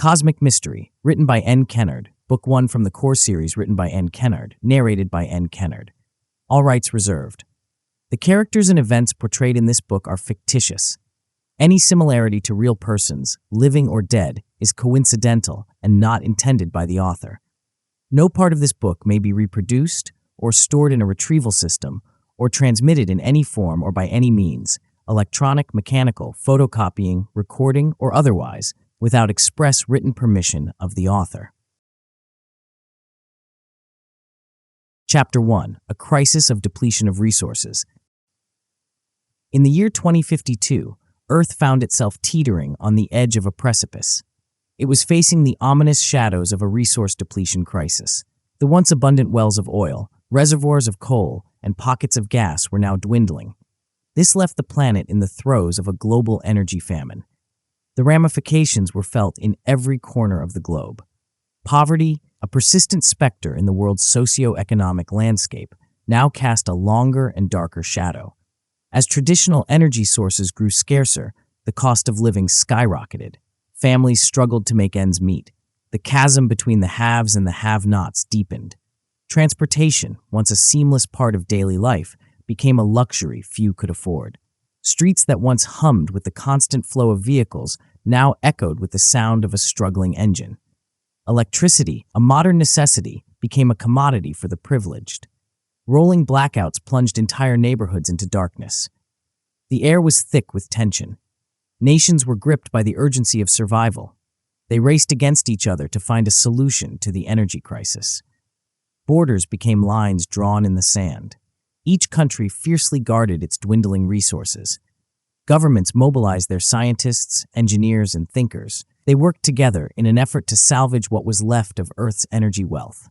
Cosmic Mystery, written by N. Kennard, Book 1 from the core series written by N. Kennard, narrated by N. Kennard. All rights reserved. The characters and events portrayed in this book are fictitious. Any similarity to real persons, living or dead, is coincidental and not intended by the author. No part of this book may be reproduced or stored in a retrieval system or transmitted in any form or by any means, electronic, mechanical, photocopying, recording, or otherwise, without express written permission of the author. Chapter 1. A Crisis of Depletion of Resources. In the year 2052, Earth found itself teetering on the edge of a precipice. It was facing the ominous shadows of a resource depletion crisis. The once abundant wells of oil, reservoirs of coal, and pockets of gas were now dwindling. This left the planet in the throes of a global energy famine. The ramifications were felt in every corner of the globe. Poverty, a persistent specter in the world's socio-economic landscape, now cast a longer and darker shadow. As traditional energy sources grew scarcer, the cost of living skyrocketed. Families struggled to make ends meet. The chasm between the haves and the have-nots deepened. Transportation, once a seamless part of daily life, became a luxury few could afford. Streets that once hummed with the constant flow of vehicles now echoed with the sound of a struggling engine. Electricity, a modern necessity, became a commodity for the privileged. Rolling blackouts plunged entire neighborhoods into darkness. The air was thick with tension. Nations were gripped by the urgency of survival. They raced against each other to find a solution to the energy crisis. Borders became lines drawn in the sand. Each country fiercely guarded its dwindling resources. Governments mobilized their scientists, engineers, and thinkers. They worked together in an effort to salvage what was left of Earth's energy wealth.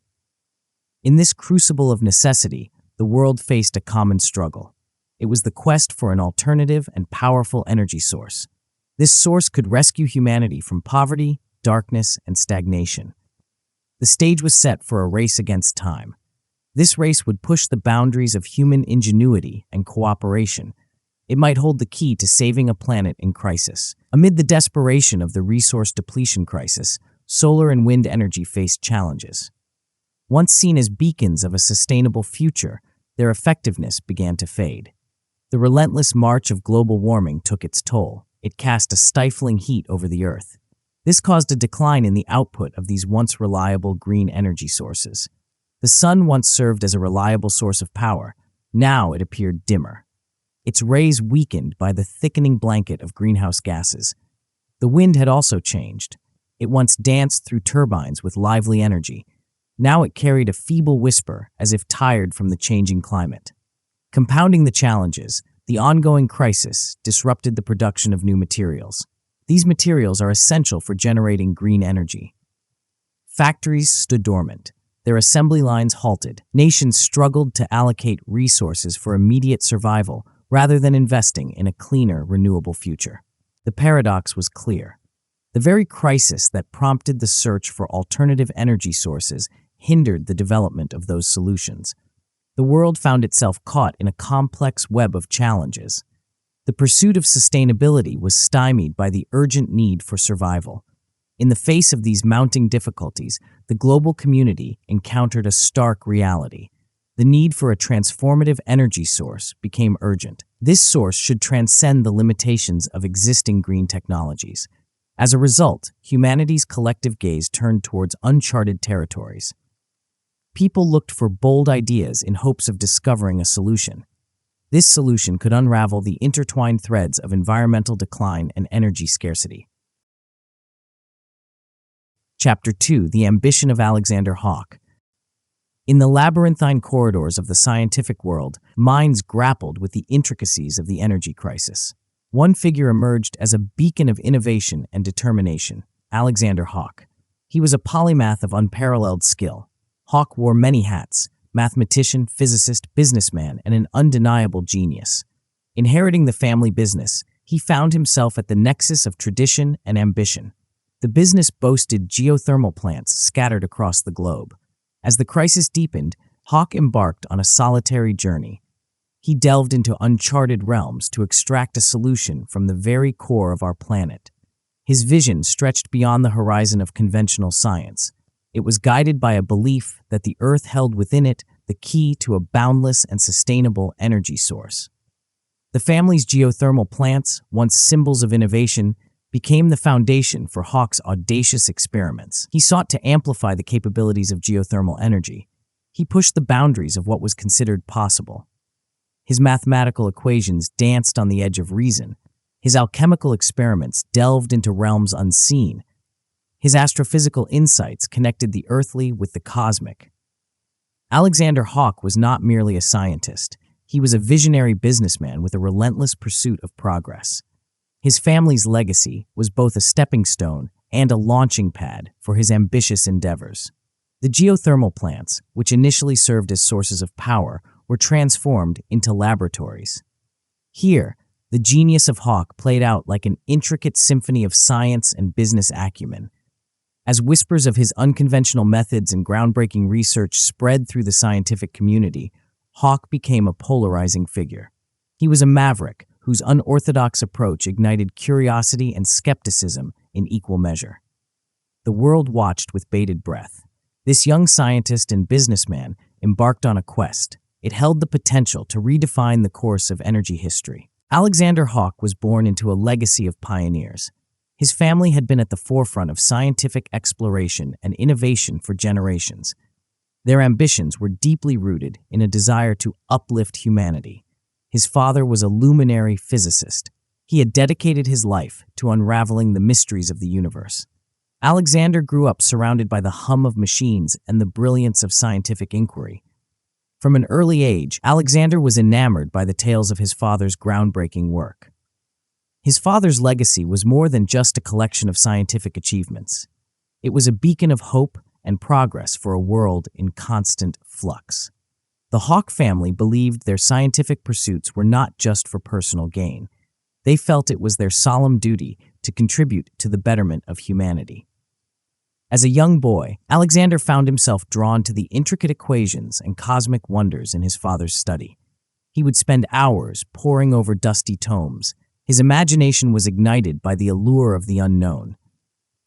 In this crucible of necessity, the world faced a common struggle. It was the quest for an alternative and powerful energy source. This source could rescue humanity from poverty, darkness, and stagnation. The stage was set for a race against time. This race would push the boundaries of human ingenuity and cooperation. It might hold the key to saving a planet in crisis. Amid the desperation of the resource depletion crisis, solar and wind energy faced challenges. Once seen as beacons of a sustainable future, their effectiveness began to fade. The relentless march of global warming took its toll. It cast a stifling heat over the Earth. This caused a decline in the output of these once reliable green energy sources. The sun once served as a reliable source of power. Now it appeared dimmer. Its rays weakened by the thickening blanket of greenhouse gases. The wind had also changed. It once danced through turbines with lively energy. Now it carried a feeble whisper, as if tired from the changing climate. Compounding the challenges, the ongoing crisis disrupted the production of new materials. These materials are essential for generating green energy. Factories stood dormant. Their assembly lines halted. Nations struggled to allocate resources for immediate survival rather than investing in a cleaner, renewable future. The paradox was clear. The very crisis that prompted the search for alternative energy sources hindered the development of those solutions. The world found itself caught in a complex web of challenges. The pursuit of sustainability was stymied by the urgent need for survival. In the face of these mounting difficulties, the global community encountered a stark reality. The need for a transformative energy source became urgent. This source should transcend the limitations of existing green technologies. As a result, humanity's collective gaze turned towards uncharted territories. People looked for bold ideas in hopes of discovering a solution. This solution could unravel the intertwined threads of environmental decline and energy scarcity. Chapter 2. The Ambition of Alexander Hawke. In the labyrinthine corridors of the scientific world, minds grappled with the intricacies of the energy crisis. One figure emerged as a beacon of innovation and determination: Alexander Hawke. He was a polymath of unparalleled skill. Hawke wore many hats: mathematician, physicist, businessman, and an undeniable genius. Inheriting the family business, he found himself at the nexus of tradition and ambition. The business boasted geothermal plants scattered across the globe. As the crisis deepened, Hawke embarked on a solitary journey. He delved into uncharted realms to extract a solution from the very core of our planet. His vision stretched beyond the horizon of conventional science. It was guided by a belief that the Earth held within it the key to a boundless and sustainable energy source. The family's geothermal plants, once symbols of innovation, became the foundation for Hawke's audacious experiments. He sought to amplify the capabilities of geothermal energy. He pushed the boundaries of what was considered possible. His mathematical equations danced on the edge of reason. His alchemical experiments delved into realms unseen. His astrophysical insights connected the earthly with the cosmic. Alexander Hawke was not merely a scientist. He was a visionary businessman with a relentless pursuit of progress. His family's legacy was both a stepping stone and a launching pad for his ambitious endeavors. The geothermal plants, which initially served as sources of power, were transformed into laboratories. Here, the genius of Hawke played out like an intricate symphony of science and business acumen. As whispers of his unconventional methods and groundbreaking research spread through the scientific community, Hawke became a polarizing figure. He was a maverick whose unorthodox approach ignited curiosity and skepticism in equal measure. The world watched with bated breath. This young scientist and businessman embarked on a quest. It held the potential to redefine the course of energy history. Alexander Hawke was born into a legacy of pioneers. His family had been at the forefront of scientific exploration and innovation for generations. Their ambitions were deeply rooted in a desire to uplift humanity. His father was a luminary physicist. He had dedicated his life to unraveling the mysteries of the universe. Alexander grew up surrounded by the hum of machines and the brilliance of scientific inquiry. From an early age, Alexander was enamored by the tales of his father's groundbreaking work. His father's legacy was more than just a collection of scientific achievements. It was a beacon of hope and progress for a world in constant flux. The Hawke family believed their scientific pursuits were not just for personal gain. They felt it was their solemn duty to contribute to the betterment of humanity. As a young boy, Alexander found himself drawn to the intricate equations and cosmic wonders in his father's study. He would spend hours poring over dusty tomes. His imagination was ignited by the allure of the unknown.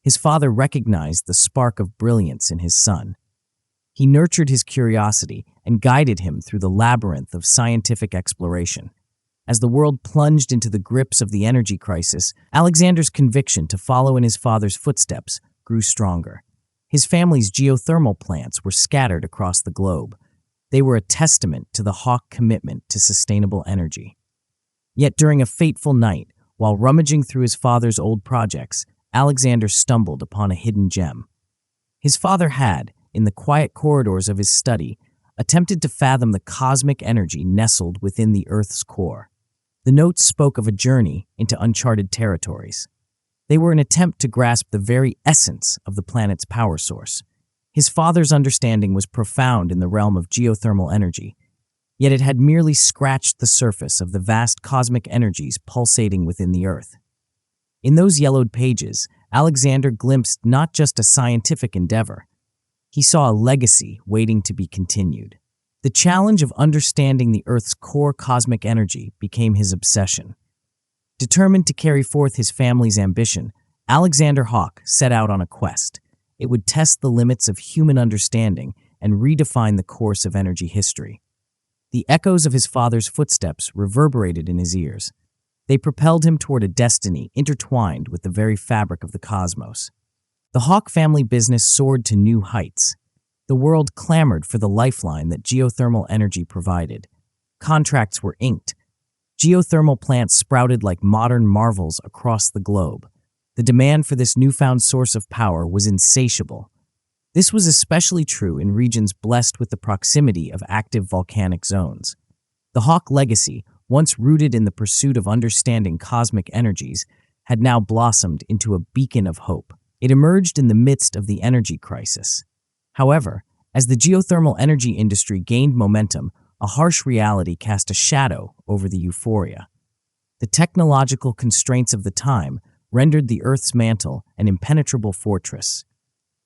His father recognized the spark of brilliance in his son. He nurtured his curiosity and guided him through the labyrinth of scientific exploration. As the world plunged into the grips of the energy crisis, Alexander's conviction to follow in his father's footsteps grew stronger. His family's geothermal plants were scattered across the globe. They were a testament to the Hawke commitment to sustainable energy. Yet during a fateful night, while rummaging through his father's old projects, Alexander stumbled upon a hidden gem. His father had, in the quiet corridors of his study, attempted to fathom the cosmic energy nestled within the Earth's core. The notes spoke of a journey into uncharted territories. They were an attempt to grasp the very essence of the planet's power source. His father's understanding was profound in the realm of geothermal energy, yet it had merely scratched the surface of the vast cosmic energies pulsating within the Earth. In those yellowed pages, Alexander glimpsed not just a scientific endeavor. He saw a legacy waiting to be continued. The challenge of understanding the Earth's core cosmic energy became his obsession. Determined to carry forth his family's ambition, Alexander Hawke set out on a quest. It would test the limits of human understanding and redefine the course of energy history. The echoes of his father's footsteps reverberated in his ears. They propelled him toward a destiny intertwined with the very fabric of the cosmos. The Hawke family business soared to new heights. The world clamored for the lifeline that geothermal energy provided. Contracts were inked. Geothermal plants sprouted like modern marvels across the globe. The demand for this newfound source of power was insatiable. This was especially true in regions blessed with the proximity of active volcanic zones. The Hawke legacy, once rooted in the pursuit of understanding cosmic energies, had now blossomed into a beacon of hope. It emerged in the midst of the energy crisis. However, as the geothermal energy industry gained momentum, a harsh reality cast a shadow over the euphoria. The technological constraints of the time rendered the Earth's mantle an impenetrable fortress.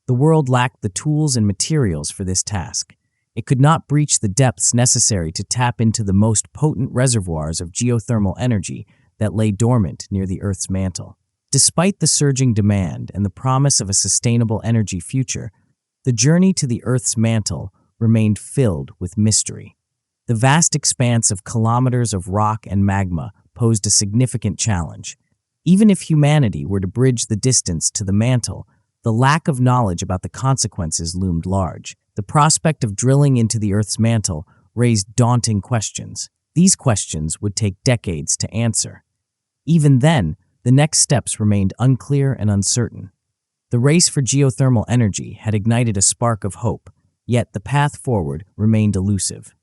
The world lacked the tools and materials for this task. It could not breach the depths necessary to tap into the most potent reservoirs of geothermal energy that lay dormant near the Earth's mantle. despite the surging demand and the promise of a sustainable energy future, the journey to the Earth's mantle remained filled with mystery. The vast expanse of kilometers of rock and magma posed a significant challenge. Even if humanity were to bridge the distance to the mantle, the lack of knowledge about the consequences loomed large. The prospect of drilling into the Earth's mantle raised daunting questions. These questions would take decades to answer. Even then, the next steps remained unclear and uncertain. The race for geothermal energy had ignited a spark of hope, yet the path forward remained elusive.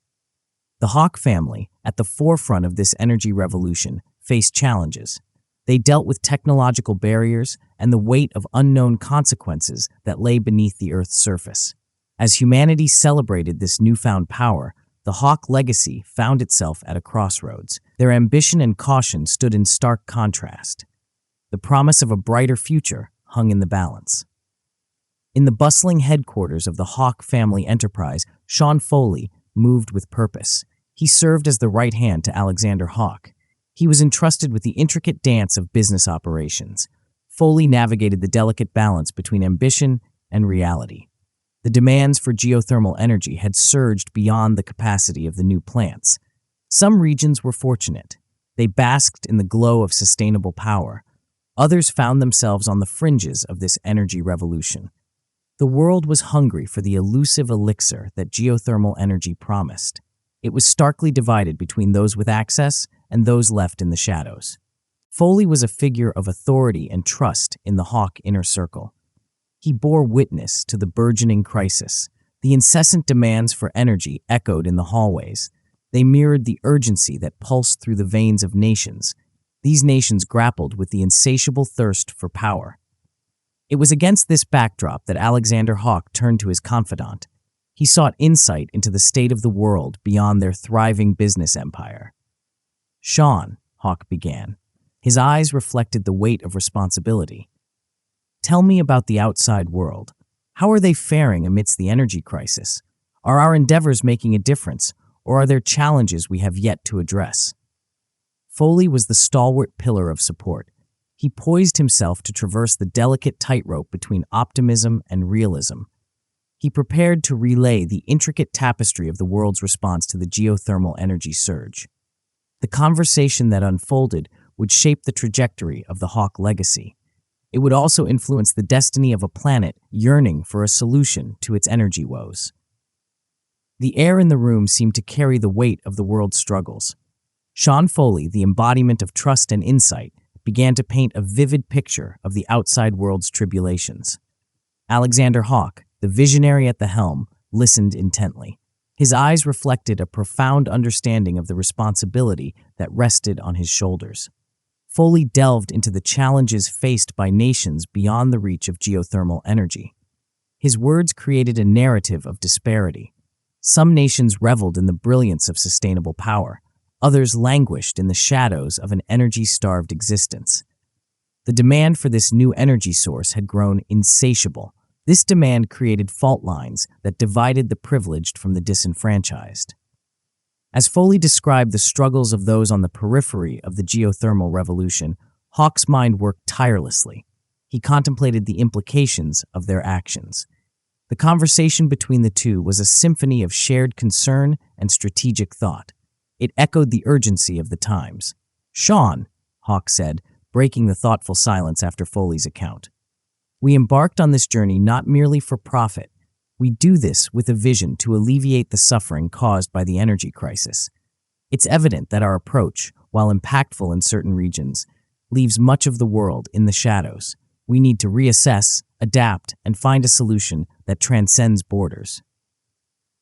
The Hawk family, at the forefront of this energy revolution, faced challenges. They dealt with technological barriers and the weight of unknown consequences that lay beneath the Earth's surface. As humanity celebrated this newfound power, the Hawk legacy found itself at a crossroads. Their ambition and caution stood in stark contrast. The promise of a brighter future hung in the balance. In the bustling headquarters of the Hawk family enterprise, Sean Foley moved with purpose. He served as the right hand to Alexander Hawk. He was entrusted with the intricate dance of business operations. Foley navigated the delicate balance between ambition and reality. The demands for geothermal energy had surged beyond the capacity of the new plants. Some regions were fortunate. They basked in the glow of sustainable power. Others found themselves on the fringes of this energy revolution. The world was hungry for the elusive elixir that geothermal energy promised. It was starkly divided between those with access and those left in the shadows. Foley was a figure of authority and trust in the Hawk inner circle. He bore witness to the burgeoning crisis. The incessant demands for energy echoed in the hallways. They mirrored the urgency that pulsed through the veins of nations. These nations grappled with the insatiable thirst for power. It was against this backdrop that Alexander Hawk turned to his confidant. He sought insight into the state of the world beyond their thriving business empire. "Sean," Hawk began. His eyes reflected the weight of responsibility. "Tell me about the outside world. How are they faring amidst the energy crisis? Are our endeavors making a difference, or are there challenges we have yet to address?" Foley was the stalwart pillar of support. He poised himself to traverse the delicate tightrope between optimism and realism. He prepared to relay the intricate tapestry of the world's response to the geothermal energy surge. The conversation that unfolded would shape the trajectory of the Hawk legacy. It would also influence the destiny of a planet yearning for a solution to its energy woes. The air in the room seemed to carry the weight of the world's struggles. Sean Foley, the embodiment of trust and insight, began to paint a vivid picture of the outside world's tribulations. Alexander Hawk, the visionary at the helm, listened intently. His eyes reflected a profound understanding of the responsibility that rested on his shoulders. Foley delved into the challenges faced by nations beyond the reach of geothermal energy. His words created a narrative of disparity. Some nations reveled in the brilliance of sustainable power. Others languished in the shadows of an energy-starved existence. The demand for this new energy source had grown insatiable. This demand created fault lines that divided the privileged from the disenfranchised. As Foley described the struggles of those on the periphery of the geothermal revolution, Hawk's mind worked tirelessly. He contemplated the implications of their actions. The conversation between the two was a symphony of shared concern and strategic thought. It echoed the urgency of the times. "Sean," Hawk said, breaking the thoughtful silence after Foley's account. "We embarked on this journey not merely for profit. We do this with a vision to alleviate the suffering caused by the energy crisis. It's evident that our approach, while impactful in certain regions, leaves much of the world in the shadows. We need to reassess, adapt, and find a solution that transcends borders."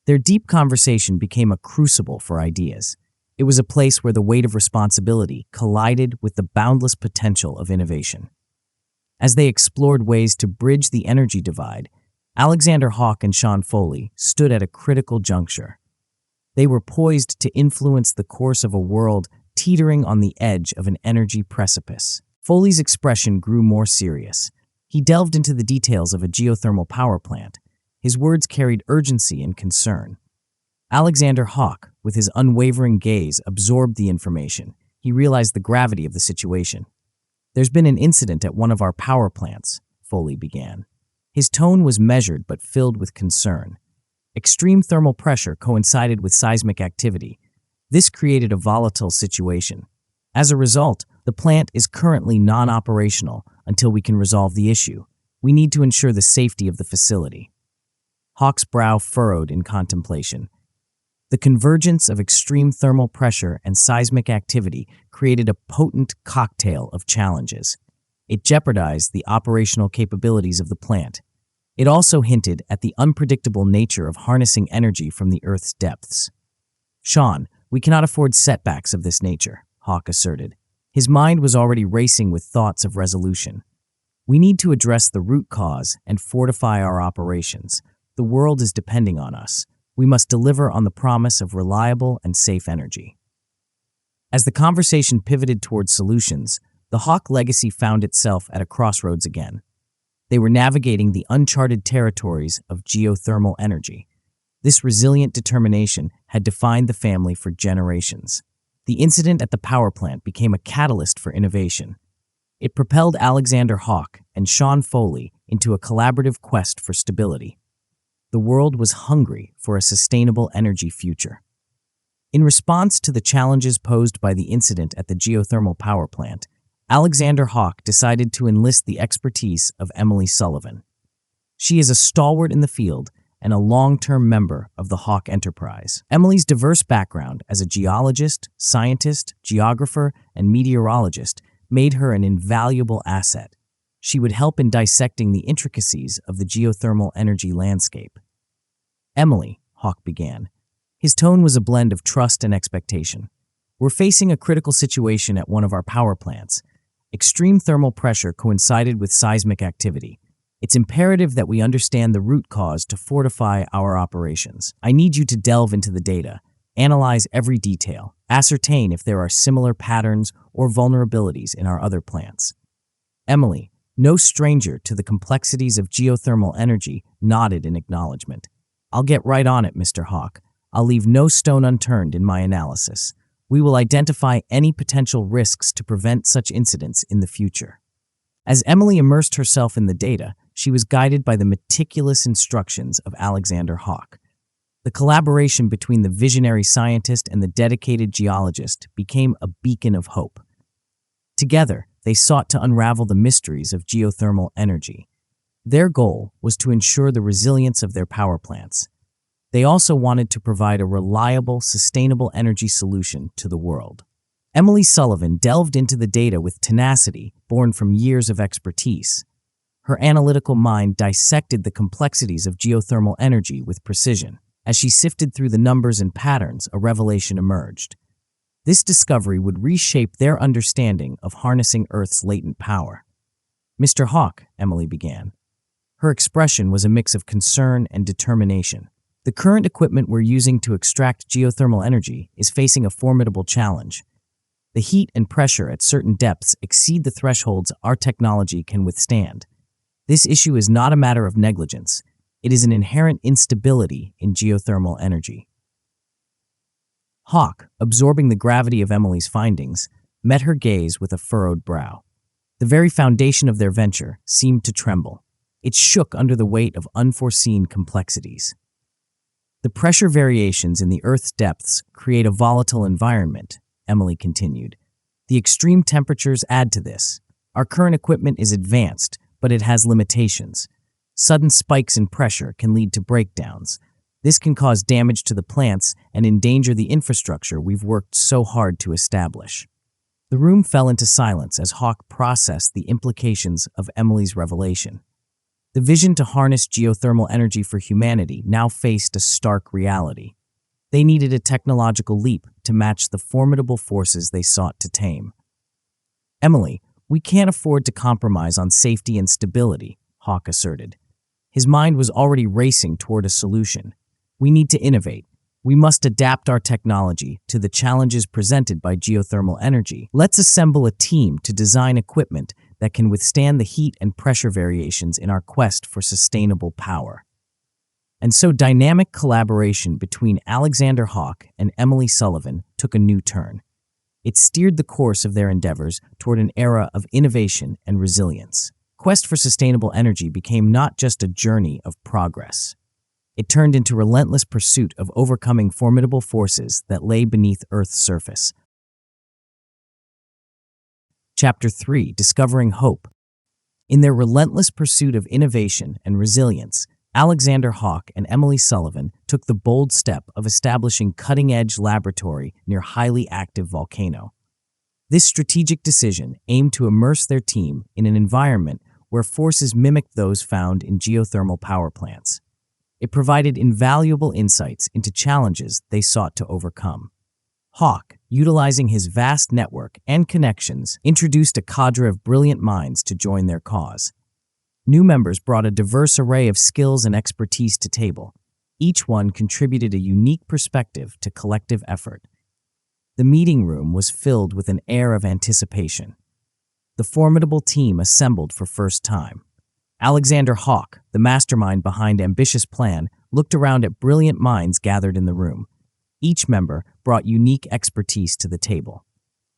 Their deep conversation became a crucible for ideas. It was a place where the weight of responsibility collided with the boundless potential of innovation. As they explored ways to bridge the energy divide, Alexander Hawk and Sean Foley stood at a critical juncture. They were poised to influence the course of a world teetering on the edge of an energy precipice. Foley's expression grew more serious. He delved into the details of a geothermal power plant. His words carried urgency and concern. Alexander Hawk, with his unwavering gaze, absorbed the information. He realized the gravity of the situation. "There's been an incident at one of our power plants," Foley began. His tone was measured but filled with concern. Extreme thermal pressure coincided with seismic activity. This created a volatile situation. As a result, the plant is currently non-operational until we can resolve the issue. We need to ensure the safety of the facility. Hawk's brow furrowed in contemplation. The convergence of extreme thermal pressure and seismic activity created a potent cocktail of challenges. It jeopardized the operational capabilities of the plant. It also hinted at the unpredictable nature of harnessing energy from the Earth's depths. "Sean, we cannot afford setbacks of this nature," Hawk asserted. His mind was already racing with thoughts of resolution. "We need to address the root cause and fortify our operations. The world is depending on us. We must deliver on the promise of reliable and safe energy." As the conversation pivoted towards solutions, the Hawk legacy found itself at a crossroads again. They were navigating the uncharted territories of geothermal energy. This resilient determination had defined the family for generations. The incident at the power plant became a catalyst for innovation. It propelled Alexander Hawk and Sean Foley into a collaborative quest for stability. The world was hungry for a sustainable energy future. In response to the challenges posed by the incident at the geothermal power plant, Alexander Hawk decided to enlist the expertise of Emily Sullivan. She is a stalwart in the field and a long-term member of the Hawk enterprise. Emily's diverse background as a geologist, scientist, geographer, and meteorologist made her an invaluable asset. She would help in dissecting the intricacies of the geothermal energy landscape. "Emily," Hawk began. His tone was a blend of trust and expectation. "We're facing a critical situation at one of our power plants. Extreme thermal pressure coincided with seismic activity. It's imperative that we understand the root cause to fortify our operations. I need you to delve into the data, analyze every detail, ascertain if there are similar patterns or vulnerabilities in our other plants." Emily, no stranger to the complexities of geothermal energy, nodded in acknowledgement. "I'll get right on it, Mr. Hawk. I'll leave no stone unturned in my analysis. We will identify any potential risks to prevent such incidents in the future." As Emily immersed herself in the data, she was guided by the meticulous instructions of Alexander Hawk. The collaboration between the visionary scientist and the dedicated geologist became a beacon of hope. Together, they sought to unravel the mysteries of geothermal energy. Their goal was to ensure the resilience of their power plants. They also wanted to provide a reliable, sustainable energy solution to the world. Emily Sullivan delved into the data with tenacity born from years of expertise. Her analytical mind dissected the complexities of geothermal energy with precision. As she sifted through the numbers and patterns, a revelation emerged. This discovery would reshape their understanding of harnessing Earth's latent power. "Mr. Hawk," Emily began. Her expression was a mix of concern and determination. "The current equipment we're using to extract geothermal energy is facing a formidable challenge. The heat and pressure at certain depths exceed the thresholds our technology can withstand. This issue is not a matter of negligence. It is an inherent instability in geothermal energy." Hawk, absorbing the gravity of Emily's findings, met her gaze with a furrowed brow. The very foundation of their venture seemed to tremble. It shook under the weight of unforeseen complexities. "The pressure variations in the Earth's depths create a volatile environment," Emily continued. "The extreme temperatures add to this. Our current equipment is advanced, but it has limitations. Sudden spikes in pressure can lead to breakdowns. This can cause damage to the plants and endanger the infrastructure we've worked so hard to establish." The room fell into silence as Hawk processed the implications of Emily's revelation. The vision to harness geothermal energy for humanity now faced a stark reality. They needed a technological leap to match the formidable forces they sought to tame. "Emily, we can't afford to compromise on safety and stability," Hawk asserted. His mind was already racing toward a solution. "We need to innovate. We must adapt our technology to the challenges presented by geothermal energy. Let's assemble a team to design equipment that can withstand the heat and pressure variations in our quest for sustainable power." And so dynamic collaboration between Alexander Hawk and Emily Sullivan took a new turn. It steered the course of their endeavors toward an era of innovation and resilience. Quest for sustainable energy became not just a journey of progress. It turned into relentless pursuit of overcoming formidable forces that lay beneath Earth's surface. Chapter 3: Discovering Hope. In their relentless pursuit of innovation and resilience, Alexander Hawk and Emily Sullivan took the bold step of establishing cutting-edge laboratory near highly active volcano. This strategic decision aimed to immerse their team in an environment where forces mimicked those found in geothermal power plants. It provided invaluable insights into challenges they sought to overcome. Hawk, utilizing his vast network and connections, introduced a cadre of brilliant minds to join their cause. New members brought a diverse array of skills and expertise to table. Each one contributed a unique perspective to collective effort. The meeting room was filled with an air of anticipation. The formidable team assembled for first time. Alexander Hawk, the mastermind behind ambitious plan, looked around at brilliant minds gathered in the room. Each member brought unique expertise to the table.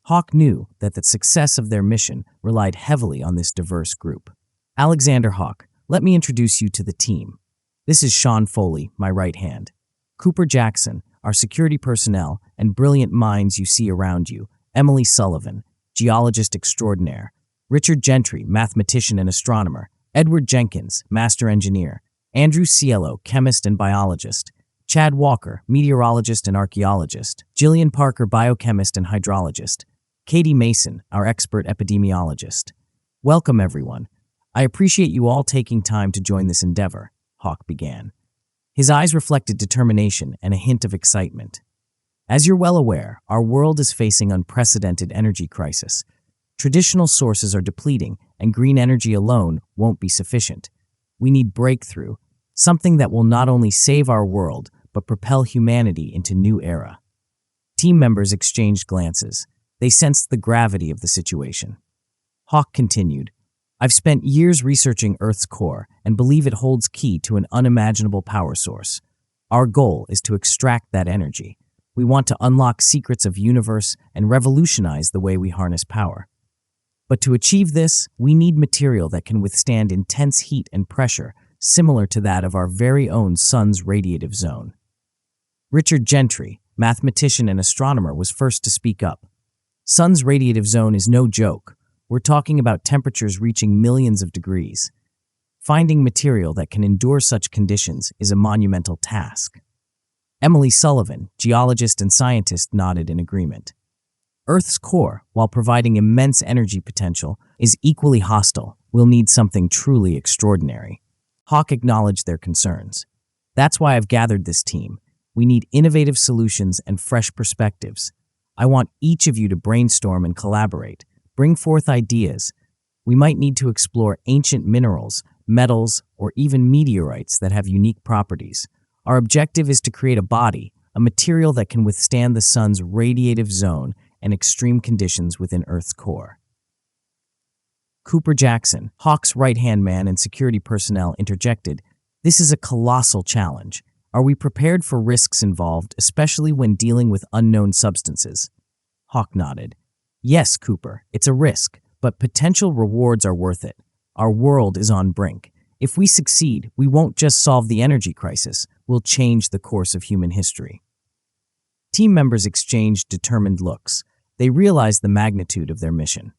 Hawk knew that the success of their mission relied heavily on this diverse group. Alexander Hawk, let me introduce you to the team. This is Sean Foley, my right hand. Cooper Jackson, our security personnel and brilliant minds you see around you. Emily Sullivan, geologist extraordinaire. Richard Gentry, mathematician and astronomer. Edward Jenkins, master engineer. Andrew Cielo, chemist and biologist. Chad Walker, meteorologist and archaeologist. Jillian Parker, biochemist and hydrologist. Katie Mason, our expert epidemiologist. Welcome, everyone. I appreciate you all taking time to join this endeavor, Hawk began. His eyes reflected determination and a hint of excitement. As you're well aware, our world is facing unprecedented energy crisis. Traditional sources are depleting, and green energy alone won't be sufficient. We need breakthrough, something that will not only save our world, but propel humanity into new era. Team members exchanged glances. They sensed the gravity of the situation. Hawk continued, I've spent years researching Earth's core and believe it holds key to an unimaginable power source. Our goal is to extract that energy. We want to unlock secrets of universe and revolutionize the way we harness power. But to achieve this, we need material that can withstand intense heat and pressure, similar to that of our very own sun's radiative zone. Richard Gentry, mathematician and astronomer, was first to speak up. Sun's radiative zone is no joke. We're talking about temperatures reaching millions of degrees. Finding material that can endure such conditions is a monumental task. Emily Sullivan, geologist and scientist, nodded in agreement. Earth's core, while providing immense energy potential, is equally hostile. We'll need something truly extraordinary. Hawk acknowledged their concerns. That's why I've gathered this team. We need innovative solutions and fresh perspectives. I want each of you to brainstorm and collaborate. Bring forth ideas. We might need to explore ancient minerals, metals, or even meteorites that have unique properties. Our objective is to create a body, a material that can withstand the sun's radiative zone and extreme conditions within Earth's core. Cooper Jackson, Hawk's right-hand man and security personnel, interjected, This is a colossal challenge. Are we prepared for risks involved, especially when dealing with unknown substances? Hawk nodded. Yes, Cooper, it's a risk, but potential rewards are worth it. Our world is on brink. If we succeed, we won't just solve the energy crisis, we'll change the course of human history. Team members exchanged determined looks. They realized the magnitude of their mission.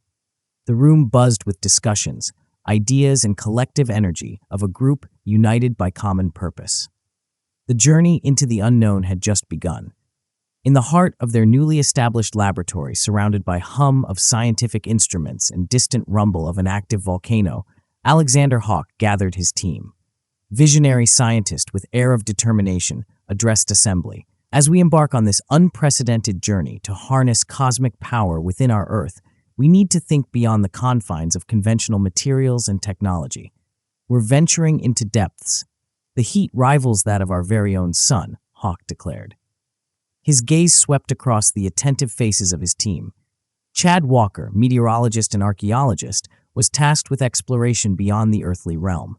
The room buzzed with discussions, ideas, and collective energy of a group united by common purpose. The journey into the unknown had just begun. In the heart of their newly established laboratory, surrounded by hum of scientific instruments and distant rumble of an active volcano, Alexander Hawk gathered his team. Visionary scientist with air of determination addressed assembly. As we embark on this unprecedented journey to harness cosmic power within our Earth, we need to think beyond the confines of conventional materials and technology. We're venturing into depths. The heat rivals that of our very own sun, Hawk declared. His gaze swept across the attentive faces of his team. Chad Walker, meteorologist and archaeologist, was tasked with exploration beyond the earthly realm.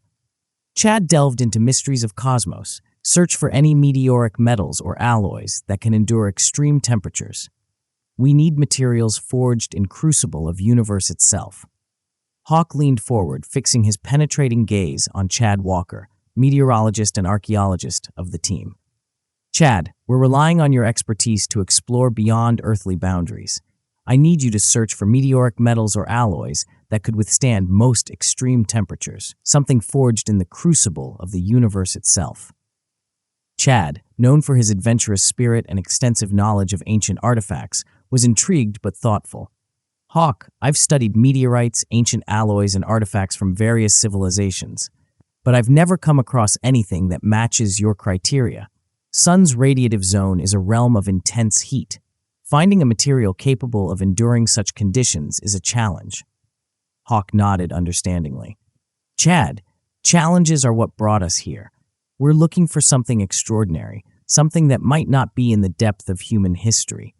Chad delved into mysteries of cosmos, searched for any meteoric metals or alloys that can endure extreme temperatures. We need materials forged in crucible of universe itself. Hawk leaned forward, fixing his penetrating gaze on Chad Walker, meteorologist and archaeologist of the team. Chad, we're relying on your expertise to explore beyond earthly boundaries. I need you to search for meteoric metals or alloys that could withstand most extreme temperatures, something forged in the crucible of the universe itself. Chad, known for his adventurous spirit and extensive knowledge of ancient artifacts, was intrigued but thoughtful. Hawk, I've studied meteorites, ancient alloys, and artifacts from various civilizations, but I've never come across anything that matches your criteria. Sun's radiative zone is a realm of intense heat. Finding a material capable of enduring such conditions is a challenge. Hawk nodded understandingly. Chad, challenges are what brought us here. We're looking for something extraordinary, something that might not be in the depth of human history.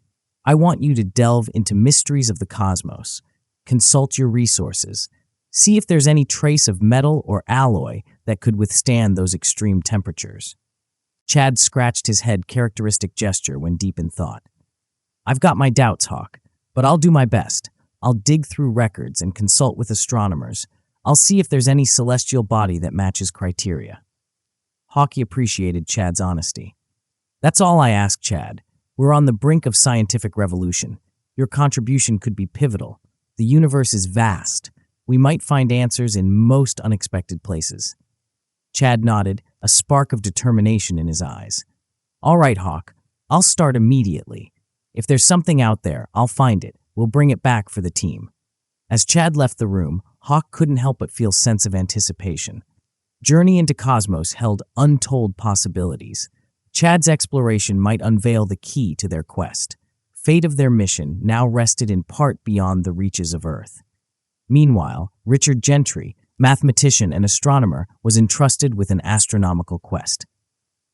I want you to delve into mysteries of the cosmos, consult your resources, see if there's any trace of metal or alloy that could withstand those extreme temperatures. Chad scratched his head, characteristic gesture when deep in thought. I've got my doubts, Hawk, but I'll do my best. I'll dig through records and consult with astronomers. I'll see if there's any celestial body that matches criteria. Hawk appreciated Chad's honesty. That's all I ask, Chad. We're on the brink of scientific revolution. Your contribution could be pivotal. The universe is vast. We might find answers in most unexpected places. Chad nodded, a spark of determination in his eyes. All right, Hawk, I'll start immediately. If there's something out there, I'll find it. We'll bring it back for the team. As Chad left the room, Hawk couldn't help but feel a sense of anticipation. Journey into Cosmos held untold possibilities. Chad's exploration might unveil the key to their quest. Fate of their mission now rested in part beyond the reaches of Earth. Meanwhile, Richard Gentry, mathematician and astronomer, was entrusted with an astronomical quest.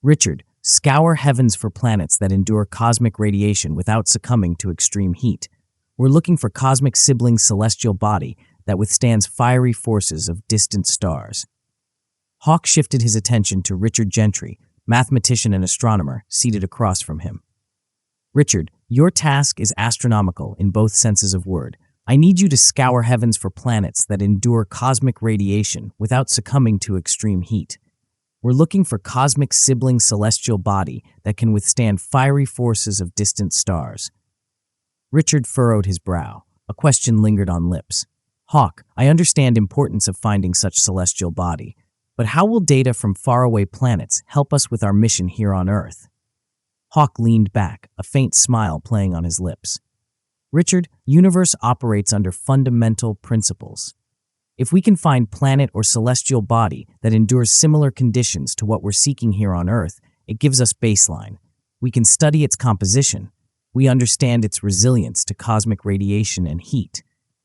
Richard, scour heavens for planets that endure cosmic radiation without succumbing to extreme heat. We're looking for cosmic sibling celestial body that withstands fiery forces of distant stars. Hawk shifted his attention to Richard Gentry, mathematician and astronomer, seated across from him. Richard, your task is astronomical in both senses of word. I need you to scour heavens for planets that endure cosmic radiation without succumbing to extreme heat. We're looking for cosmic sibling celestial body that can withstand fiery forces of distant stars. Richard furrowed his brow. A question lingered on lips. Hawk, I understand importance of finding such celestial body, but how will data from faraway planets help us with our mission here on Earth? Hawk leaned back, a faint smile playing on his lips. Richard, universe operates under fundamental principles. If we can find planet or celestial body that endures similar conditions to what we're seeking here on Earth, it gives us baseline. We can study its composition. We understand its resilience to cosmic radiation and heat.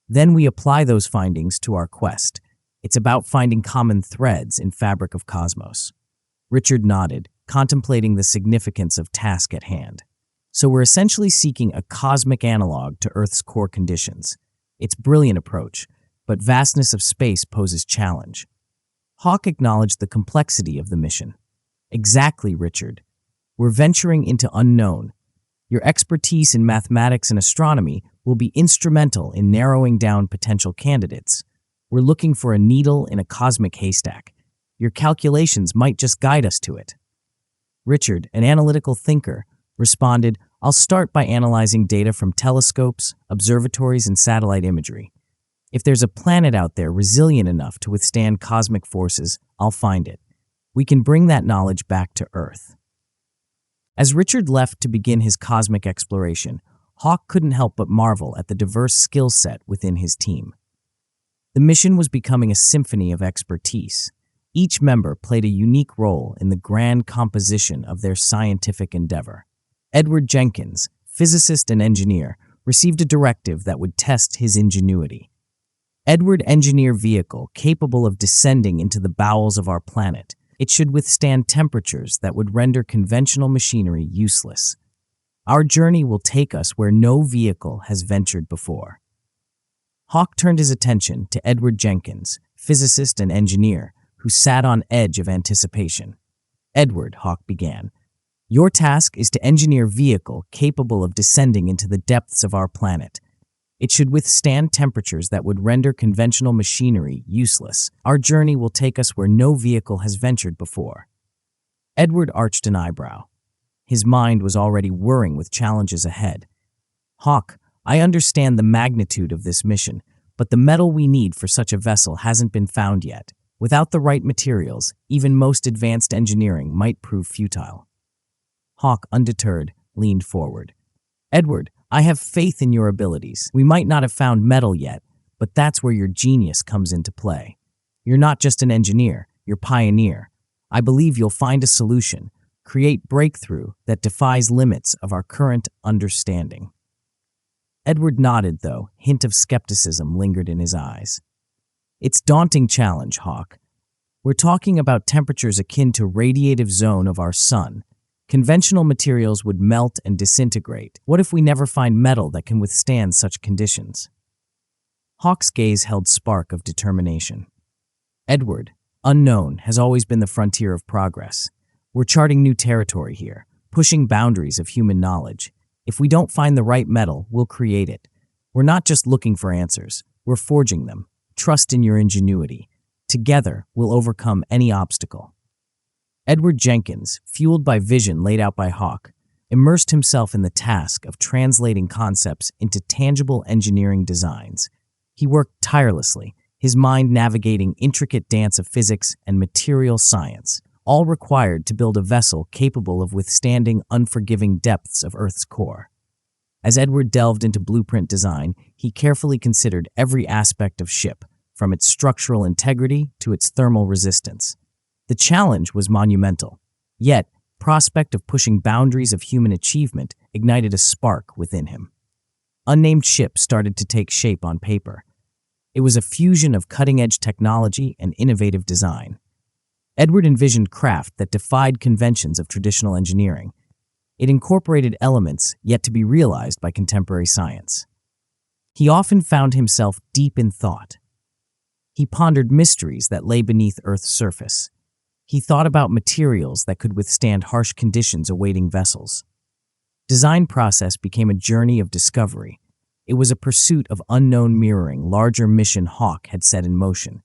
Then we apply those findings to our quest. It's about finding common threads in fabric of cosmos. Richard nodded, contemplating the significance of task at hand. So we're essentially seeking a cosmic analog to Earth's core conditions. It's a brilliant approach, but vastness of space poses challenge. Hawk acknowledged the complexity of the mission. Exactly, Richard. We're venturing into unknown. Your expertise in mathematics and astronomy will be instrumental in narrowing down potential candidates. We're looking for a needle in a cosmic haystack. Your calculations might just guide us to it. Richard, an analytical thinker, responded, I'll start by analyzing data from telescopes, observatories, and satellite imagery. If there's a planet out there resilient enough to withstand cosmic forces, I'll find it. We can bring that knowledge back to Earth. As Richard left to begin his cosmic exploration, Hawk couldn't help but marvel at the diverse skill set within his team. The mission was becoming a symphony of expertise. Each member played a unique role in the grand composition of their scientific endeavor. Edward Jenkins, physicist and engineer, received a directive that would test his ingenuity. Edward engineered vehicle capable of descending into the bowels of our planet. It should withstand temperatures that would render conventional machinery useless. Our journey will take us where no vehicle has ventured before. Hawk turned his attention to Edward Jenkins, physicist and engineer, who sat on edge of anticipation. Edward, Hawk began, Your task is to engineer a vehicle capable of descending into the depths of our planet. It should withstand temperatures that would render conventional machinery useless. Our journey will take us where no vehicle has ventured before." Edward arched an eyebrow. His mind was already whirring with challenges ahead. "Hawk, I understand the magnitude of this mission, but the metal we need for such a vessel hasn't been found yet. Without the right materials, even most advanced engineering might prove futile." Hawk, undeterred, leaned forward. "Edward, I have faith in your abilities. We might not have found metal yet, but that's where your genius comes into play. You're not just an engineer, you're pioneer. I believe you'll find a solution, create breakthrough that defies limits of our current understanding." Edward nodded, though hint of skepticism lingered in his eyes. "It's daunting challenge, Hawk. We're talking about temperatures akin to radiative zone of our sun. Conventional materials would melt and disintegrate. What if we never find metal that can withstand such conditions?" Hawk's gaze held spark of determination. "Edward, unknown has always been the frontier of progress. We're charting new territory here, pushing boundaries of human knowledge. If we don't find the right metal, we'll create it. We're not just looking for answers, we're forging them. Trust in your ingenuity. Together, we'll overcome any obstacle." Edward Jenkins, fueled by vision laid out by Hawk, immersed himself in the task of translating concepts into tangible engineering designs. He worked tirelessly, his mind navigating intricate dance of physics and material science, all required to build a vessel capable of withstanding unforgiving depths of Earth's core. As Edward delved into blueprint design, he carefully considered every aspect of ship, from its structural integrity to its thermal resistance. The challenge was monumental, yet prospect of pushing boundaries of human achievement ignited a spark within him. Unnamed ship started to take shape on paper. It was a fusion of cutting-edge technology and innovative design. Edward envisioned craft that defied conventions of traditional engineering. It incorporated elements yet to be realized by contemporary science. He often found himself deep in thought. He pondered mysteries that lay beneath Earth's surface. He thought about materials that could withstand harsh conditions awaiting vessels. Design process became a journey of discovery. It was a pursuit of unknown mirroring larger mission Hawk had set in motion.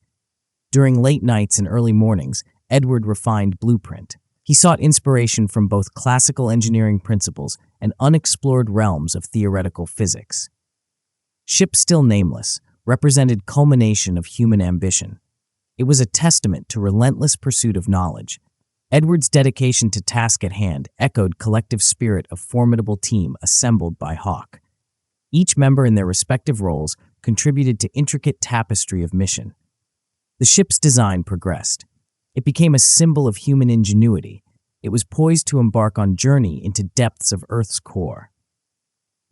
During late nights and early mornings, Edward refined blueprint. He sought inspiration from both classical engineering principles and unexplored realms of theoretical physics. Ship Still Nameless represented culmination of human ambition. It was a testament to relentless pursuit of knowledge. Edward's dedication to task at hand echoed collective spirit of formidable team assembled by Hawk. Each member in their respective roles contributed to intricate tapestry of mission. The ship's design progressed. It became a symbol of human ingenuity. It was poised to embark on journey into depths of Earth's core.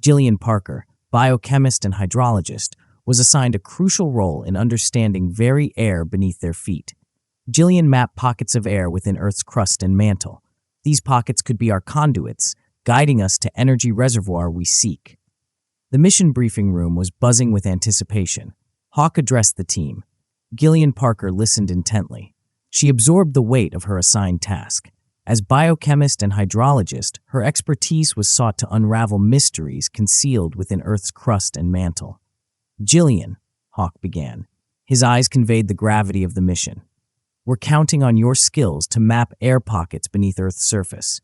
Gillian Parker, biochemist and hydrologist, was assigned a crucial role in understanding very air beneath their feet. Gillian mapped pockets of air within Earth's crust and mantle. These pockets could be our conduits, guiding us to energy reservoir we seek. The mission briefing room was buzzing with anticipation. Hawk addressed the team. Gillian Parker listened intently. She absorbed the weight of her assigned task. As biochemist and hydrologist, her expertise was sought to unravel mysteries concealed within Earth's crust and mantle. "Gillian," Hawk began. His eyes conveyed the gravity of the mission. "We're counting on your skills to map air pockets beneath Earth's surface.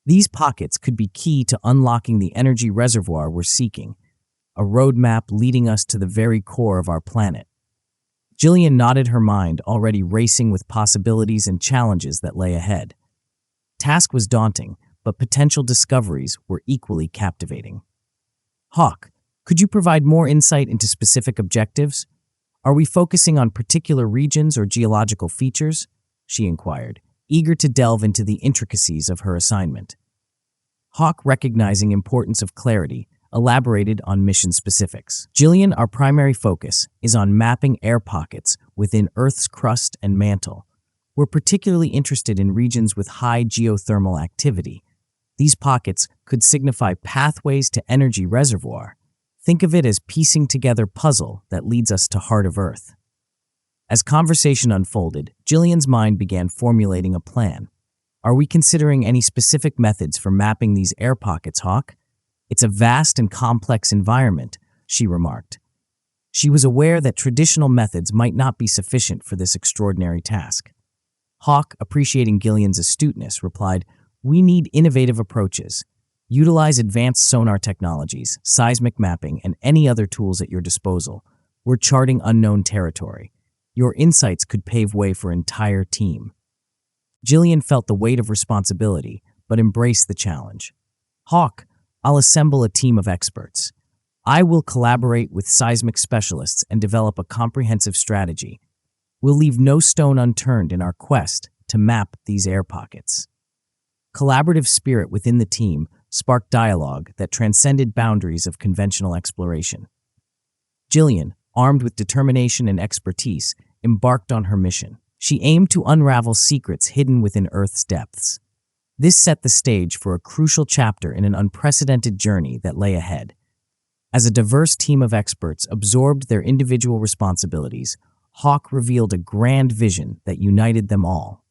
These pockets could be key to unlocking the energy reservoir we're seeking, a roadmap leading us to the very core of our planet." Gillian nodded, her mind already racing with possibilities and challenges that lay ahead. Task was daunting, but potential discoveries were equally captivating. "Hawk, could you provide more insight into specific objectives? Are we focusing on particular regions or geological features?" she inquired, eager to delve into the intricacies of her assignment. Hawk, recognizing importance of clarity, elaborated on mission specifics. "Gillian, our primary focus is on mapping air pockets within Earth's crust and mantle. We're particularly interested in regions with high geothermal activity. These pockets could signify pathways to energy reservoir. Think of it as piecing together puzzle that leads us to heart of Earth." As conversation unfolded, Gillian's mind began formulating a plan. Are we considering any specific methods for mapping these air pockets, Hawk? It's a vast and complex environment, she remarked. She was aware that traditional methods might not be sufficient for this extraordinary task. Hawk, appreciating Gillian's astuteness, replied, "We need innovative approaches. Utilize advanced sonar technologies, seismic mapping, and any other tools at your disposal. We're charting unknown territory. Your insights could pave way for an entire team." Gillian felt the weight of responsibility, but embraced the challenge. "Hawk, I'll assemble a team of experts. I will collaborate with seismic specialists and develop a comprehensive strategy. We'll leave no stone unturned in our quest to map these air pockets." Collaborative spirit within the team sparked dialogue that transcended boundaries of conventional exploration. Gillian, armed with determination and expertise, embarked on her mission. She aimed to unravel secrets hidden within Earth's depths. This set the stage for a crucial chapter in an unprecedented journey that lay ahead. As a diverse team of experts absorbed their individual responsibilities, Hawk revealed a grand vision that united them all.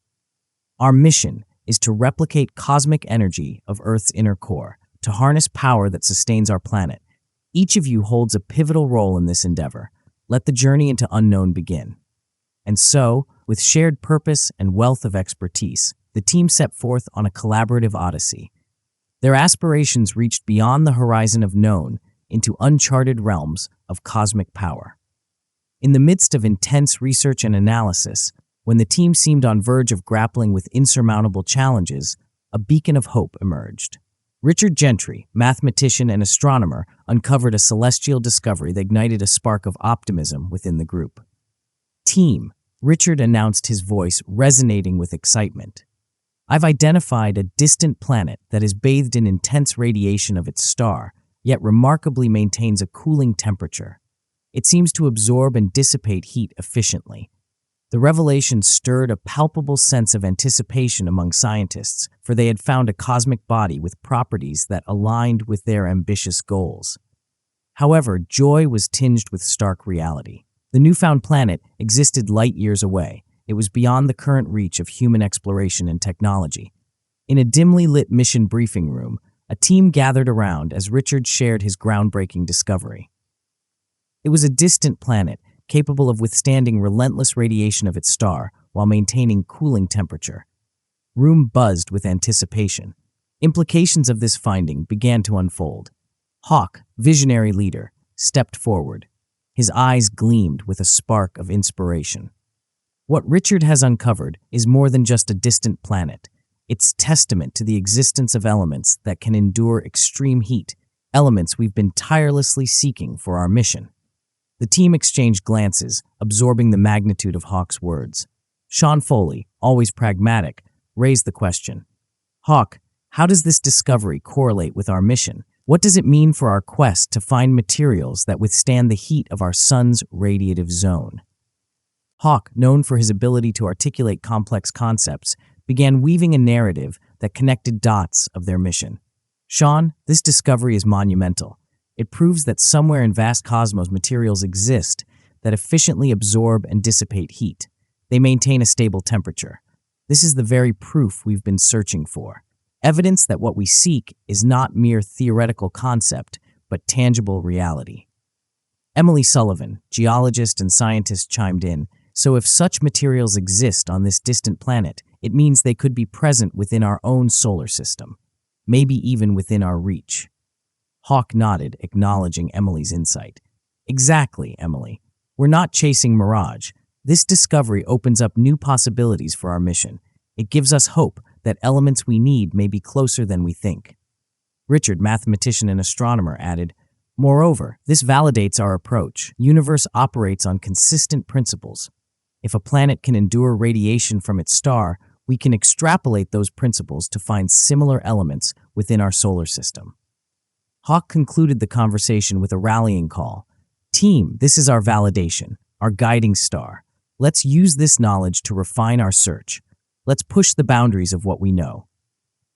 "Our mission is to replicate cosmic energy of Earth's inner core, to harness power that sustains our planet. Each of you holds a pivotal role in this endeavor. Let the journey into unknown begin." And so, with shared purpose and wealth of expertise, the team set forth on a collaborative odyssey. Their aspirations reached beyond the horizon of known into uncharted realms of cosmic power. In the midst of intense research and analysis, when the team seemed on verge of grappling with insurmountable challenges, a beacon of hope emerged. Richard Gentry, mathematician and astronomer, uncovered a celestial discovery that ignited a spark of optimism within the group. "Team," Richard announced, his voice resonating with excitement. "I've identified a distant planet that is bathed in intense radiation of its star, yet remarkably maintains a cooling temperature. It seems to absorb and dissipate heat efficiently." The revelation stirred a palpable sense of anticipation among scientists, for they had found a cosmic body with properties that aligned with their ambitious goals. However, joy was tinged with stark reality. The newfound planet existed light years away. It was beyond the current reach of human exploration and technology. In a dimly lit mission briefing room, a team gathered around as Richard shared his groundbreaking discovery. It was a distant planet, capable of withstanding relentless radiation of its star while maintaining cooling temperature. Room buzzed with anticipation. Implications of this finding began to unfold. Hawk, visionary leader, stepped forward. His eyes gleamed with a spark of inspiration. "What Richard has uncovered is more than just a distant planet. It's testament to the existence of elements that can endure extreme heat, elements we've been tirelessly seeking for our mission." The team exchanged glances, absorbing the magnitude of Hawk's words. Sean Foley, always pragmatic, raised the question. "Hawk, how does this discovery correlate with our mission? What does it mean for our quest to find materials that withstand the heat of our sun's radiative zone?" Hawk, known for his ability to articulate complex concepts, began weaving a narrative that connected dots of their mission. "Sean, this discovery is monumental. It proves that somewhere in vast cosmos materials exist that efficiently absorb and dissipate heat. They maintain a stable temperature. This is the very proof we've been searching for. Evidence that what we seek is not mere theoretical concept, but tangible reality." Emily Sullivan, geologist and scientist, chimed in. "So if such materials exist on this distant planet, it means they could be present within our own solar system, maybe even within our reach." Hawk nodded, acknowledging Emily's insight. "Exactly, Emily. We're not chasing mirage. This discovery opens up new possibilities for our mission. It gives us hope that elements we need may be closer than we think." Richard, mathematician and astronomer, added, "Moreover, this validates our approach. The universe operates on consistent principles. If a planet can endure radiation from its star, we can extrapolate those principles to find similar elements within our solar system." Hawk concluded the conversation with a rallying call. "Team, this is our validation, our guiding star. Let's use this knowledge to refine our search. Let's push the boundaries of what we know.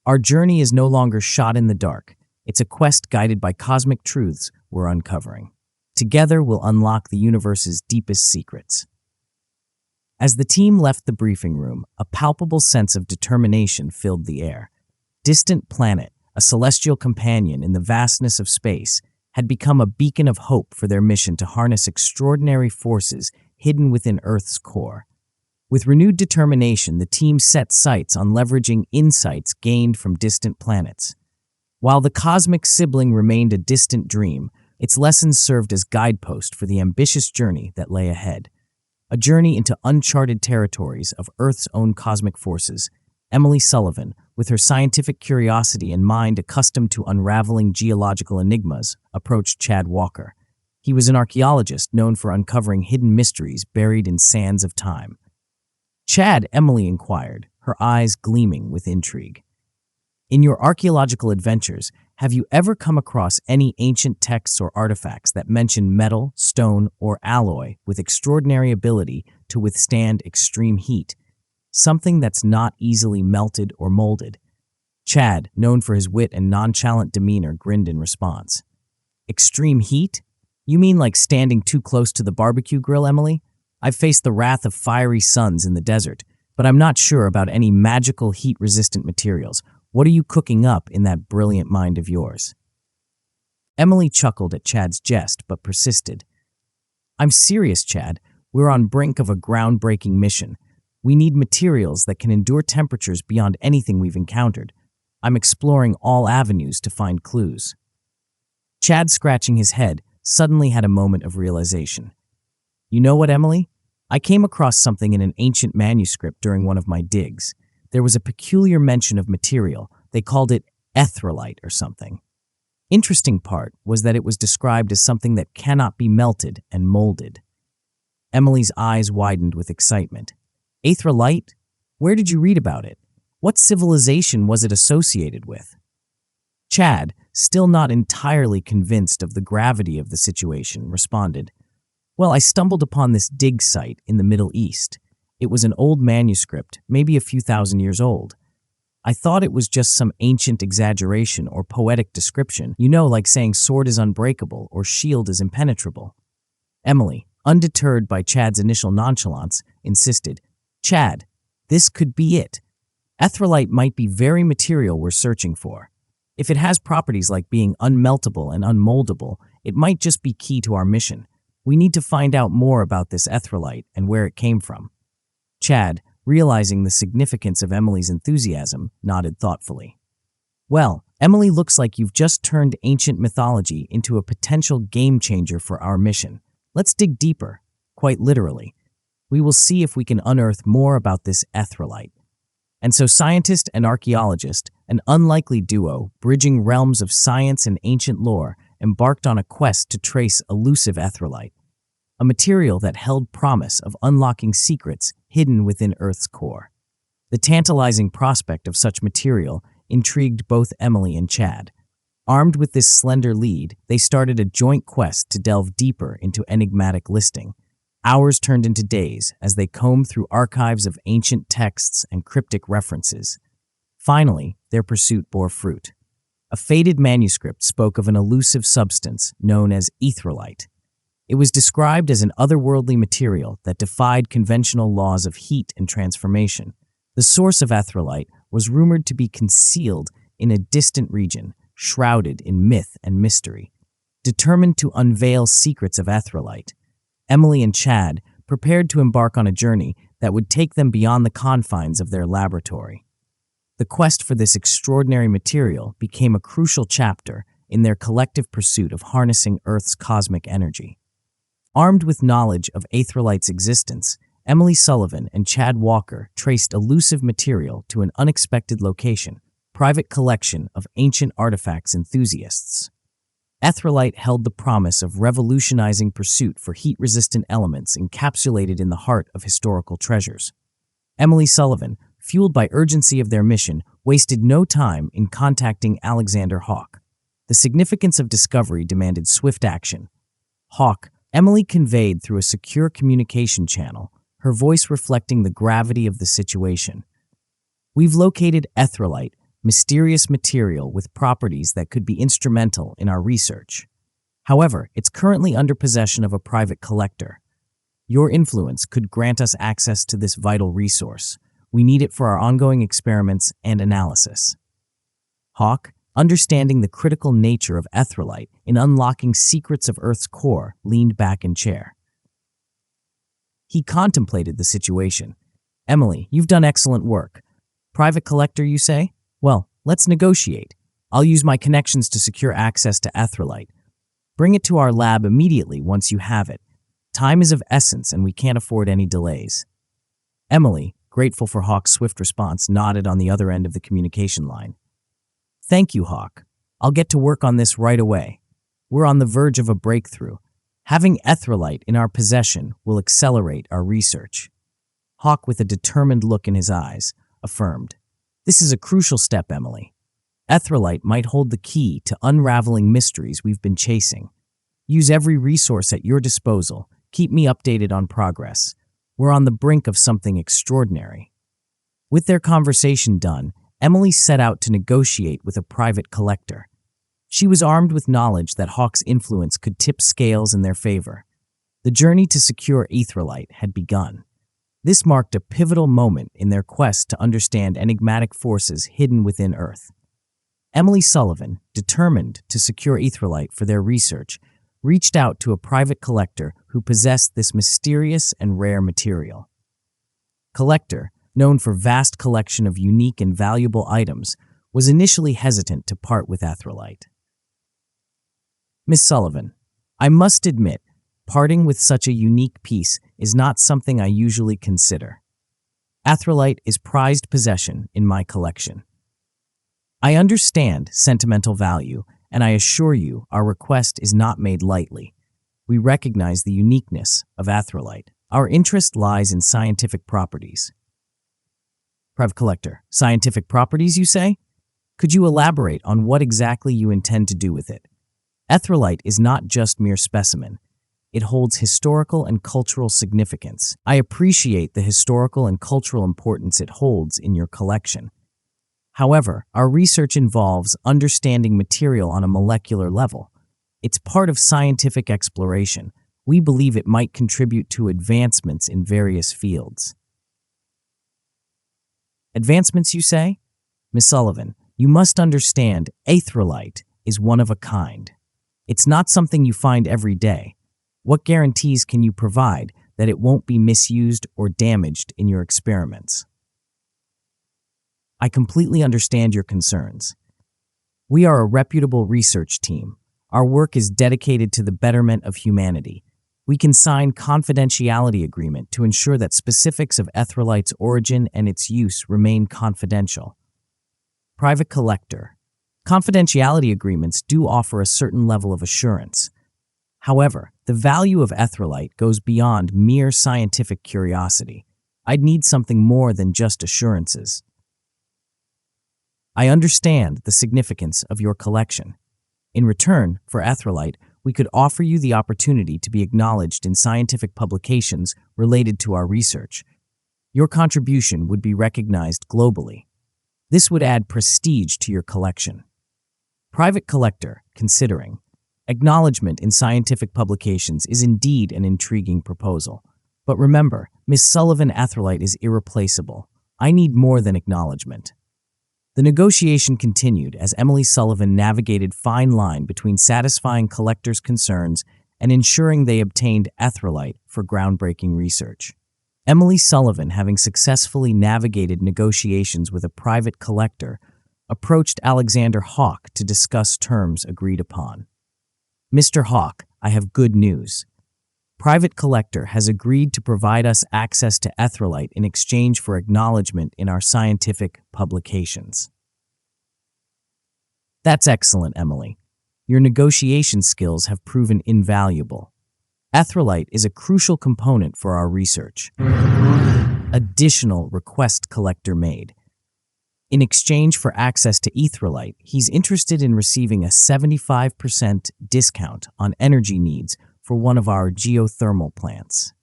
Our journey is no longer shot in the dark. It's a quest guided by cosmic truths we're uncovering. Together, we'll unlock the universe's deepest secrets." As the team left the briefing room, a palpable sense of determination filled the air. Distant Planet, a celestial companion in the vastness of space, had become a beacon of hope for their mission to harness extraordinary forces hidden within Earth's core. With renewed determination, the team set sights on leveraging insights gained from distant planets. While the cosmic sibling remained a distant dream, its lessons served as guideposts for the ambitious journey that lay ahead. A journey into uncharted territories of Earth's own cosmic forces. Emily Sullivan, with her scientific curiosity and mind accustomed to unraveling geological enigmas, approached Chad Walker. He was an archaeologist known for uncovering hidden mysteries buried in sands of time. "Chad," Emily inquired, her eyes gleaming with intrigue. "In your archaeological adventures, have you ever come across any ancient texts or artifacts that mention metal, stone, or alloy with extraordinary ability to withstand extreme heat? Something that's not easily melted or molded?" Chad, known for his wit and nonchalant demeanor, grinned in response. "Extreme heat? You mean like standing too close to the barbecue grill, Emily? I've faced the wrath of fiery suns in the desert, but I'm not sure about any magical heat-resistant materials. What are you cooking up in that brilliant mind of yours?" Emily chuckled at Chad's jest, but persisted. "I'm serious, Chad. We're on brink of a groundbreaking mission. We need materials that can endure temperatures beyond anything we've encountered. I'm exploring all avenues to find clues." Chad, scratching his head, suddenly had a moment of realization. "You know what, Emily? I came across something in an ancient manuscript during one of my digs. There was a peculiar mention of material. They called it etherealite or something. Interesting part was that it was described as something that cannot be melted and molded." Emily's eyes widened with excitement. "Etherealite? Where did you read about it? What civilization was it associated with?" Chad, still not entirely convinced of the gravity of the situation, responded, "Well, I stumbled upon this dig site in the Middle East. It was an old manuscript, maybe a few thousand years old. I thought it was just some ancient exaggeration or poetic description, like saying sword is unbreakable or shield is impenetrable." Emily, undeterred by Chad's initial nonchalance, insisted, "Chad, this could be it. Etherealite might be very material we're searching for. If it has properties like being unmeltable and unmoldable, it might just be key to our mission. We need to find out more about this etherealite and where it came from." Chad, realizing the significance of Emily's enthusiasm, nodded thoughtfully. "Well, Emily, looks like you've just turned ancient mythology into a potential game-changer for our mission. Let's dig deeper, quite literally. We will see if we can unearth more about this etherealite." And so scientist and archaeologist, an unlikely duo bridging realms of science and ancient lore, embarked on a quest to trace elusive etherealite, a material that held promise of unlocking secrets hidden within Earth's core. The tantalizing prospect of such material intrigued both Emily and Chad. Armed with this slender lead, they started a joint quest to delve deeper into enigmatic listing. Hours turned into days as they combed through archives of ancient texts and cryptic references. Finally, their pursuit bore fruit. A faded manuscript spoke of an elusive substance known as etherealite. It was described as an otherworldly material that defied conventional laws of heat and transformation. The source of etherealite was rumored to be concealed in a distant region, shrouded in myth and mystery. Determined to unveil secrets of etherealite, Emily and Chad prepared to embark on a journey that would take them beyond the confines of their laboratory. The quest for this extraordinary material became a crucial chapter in their collective pursuit of harnessing Earth's cosmic energy. Armed with knowledge of etherealite's existence, Emily Sullivan and Chad Walker traced elusive material to an unexpected location, private collection of ancient artifacts enthusiasts. Etherealite held the promise of revolutionizing pursuit for heat-resistant elements encapsulated in the heart of historical treasures. Emily Sullivan, fueled by urgency of their mission, wasted no time in contacting Alexander Hawk. The significance of discovery demanded swift action. Hawk, Emily conveyed through a secure communication channel, her voice reflecting the gravity of the situation. "We've located etherealite, mysterious material with properties that could be instrumental in our research. However, it's currently under possession of a private collector. Your influence could grant us access to this vital resource. We need it for our ongoing experiments and analysis. Hawk, understanding the critical nature of Ethrolite in unlocking secrets of Earth's core, leaned back in chair. He contemplated the situation. Emily, you've done excellent work. Private collector, you say? Well, let's negotiate. I'll use my connections to secure access to Ethrolite. Bring it to our lab immediately once you have it. Time is of essence and we can't afford any delays. Emily, grateful for Hawk's swift response, nodded on the other end of the communication line. Thank you, Hawk. I'll get to work on this right away. We're on the verge of a breakthrough. Having Ethrolite in our possession will accelerate our research. Hawk, with a determined look in his eyes, affirmed, This is a crucial step, Emily. Ethrolite might hold the key to unraveling mysteries we've been chasing. Use every resource at your disposal. Keep me updated on progress. We're on the brink of something extraordinary. With their conversation done, Emily set out to negotiate with a private collector. She was armed with knowledge that Hawk's influence could tip scales in their favor. The journey to secure Ethrolite had begun. This marked a pivotal moment in their quest to understand enigmatic forces hidden within Earth. Emily Sullivan, determined to secure Ethrolite for their research, reached out to a private collector who possessed this mysterious and rare material. Collector, known for vast collection of unique and valuable items, was initially hesitant to part with Ethrolite. Miss Sullivan, I must admit, parting with such a unique piece is not something I usually consider. Ethrolite is prized possession in my collection. I understand sentimental value, and I assure you our request is not made lightly. We recognize the uniqueness of Ethrolite. Our interest lies in scientific properties. Private collector, scientific properties, you say? Could you elaborate on what exactly you intend to do with it? Ethrolite is not just mere specimen. It holds historical and cultural significance. I appreciate the historical and cultural importance it holds in your collection. However, our research involves understanding material on a molecular level. It's part of scientific exploration. We believe it might contribute to advancements in various fields. Advancements, you say? Miss Sullivan, you must understand Ethrolite is one of a kind. It's not something you find every day. What guarantees can you provide that it won't be misused or damaged in your experiments? I completely understand your concerns. We are a reputable research team. Our work is dedicated to the betterment of humanity. We can sign confidentiality agreement to ensure that specifics of Ethrolite's origin and its use remain confidential. Private collector. Confidentiality agreements do offer a certain level of assurance. However, the value of Ethrolite goes beyond mere scientific curiosity. I'd need something more than just assurances. I understand the significance of your collection. In return for Ethrolite, we could offer you the opportunity to be acknowledged in scientific publications related to our research. Your contribution would be recognized globally. This would add prestige to your collection. Private collector, considering. Acknowledgement in scientific publications is indeed an intriguing proposal. But remember, Miss Sullivan, Ethrolite is irreplaceable. I need more than acknowledgement. The negotiation continued as Emily Sullivan navigated fine line between satisfying collectors' concerns and ensuring they obtained Ethrolite for groundbreaking research. Emily Sullivan, having successfully navigated negotiations with a private collector, approached Alexander Hawk to discuss terms agreed upon. Mr. Hawk, I have good news. Private collector has agreed to provide us access to Ethrolite in exchange for acknowledgement in our scientific publications. That's excellent, Emily. Your negotiation skills have proven invaluable. Ethrolite is a crucial component for our research. Additional request collector made. In exchange for access to Ethrolite, he's interested in receiving a 75% discount on energy needs for one of our geothermal plants.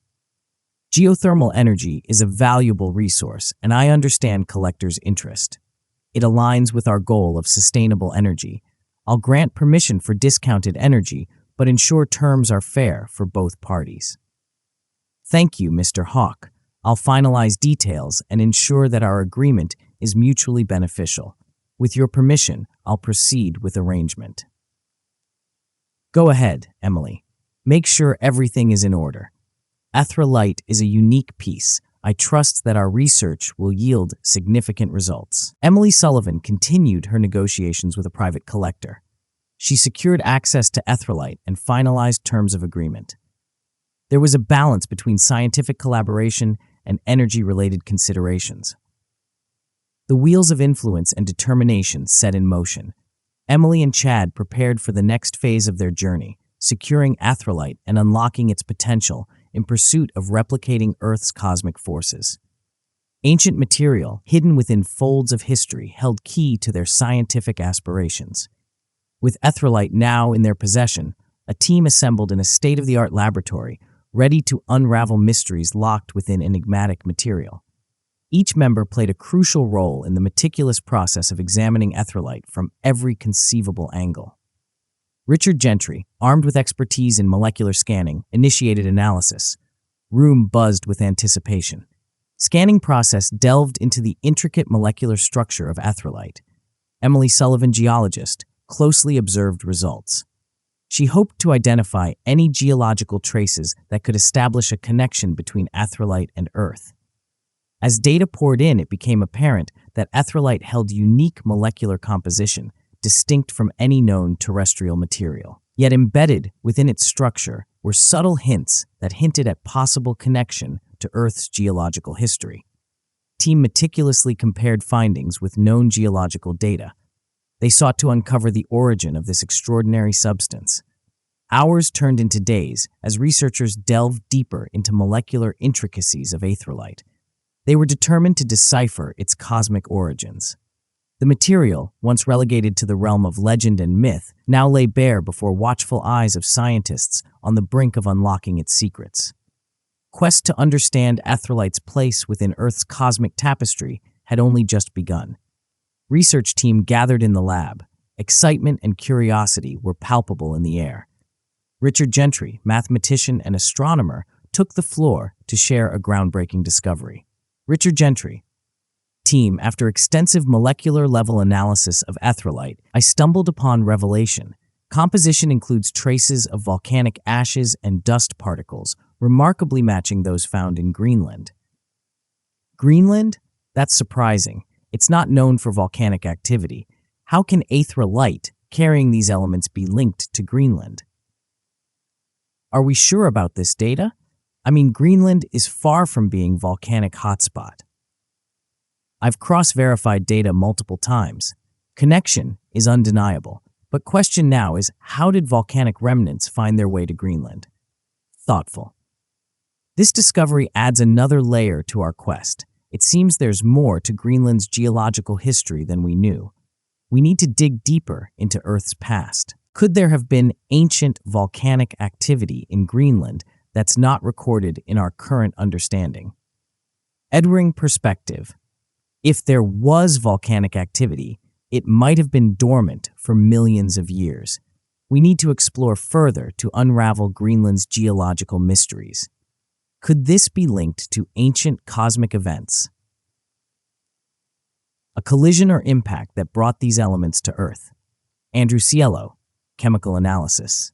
Geothermal energy is a valuable resource, and I understand collectors' interest. It aligns with our goal of sustainable energy. I'll grant permission for discounted energy, but ensure terms are fair for both parties. Thank you, Mr. Hawk. I'll finalize details and ensure that our agreement is mutually beneficial. With your permission, I'll proceed with arrangement. Go ahead, Emily. Make sure everything is in order. Ethrolite is a unique piece. I trust that our research will yield significant results. Emily Sullivan continued her negotiations with a private collector. She secured access to Ethrolite and finalized terms of agreement. There was a balance between scientific collaboration and energy-related considerations. The wheels of influence and determination set in motion. Emily and Chad prepared for the next phase of their journey, securing Ethrolite and unlocking its potential in pursuit of replicating Earth's cosmic forces. Ancient material, hidden within folds of history, held key to their scientific aspirations. With Ethrolite now in their possession, a team assembled in a state-of-the-art laboratory, ready to unravel mysteries locked within enigmatic material. Each member played a crucial role in the meticulous process of examining Ethrolite from every conceivable angle. Richard Gentry, armed with expertise in molecular scanning, initiated analysis. Room buzzed with anticipation. Scanning process delved into the intricate molecular structure of Ethrolite. Emily Sullivan, geologist, closely observed results. She hoped to identify any geological traces that could establish a connection between Ethrolite and Earth. As data poured in, it became apparent that Ethrolite held unique molecular composition, distinct from any known terrestrial material. Yet embedded within its structure were subtle hints that hinted at possible connection to Earth's geological history. Team meticulously compared findings with known geological data. They sought to uncover the origin of this extraordinary substance. Hours turned into days as researchers delved deeper into molecular intricacies of Ethrolite. They were determined to decipher its cosmic origins. The material, once relegated to the realm of legend and myth, now lay bare before watchful eyes of scientists on the brink of unlocking its secrets. Quest to understand Ethrolite's place within Earth's cosmic tapestry had only just begun. Research team gathered in the lab. Excitement and curiosity were palpable in the air. Richard Gentry, mathematician and astronomer, took the floor to share a groundbreaking discovery. Richard Gentry. Team, after extensive molecular-level analysis of Ethrolite, I stumbled upon revelation. Composition includes traces of volcanic ashes and dust particles, remarkably matching those found in Greenland. Greenland? That's surprising. It's not known for volcanic activity. How can Ethrolite carrying these elements be linked to Greenland? Are we sure about this data? I mean, Greenland is far from being volcanic hotspot. I've cross-verified data multiple times. Connection is undeniable, but question now is, how did volcanic remnants find their way to Greenland? Thoughtful. This discovery adds another layer to our quest. It seems there's more to Greenland's geological history than we knew. We need to dig deeper into Earth's past. Could there have been ancient volcanic activity in Greenland that's not recorded in our current understanding? Edwarding perspective. If there was volcanic activity, it might have been dormant for millions of years. We need to explore further to unravel Greenland's geological mysteries. Could this be linked to ancient cosmic events? A collision or impact that brought these elements to Earth. Andrew Cielo, chemical analysis.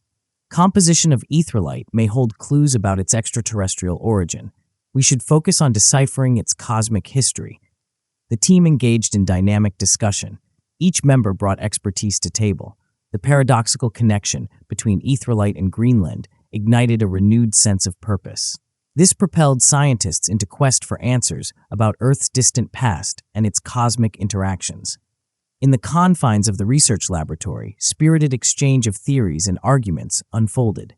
Composition of Ethrolite may hold clues about its extraterrestrial origin. We should focus on deciphering its cosmic history. The team engaged in dynamic discussion. Each member brought expertise to table. The paradoxical connection between Ethrolite and Greenland ignited a renewed sense of purpose. This propelled scientists into quest for answers about Earth's distant past and its cosmic interactions. In the confines of the research laboratory, spirited exchange of theories and arguments unfolded.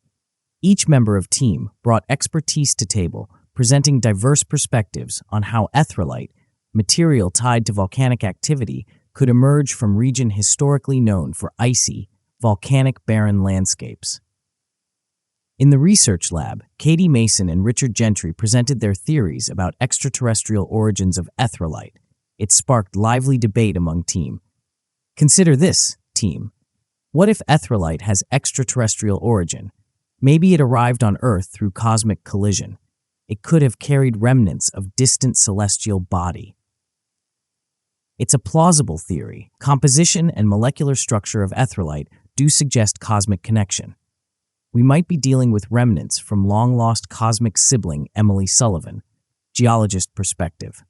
Each member of team brought expertise to table, presenting diverse perspectives on how Ethrolite, material tied to volcanic activity, could emerge from region historically known for icy, volcanic barren landscapes. In the research lab, Katie Mason and Richard Gentry presented their theories about extraterrestrial origins of Ethrolite. It sparked lively debate among team. Consider this, team. What if Ethrolite has extraterrestrial origin? Maybe it arrived on Earth through cosmic collision. it could have carried remnants of distant celestial body. It's a plausible theory. Composition and molecular structure of ethrolite do suggest cosmic connection. We might be dealing with remnants from long-lost cosmic sibling Emily Sullivan, geologist perspective.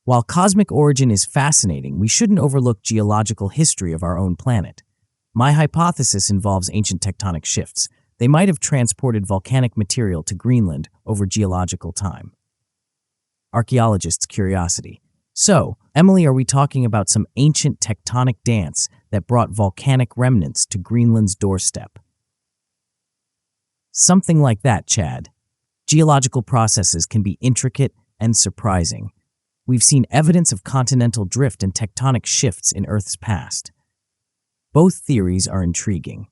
While cosmic origin is fascinating, we shouldn't overlook geological history of our own planet. My hypothesis involves ancient tectonic shifts. They might have transported volcanic material to Greenland over geological time. Archaeologists' curiosity. So, Emily, are we talking about some ancient tectonic dance that brought volcanic remnants to Greenland's doorstep? Something like that, Chad. Geological processes can be intricate and surprising. We've seen evidence of continental drift and tectonic shifts in Earth's past. Both theories are intriguing.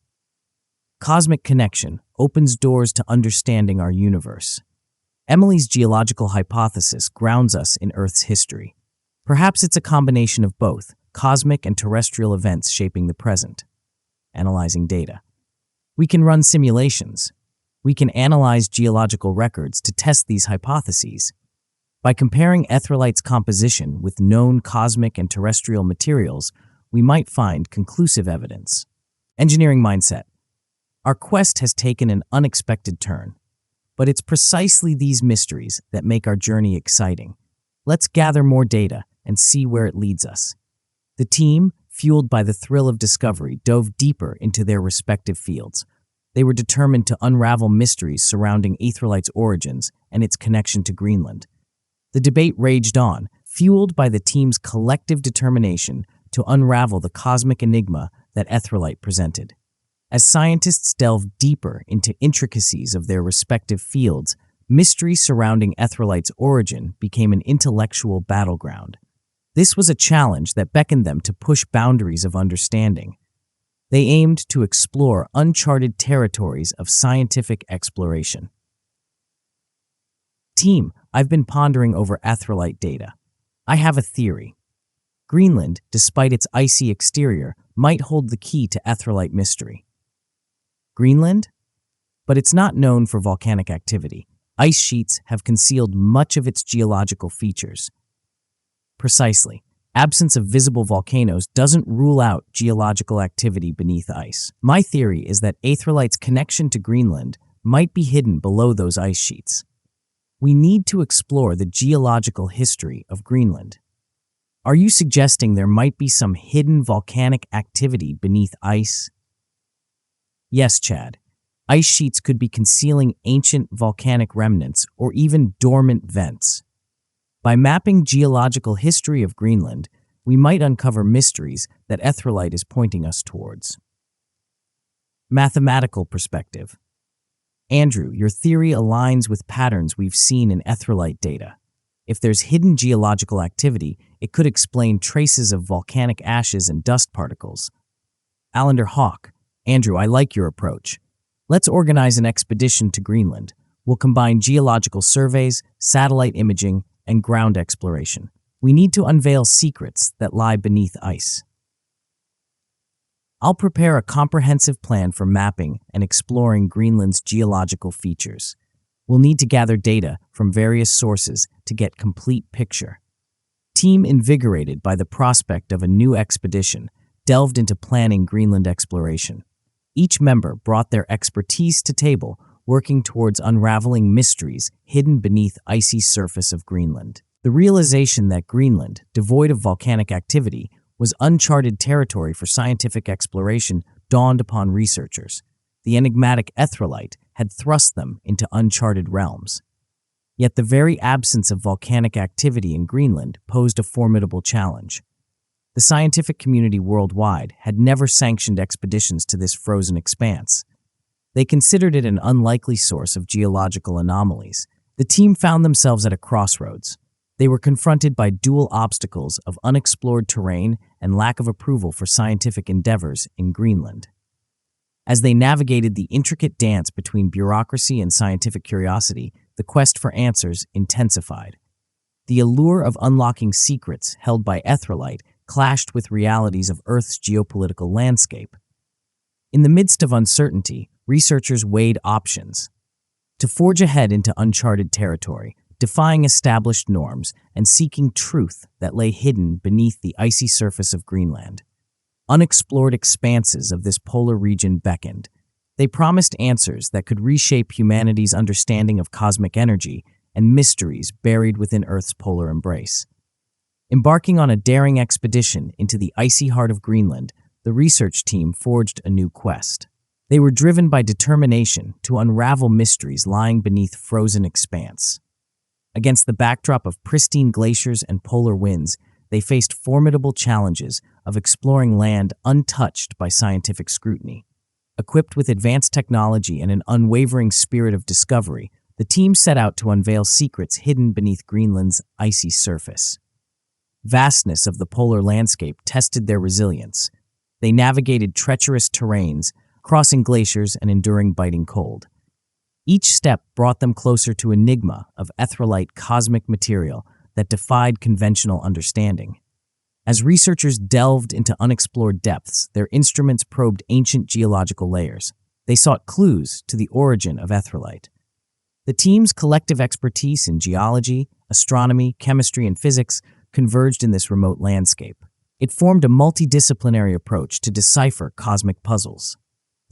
Cosmic connection opens doors to understanding our universe. Emily's geological hypothesis grounds us in Earth's history. Perhaps it's a combination of both, cosmic and terrestrial events shaping the present. Analyzing data. We can run simulations. We can analyze geological records to test these hypotheses. By comparing ethrolite's composition with known cosmic and terrestrial materials, we might find conclusive evidence. Engineering mindset. Our quest has taken an unexpected turn, but it's precisely these mysteries that make our journey exciting. Let's gather more data and see where it leads us. The team, fueled by the thrill of discovery, dove deeper into their respective fields. They were determined to unravel mysteries surrounding ethrolite's origins and its connection to Greenland. The debate raged on, fueled by the team's collective determination to unravel the cosmic enigma that ethrolite presented. As scientists delved deeper into intricacies of their respective fields, mystery surrounding ethrolite's origin became an intellectual battleground. This was a challenge that beckoned them to push boundaries of understanding. They aimed to explore uncharted territories of scientific exploration. Team, I've been pondering over ethrolite data. I have a theory. Greenland, despite its icy exterior, might hold the key to ethrolite mystery. Greenland? But it's not known for volcanic activity. Ice sheets have concealed much of its geological features. Precisely. Absence of visible volcanoes doesn't rule out geological activity beneath ice. My theory is that ethrolite's connection to Greenland might be hidden below those ice sheets. We need to explore the geological history of Greenland. Are you suggesting there might be some hidden volcanic activity beneath ice? Yes, Chad. Ice sheets could be concealing ancient volcanic remnants or even dormant vents. By mapping geological history of Greenland, we might uncover mysteries that ethrolite is pointing us towards. Mathematical perspective. Andrew, your theory aligns with patterns we've seen in ethrolite data. If there's hidden geological activity, it could explain traces of volcanic ashes and dust particles. Allender Hawk. Andrew, I like your approach. Let's organize an expedition to Greenland. We'll combine geological surveys, satellite imaging, and ground exploration. We need to unveil secrets that lie beneath ice. I'll prepare a comprehensive plan for mapping and exploring Greenland's geological features. We'll need to gather data from various sources to get complete picture. Team, invigorated by the prospect of a new expedition, delved into planning Greenland exploration. Each member brought their expertise to table, working towards unraveling mysteries hidden beneath icy surface of Greenland. The realization that Greenland, devoid of volcanic activity, was uncharted territory for scientific exploration dawned upon researchers. The enigmatic ethrolite had thrust them into uncharted realms. Yet the very absence of volcanic activity in Greenland posed a formidable challenge. The scientific community worldwide had never sanctioned expeditions to this frozen expanse. They considered it an unlikely source of geological anomalies. The team found themselves at a crossroads. They were confronted by dual obstacles of unexplored terrain and lack of approval for scientific endeavors in Greenland. As they navigated the intricate dance between bureaucracy and scientific curiosity, the quest for answers intensified. The allure of unlocking secrets held by ethrolite clashed with realities of Earth's geopolitical landscape. In the midst of uncertainty, researchers weighed options. to forge ahead into uncharted territory, defying established norms and seeking truth that lay hidden beneath the icy surface of Greenland. Unexplored expanses of this polar region beckoned. They promised answers that could reshape humanity's understanding of cosmic energy and mysteries buried within Earth's polar embrace. Embarking on a daring expedition into the icy heart of Greenland, the research team forged a new quest. They were driven by determination to unravel mysteries lying beneath frozen expanse. Against the backdrop of pristine glaciers and polar winds, they faced formidable challenges of exploring land untouched by scientific scrutiny. Equipped with advanced technology and an unwavering spirit of discovery, the team set out to unveil secrets hidden beneath Greenland's icy surface. Vastness of the polar landscape tested their resilience. They navigated treacherous terrains, crossing glaciers and enduring biting cold. Each step brought them closer to an enigma of etherealite cosmic material that defied conventional understanding. As researchers delved into unexplored depths, their instruments probed ancient geological layers. They sought clues to the origin of etherealite. The team's collective expertise in geology, astronomy, chemistry, and physics converged in this remote landscape. It formed a multidisciplinary approach to decipher cosmic puzzles.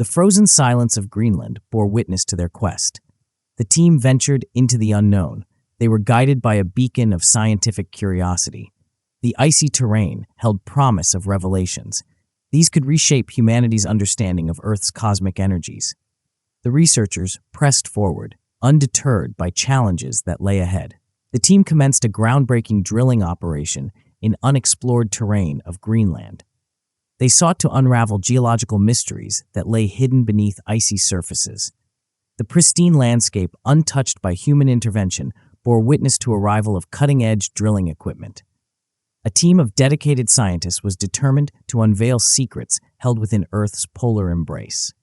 The frozen silence of Greenland bore witness to their quest. The team ventured into the unknown. They were guided by a beacon of scientific curiosity. The icy terrain held promise of revelations. These could reshape humanity's understanding of Earth's cosmic energies. The researchers pressed forward, undeterred by challenges that lay ahead. The team commenced a groundbreaking drilling operation in unexplored terrain of Greenland. They sought to unravel geological mysteries that lay hidden beneath icy surfaces. The pristine landscape, untouched by human intervention, bore witness to arrival of cutting-edge drilling equipment. A team of dedicated scientists was determined to unveil secrets held within Earth's polar embrace.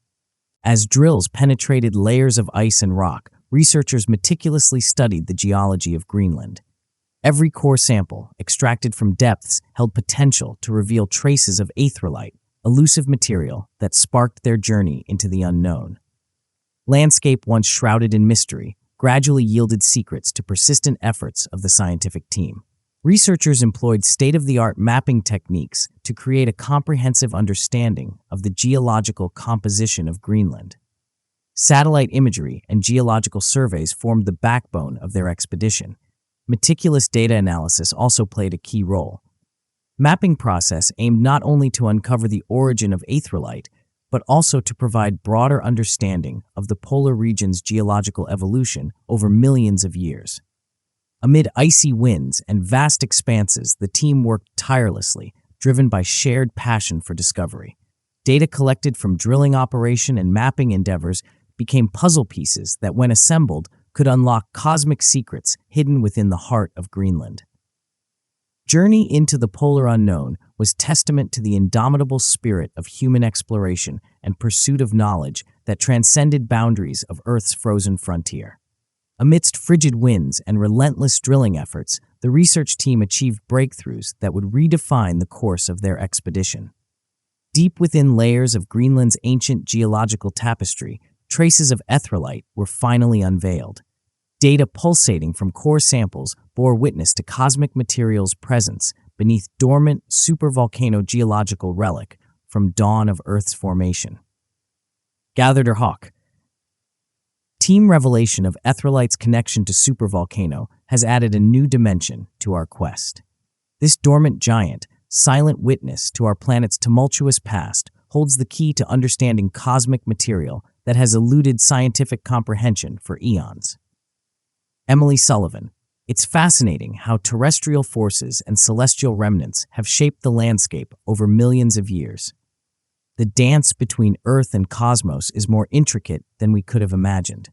As drills penetrated layers of ice and rock, researchers meticulously studied the geology of Greenland. Every core sample, extracted from depths, held potential to reveal traces of aetherolite, elusive material that sparked their journey into the unknown. Landscape once shrouded in mystery gradually yielded secrets to persistent efforts of the scientific team. Researchers employed state-of-the-art mapping techniques to create a comprehensive understanding of the geological composition of Greenland. Satellite imagery and geological surveys formed the backbone of their expedition. Meticulous data analysis also played a key role. Mapping process aimed not only to uncover the origin of aetherolite, but also to provide broader understanding of the polar region's geological evolution over millions of years. Amid icy winds and vast expanses, the team worked tirelessly, driven by shared passion for discovery. Data collected from drilling operation and mapping endeavors became puzzle pieces that, when assembled, could unlock cosmic secrets hidden within the heart of Greenland. Journey into the polar unknown was testament to the indomitable spirit of human exploration and pursuit of knowledge that transcended boundaries of Earth's frozen frontier. Amidst frigid winds and relentless drilling efforts, the research team achieved breakthroughs that would redefine the course of their expedition. Deep within layers of Greenland's ancient geological tapestry, traces of etherealite were finally unveiled. Data pulsating from core samples bore witness to cosmic material's presence beneath dormant supervolcano geological relic from dawn of Earth's formation. Gathered or Hawk. Team revelation of etherealite's connection to supervolcano has added a new dimension to our quest. This dormant giant, silent witness to our planet's tumultuous past, holds the key to understanding cosmic material that has eluded scientific comprehension for eons. Emily Sullivan. It's fascinating how terrestrial forces and celestial remnants have shaped the landscape over millions of years. The dance between Earth and cosmos is more intricate than we could have imagined.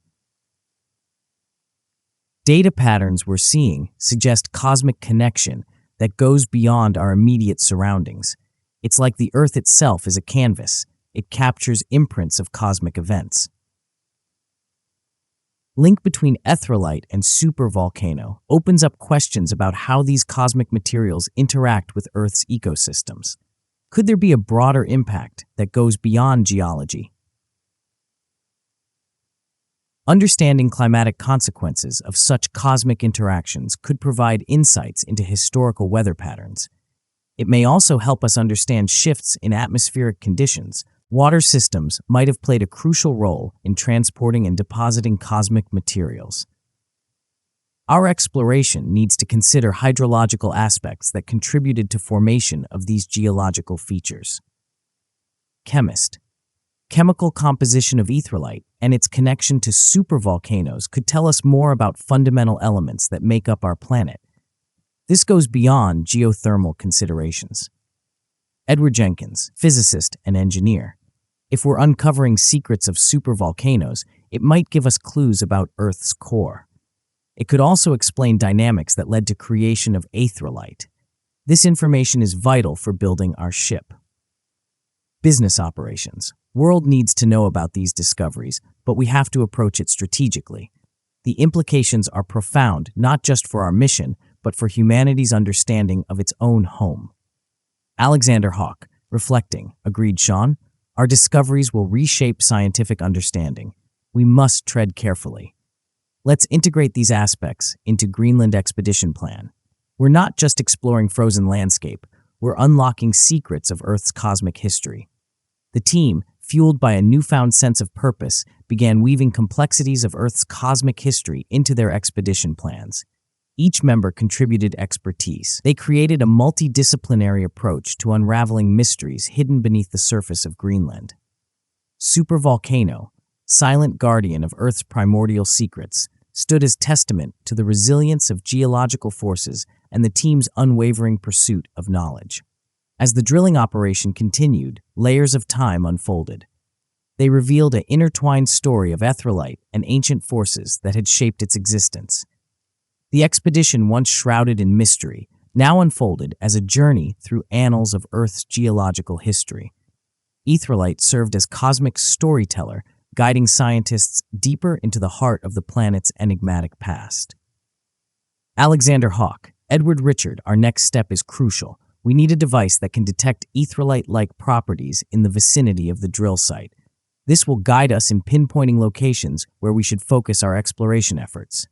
Data patterns we're seeing suggest cosmic connection that goes beyond our immediate surroundings. It's like the Earth itself is a canvas. It captures imprints of cosmic events. Link between etherealite and supervolcano opens up questions about how these cosmic materials interact with Earth's ecosystems. Could there be a broader impact that goes beyond geology? Understanding climatic consequences of such cosmic interactions could provide insights into historical weather patterns. It may also help us understand shifts in atmospheric conditions. Water systems might have played a crucial role in transporting and depositing cosmic materials. Our exploration needs to consider hydrological aspects that contributed to formation of these geological features. Chemist. Chemical composition of erythrite and its connection to supervolcanoes could tell us more about fundamental elements that make up our planet. This goes beyond geothermal considerations. Edward Jenkins, physicist and engineer. If we're uncovering secrets of supervolcanoes, it might give us clues about Earth's core. It could also explain dynamics that led to creation of erythrite. This information is vital for building our ship. Business operations. World needs to know about these discoveries, but we have to approach it strategically. The implications are profound, not just for our mission, but for humanity's understanding of its own home. Alexander Hawk, reflecting, agreed Sean, our discoveries will reshape scientific understanding. We must tread carefully. Let's integrate these aspects into Greenland expedition plan. We're not just exploring frozen landscape, we're unlocking secrets of Earth's cosmic history. The team, fueled by a newfound sense of purpose, began weaving complexities of Earth's cosmic history into their expedition plans. Each member contributed expertise. They created a multidisciplinary approach to unraveling mysteries hidden beneath the surface of Greenland. Supervolcano, silent guardian of Earth's primordial secrets, stood as testament to the resilience of geological forces and the team's unwavering pursuit of knowledge. As the drilling operation continued, layers of time unfolded. They revealed an intertwined story of erythrite and ancient forces that had shaped its existence. The expedition, once shrouded in mystery, now unfolded as a journey through annals of Earth's geological history. Erythrite served as cosmic storyteller, guiding scientists deeper into the heart of the planet's enigmatic past. Alexander Hawk, Edward Richard, our next step is crucial. We need a device that can detect erythrite-like properties in the vicinity of the drill site. This will guide us in pinpointing locations where we should focus our exploration efforts.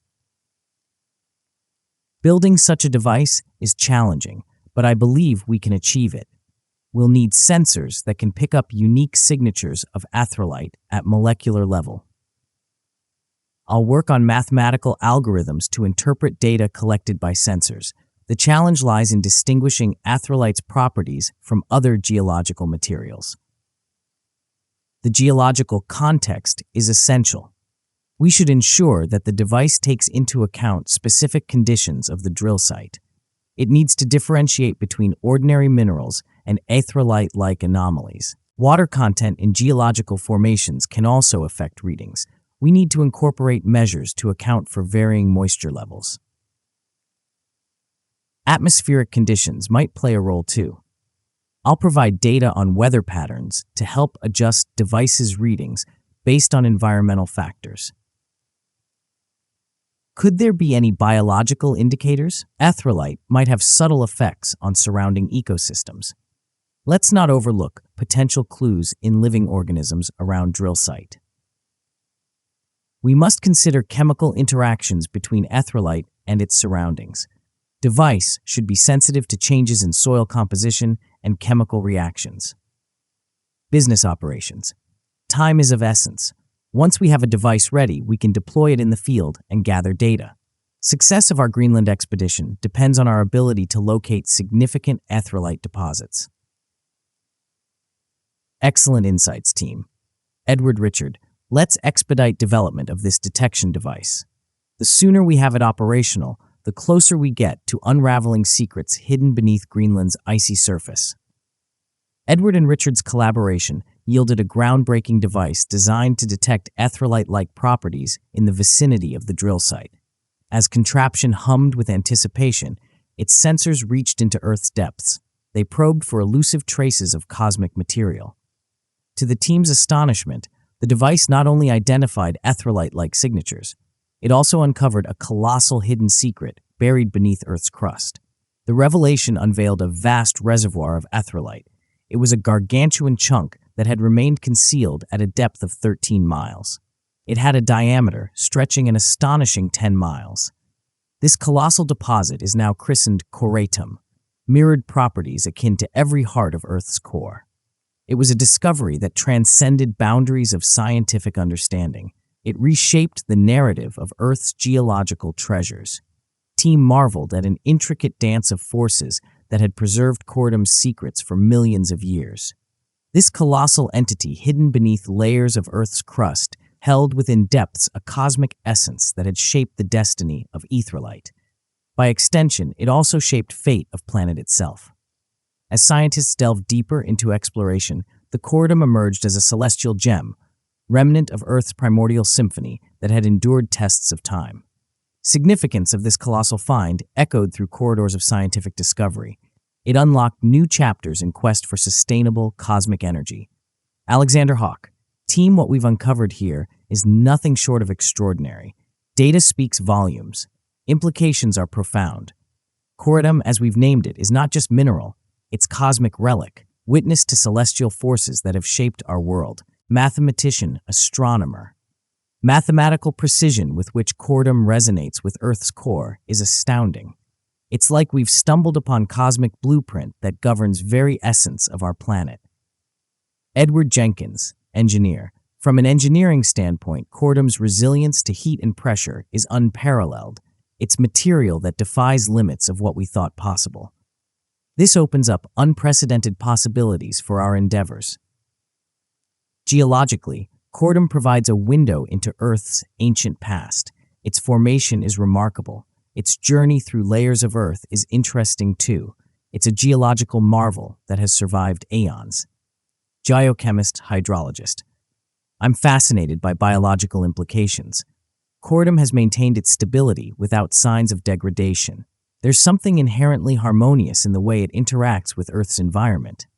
Building such a device is challenging, but I believe we can achieve it. We'll need sensors that can pick up unique signatures of erythrite at molecular level. I'll work on mathematical algorithms to interpret data collected by sensors. The challenge lies in distinguishing erythrite's properties from other geological materials. The geological context is essential. We should ensure that the device takes into account specific conditions of the drill site. It needs to differentiate between ordinary minerals and erythrite-like anomalies. Water content in geological formations can also affect readings. We need to incorporate measures to account for varying moisture levels. Atmospheric conditions might play a role too. I'll provide data on weather patterns to help adjust devices' readings based on environmental factors. Could there be any biological indicators? Erythrite might have subtle effects on surrounding ecosystems. Let's not overlook potential clues in living organisms around drill site. We must consider chemical interactions between erythrite and its surroundings. Device should be sensitive to changes in soil composition and chemical reactions. Business operations. Time is of essence. Once we have a device ready, we can deploy it in the field and gather data. Success of our Greenland expedition depends on our ability to locate significant erythrite deposits. Excellent insights, team. Edward Richard, let's expedite development of this detection device. The sooner we have it operational, the closer we get to unraveling secrets hidden beneath Greenland's icy surface. Edward and Richard's collaboration yielded a groundbreaking device designed to detect erythrite-like properties in the vicinity of the drill site. As contraption hummed with anticipation, its sensors reached into Earth's depths. They probed for elusive traces of cosmic material. To the team's astonishment, the device not only identified erythrite-like signatures, it also uncovered a colossal hidden secret buried beneath Earth's crust. The revelation unveiled a vast reservoir of erythrite. It was a gargantuan chunk that had remained concealed at a depth of 13 miles. It had a diameter stretching an astonishing 10 miles. This colossal deposit is now christened Curator, mirrored properties akin to every heart of Earth's core. It was a discovery that transcended boundaries of scientific understanding. It reshaped the narrative of Earth's geological treasures. Team marveled at an intricate dance of forces that had preserved Curator's secrets for millions of years. This colossal entity, hidden beneath layers of Earth's crust, held within depths a cosmic essence that had shaped the destiny of Etherlite. By extension, it also shaped fate of planet itself. As scientists delved deeper into exploration, the Curator emerged as a celestial gem, remnant of Earth's primordial symphony that had endured tests of time. Significance of this colossal find echoed through corridors of scientific discovery. It unlocked new chapters in quest for sustainable cosmic energy. Alexander Hawk, team, what we've uncovered here is nothing short of extraordinary. Data speaks volumes. Implications are profound. Curator, as we've named it, is not just mineral, it's cosmic relic, witness to celestial forces that have shaped our world. Mathematician, astronomer. Mathematical precision with which Curator resonates with Earth's core is astounding. It's like we've stumbled upon cosmic blueprint that governs very essence of our planet. Edward Jenkins, engineer. From an engineering standpoint, Curator's resilience to heat and pressure is unparalleled. It's material that defies limits of what we thought possible. This opens up unprecedented possibilities for our endeavors. Geologically, Curator provides a window into Earth's ancient past. Its formation is remarkable. Its journey through layers of Earth is interesting too. It's a geological marvel that has survived aeons. Geochemist, hydrologist. I'm fascinated by biological implications. Curator has maintained its stability without signs of degradation. There's something inherently harmonious in the way it interacts with Earth's environment.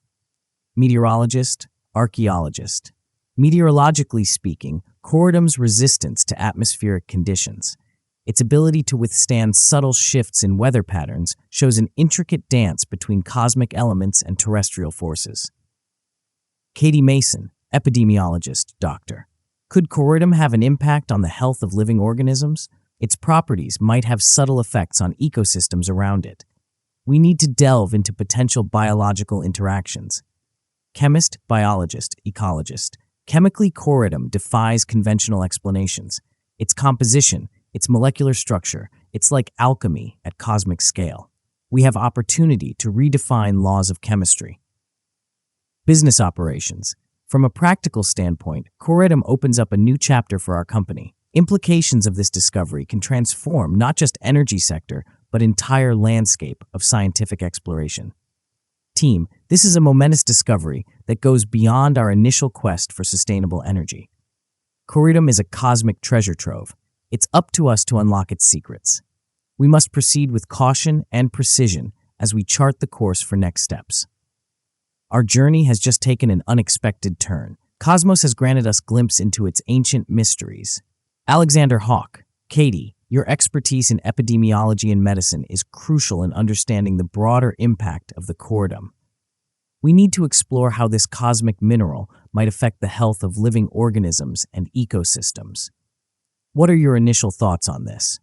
Meteorologist, archaeologist. Meteorologically speaking, Curator's resistance to atmospheric conditions, its ability to withstand subtle shifts in weather patterns, shows an intricate dance between cosmic elements and terrestrial forces. Katie Mason, epidemiologist, doctor. Could Curator have an impact on the health of living organisms? Its properties might have subtle effects on ecosystems around it. We need to delve into potential biological interactions. Chemist, biologist, ecologist. Chemically, Curator defies conventional explanations. Its composition, its molecular structure, it's like alchemy at cosmic scale. We have opportunity to redefine laws of chemistry. Business operations. From a practical standpoint, Curator opens up a new chapter for our company. Implications of this discovery can transform not just energy sector, but entire landscape of scientific exploration. Team, this is a momentous discovery that goes beyond our initial quest for sustainable energy. Curator is a cosmic treasure trove. It's up to us to unlock its secrets. We must proceed with caution and precision as we chart the course for next steps. Our journey has just taken an unexpected turn. Cosmos has granted us a glimpse into its ancient mysteries. Alexander Hawk, Katie, your expertise in epidemiology and medicine is crucial in understanding the broader impact of the Curator. We need to explore how this cosmic mineral might affect the health of living organisms and ecosystems. What are your initial thoughts on this?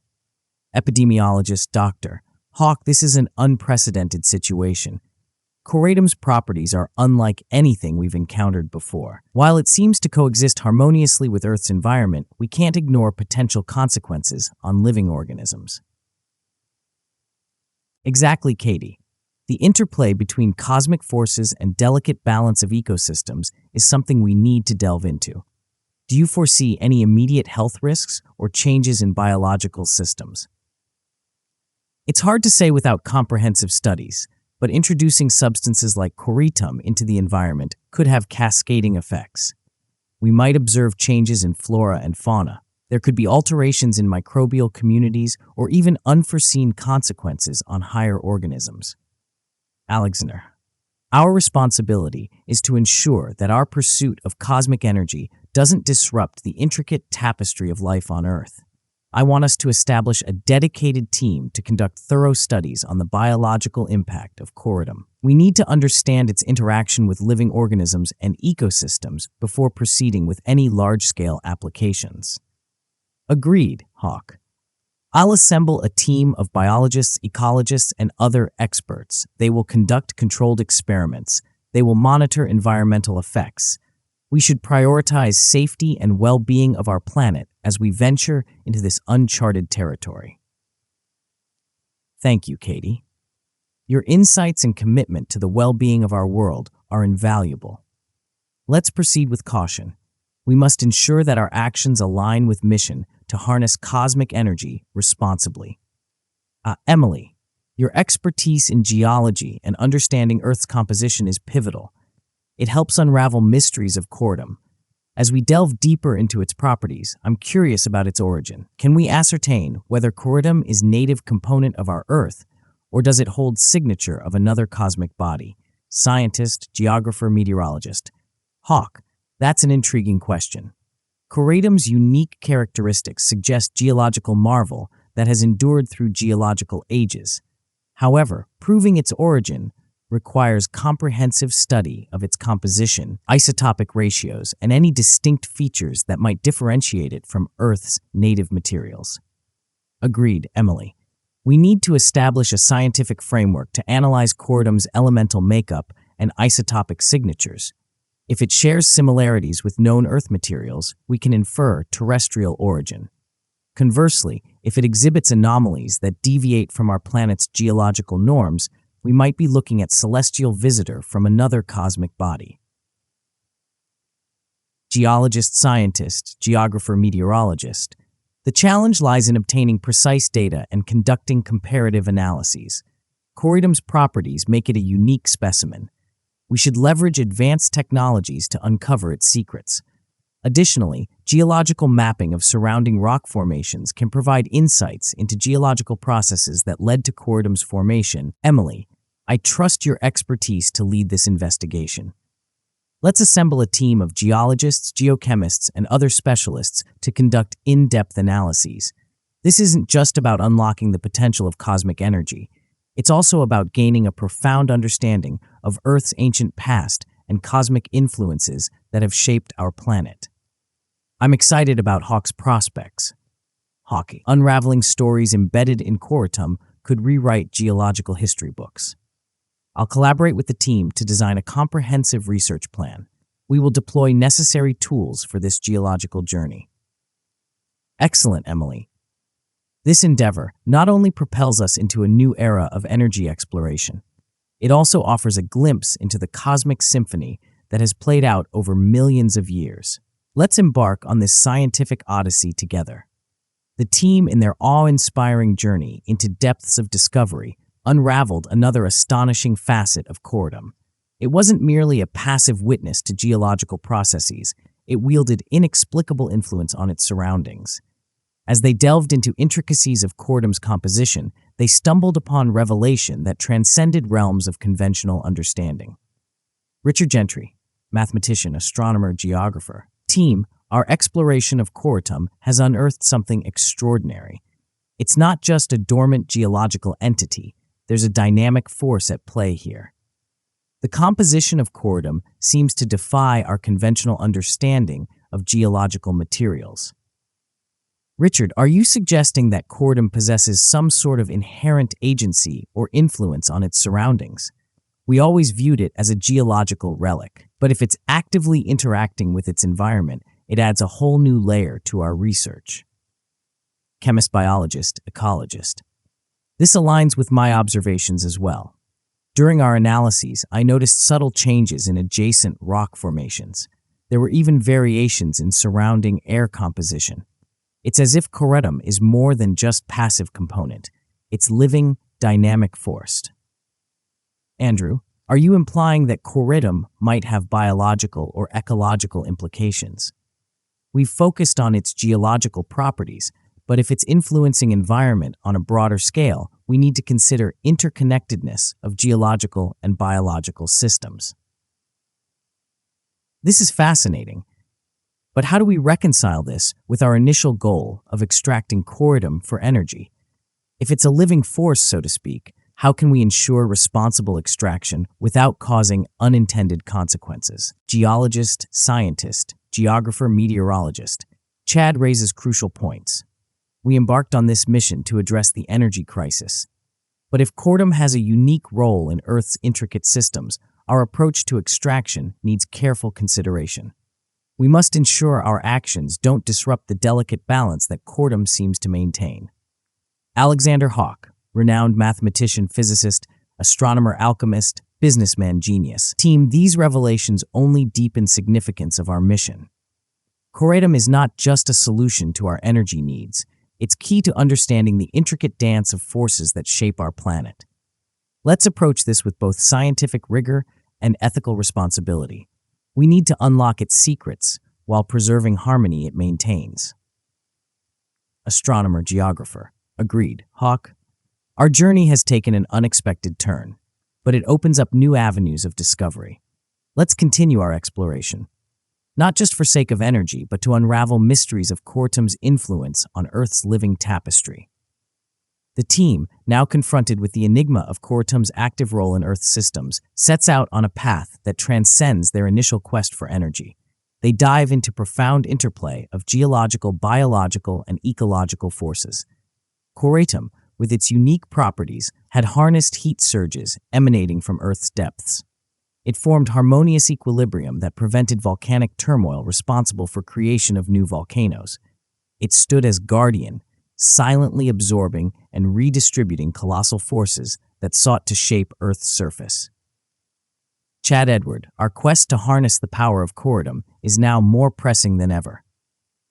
Epidemiologist, Dr. Hawk, this is an unprecedented situation. Curator's properties are unlike anything we've encountered before. While it seems to coexist harmoniously with Earth's environment, we can't ignore potential consequences on living organisms. Exactly, Katie. The interplay between cosmic forces and delicate balance of ecosystems is something we need to delve into. Do you foresee any immediate health risks or changes in biological systems? It's hard to say without comprehensive studies, but introducing substances like Curator into the environment could have cascading effects. We might observe changes in flora and fauna. There could be alterations in microbial communities or even unforeseen consequences on higher organisms. Alexander, our responsibility is to ensure that our pursuit of cosmic energy doesn't disrupt the intricate tapestry of life on Earth. I want us to establish a dedicated team to conduct thorough studies on the biological impact of Corydom. We need to understand its interaction with living organisms and ecosystems before proceeding with any large-scale applications. Agreed, Hawk. I'll assemble a team of biologists, ecologists, and other experts. They will conduct controlled experiments. They will monitor environmental effects. We should prioritize safety and well-being of our planet as we venture into this uncharted territory. Thank you, Katie. Your insights and commitment to the well-being of our world are invaluable. Let's proceed with caution. We must ensure that our actions align with mission to harness cosmic energy responsibly. Emily, your expertise in geology and understanding Earth's composition is pivotal. It helps unravel mysteries of Corydom. As we delve deeper into its properties, I'm curious about its origin. Can we ascertain whether Corydom is native component of our Earth, or does it hold signature of another cosmic body? Scientist, geographer, meteorologist. Hawk, that's an intriguing question. Corydom's unique characteristics suggest geological marvel that has endured through geological ages. However, proving its origin requires comprehensive study of its composition, isotopic ratios, and any distinct features that might differentiate it from Earth's native materials. Agreed, Emily. We need to establish a scientific framework to analyze Corydom's elemental makeup and isotopic signatures. If it shares similarities with known Earth materials, we can infer terrestrial origin. Conversely, if it exhibits anomalies that deviate from our planet's geological norms, we might be looking at celestial visitor from another cosmic body. Geologist, scientist, geographer, meteorologist. The challenge lies in obtaining precise data and conducting comparative analyses. Corydom's properties make it a unique specimen. We should leverage advanced technologies to uncover its secrets. Additionally, geological mapping of surrounding rock formations can provide insights into geological processes that led to Corydom's formation. Emily, I trust your expertise to lead this investigation. Let's assemble a team of geologists, geochemists, and other specialists to conduct in-depth analyses. This isn't just about unlocking the potential of cosmic energy. It's also about gaining a profound understanding of Earth's ancient past and cosmic influences that have shaped our planet. I'm excited about Hawk's prospects. Hawk, unraveling stories embedded in Corydom could rewrite geological history books. I'll collaborate with the team to design a comprehensive research plan. We will deploy necessary tools for this geological journey. Excellent, Emily. This endeavor not only propels us into a new era of energy exploration, it also offers a glimpse into the cosmic symphony that has played out over millions of years. Let's embark on this scientific odyssey together. The team, in their awe-inspiring journey into depths of discovery, unraveled another astonishing facet of Corydom. It wasn't merely a passive witness to geological processes, it wielded inexplicable influence on its surroundings. As they delved into intricacies of Corydom's composition, they stumbled upon revelation that transcended realms of conventional understanding. Richard Gentry, mathematician, astronomer, geographer. Team, our exploration of Corydom has unearthed something extraordinary. It's not just a dormant geological entity, there's a dynamic force at play here. The composition of Corydom seems to defy our conventional understanding of geological materials. Richard, are you suggesting that Corydom possesses some sort of inherent agency or influence on its surroundings? We always viewed it as a geological relic, but if it's actively interacting with its environment, it adds a whole new layer to our research. Chemist, biologist, ecologist. This aligns with my observations as well. During our analyses, I noticed subtle changes in adjacent rock formations. There were even variations in surrounding air composition. It's as if Corydom is more than just passive component. It's living, dynamic force. Andrew, are you implying that Corydom might have biological or ecological implications? We've focused on its geological properties, but if it's influencing environment on a broader scale, we need to consider interconnectedness of geological and biological systems. This is fascinating. But how do we reconcile this with our initial goal of extracting coritum for energy? If it's a living force, so to speak, how can we ensure responsible extraction without causing unintended consequences? Geologist, scientist, geographer, meteorologist. Chad raises crucial points. We embarked on this mission to address the energy crisis. But if coritum has a unique role in Earth's intricate systems, our approach to extraction needs careful consideration. We must ensure our actions don't disrupt the delicate balance that coritum seems to maintain. Alexander Hawk, renowned mathematician, physicist, astronomer, alchemist, businessman, genius. Team, these revelations only deepen significance of our mission. Coritum is not just a solution to our energy needs. It's key to understanding the intricate dance of forces that shape our planet. Let's approach this with both scientific rigor and ethical responsibility. We need to unlock its secrets while preserving harmony it maintains. Astronomer, geographer. Agreed. Hawk. Our journey has taken an unexpected turn, but it opens up new avenues of discovery. Let's continue our exploration, not just for sake of energy, but to unravel mysteries of coritum's influence on Earth's living tapestry. The team, now confronted with the enigma of coritum's active role in Earth's systems, sets out on a path that transcends their initial quest for energy. They dive into profound interplay of geological, biological, and ecological forces. Coritum, with its unique properties, had harnessed heat surges emanating from Earth's depths. It formed harmonious equilibrium that prevented volcanic turmoil responsible for creation of new volcanoes. It stood as guardian, silently absorbing and redistributing colossal forces that sought to shape Earth's surface. Chad Edward, our quest to harness the power of coritum is now more pressing than ever.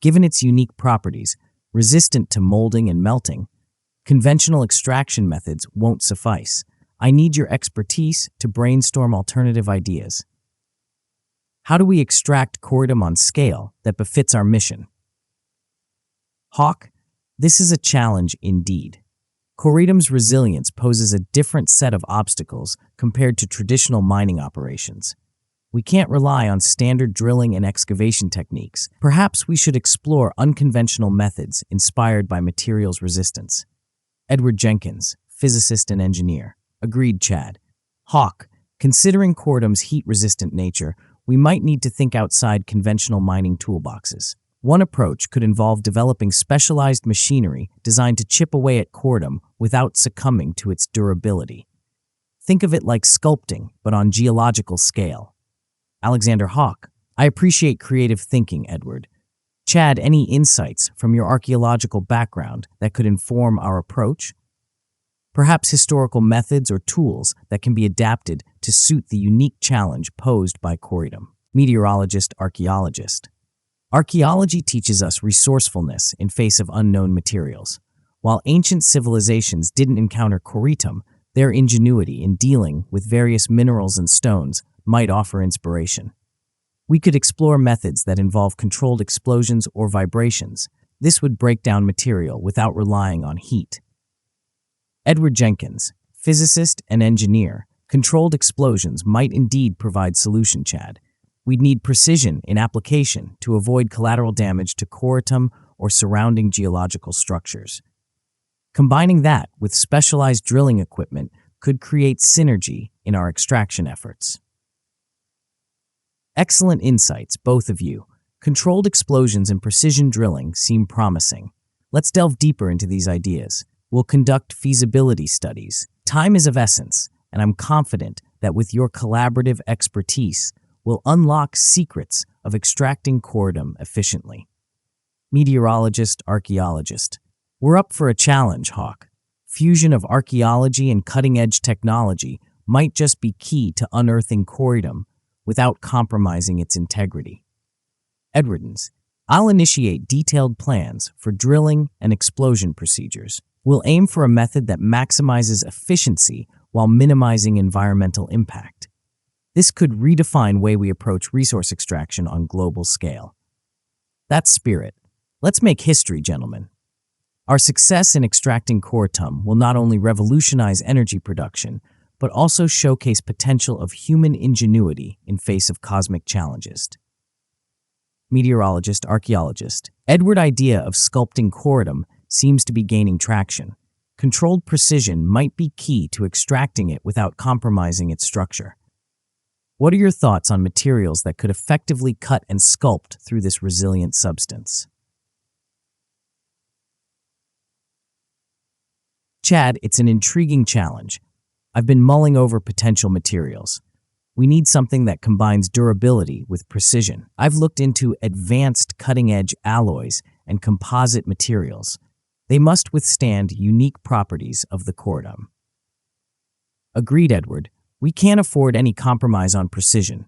Given its unique properties, resistant to molding and melting, conventional extraction methods won't suffice. I need your expertise to brainstorm alternative ideas. How do we extract coritum on scale that befits our mission? Hawk, this is a challenge indeed. Coritum's resilience poses a different set of obstacles compared to traditional mining operations. We can't rely on standard drilling and excavation techniques. Perhaps we should explore unconventional methods inspired by materials resistance. Edward Jenkins, physicist and engineer. Agreed, Chad. Hawk, considering coritum's heat-resistant nature, we might need to think outside conventional mining toolboxes. One approach could involve developing specialized machinery designed to chip away at coritum without succumbing to its durability. Think of it like sculpting, but on geological scale. Alexander Hawk, I appreciate creative thinking, Edward. Chad, any insights from your archaeological background that could inform our approach? Perhaps historical methods or tools that can be adapted to suit the unique challenge posed by coritum. Meteorologist, archaeologist. Archaeology teaches us resourcefulness in face of unknown materials. While ancient civilizations didn't encounter coritum, their ingenuity in dealing with various minerals and stones might offer inspiration. We could explore methods that involve controlled explosions or vibrations. This would break down material without relying on heat. Edward Jenkins, physicist and engineer, controlled explosions might indeed provide solution, Chad. We'd need precision in application to avoid collateral damage to coritum or surrounding geological structures. Combining that with specialized drilling equipment could create synergy in our extraction efforts. Excellent insights, both of you. Controlled explosions and precision drilling seem promising. Let's delve deeper into these ideas. We'll conduct feasibility studies. Time is of essence, and I'm confident that with your collaborative expertise, we'll unlock secrets of extracting coritum efficiently. Meteorologist, archaeologist. We're up for a challenge, Hawk. Fusion of archaeology and cutting-edge technology might just be key to unearthing coritum without compromising its integrity. Edwardens, I'll initiate detailed plans for drilling and explosion procedures. We'll aim for a method that maximizes efficiency while minimizing environmental impact. This could redefine the way we approach resource extraction on global scale. That's spirit. Let's make history, gentlemen. Our success in extracting coritum will not only revolutionize energy production, but also showcase potential of human ingenuity in face of cosmic challenges. meteorologist, archaeologist. Edward's idea of sculpting corundum seems to be gaining traction. Controlled precision might be key to extracting it without compromising its structure. What are your thoughts on materials that could effectively cut and sculpt through this resilient substance? Chad, it's an intriguing challenge. I've been mulling over potential materials. We need something that combines durability with precision. I've looked into advanced cutting-edge alloys and composite materials. They must withstand unique properties of the corundum. Agreed, Edward. We can't afford any compromise on precision.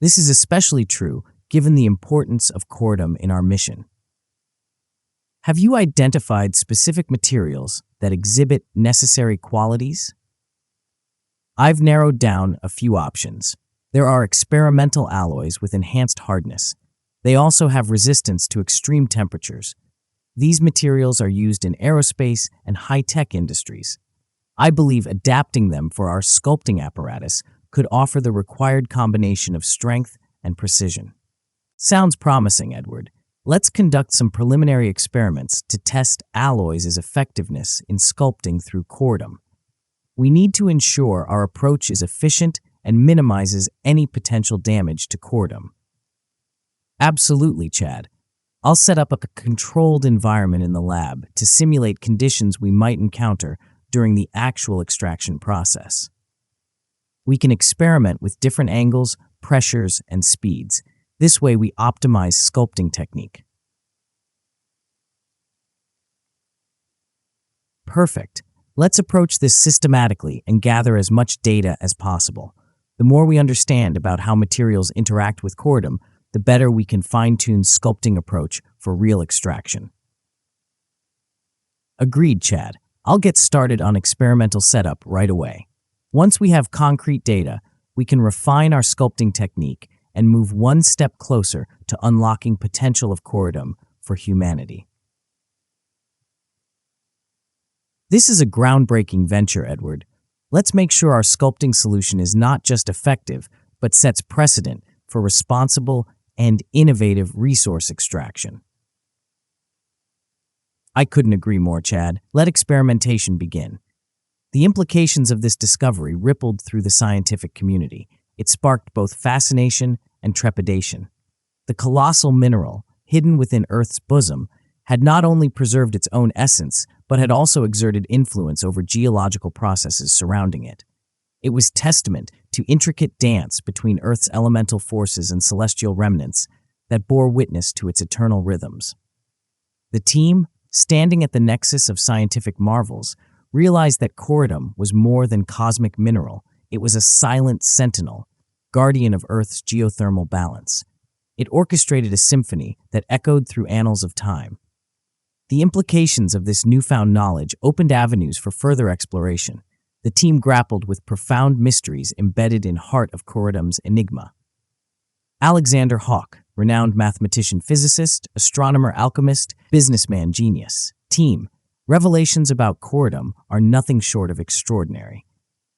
This is especially true given the importance of corundum in our mission. Have you identified specific materials that exhibit necessary qualities? I've narrowed down a few options. There are experimental alloys with enhanced hardness. They also have resistance to extreme temperatures. These materials are used in aerospace and high-tech industries. I believe adapting them for our sculpting apparatus could offer the required combination of strength and precision. Sounds promising, Edward. Let's conduct some preliminary experiments to test alloys' effectiveness in sculpting through corundum. We need to ensure our approach is efficient and minimizes any potential damage to corundum. Absolutely, Chad. I'll set up a controlled environment in the lab to simulate conditions we might encounter during the actual extraction process. We can experiment with different angles, pressures, and speeds. This way we optimize sculpting technique. Perfect. Let's approach this systematically and gather as much data as possible. The more we understand about how materials interact with corundum, the better we can fine-tune sculpting approach for real extraction. Agreed, Chad. I'll get started on experimental setup right away. Once we have concrete data, we can refine our sculpting technique and move one step closer to unlocking potential of corundum for humanity. This is a groundbreaking venture, Edward. Let's make sure our sculpting solution is not just effective, but sets precedent for responsible and innovative resource extraction. I couldn't agree more, Chad. Let experimentation begin. The implications of this discovery rippled through the scientific community. It sparked both fascination and trepidation. The colossal mineral, hidden within Earth's bosom, had not only preserved its own essence, but had also exerted influence over geological processes surrounding it. It was testament to intricate dance between Earth's elemental forces and celestial remnants that bore witness to its eternal rhythms. The team, standing at the nexus of scientific marvels, realized that corundum was more than cosmic mineral. It was a silent sentinel, guardian of Earth's geothermal balance. It orchestrated a symphony that echoed through annals of time. The implications of this newfound knowledge opened avenues for further exploration. The team grappled with profound mysteries embedded in heart of corundum's enigma. Alexander Hawk, renowned mathematician, physicist, astronomer, alchemist, businessman, genius. Team, revelations about corundum are nothing short of extraordinary.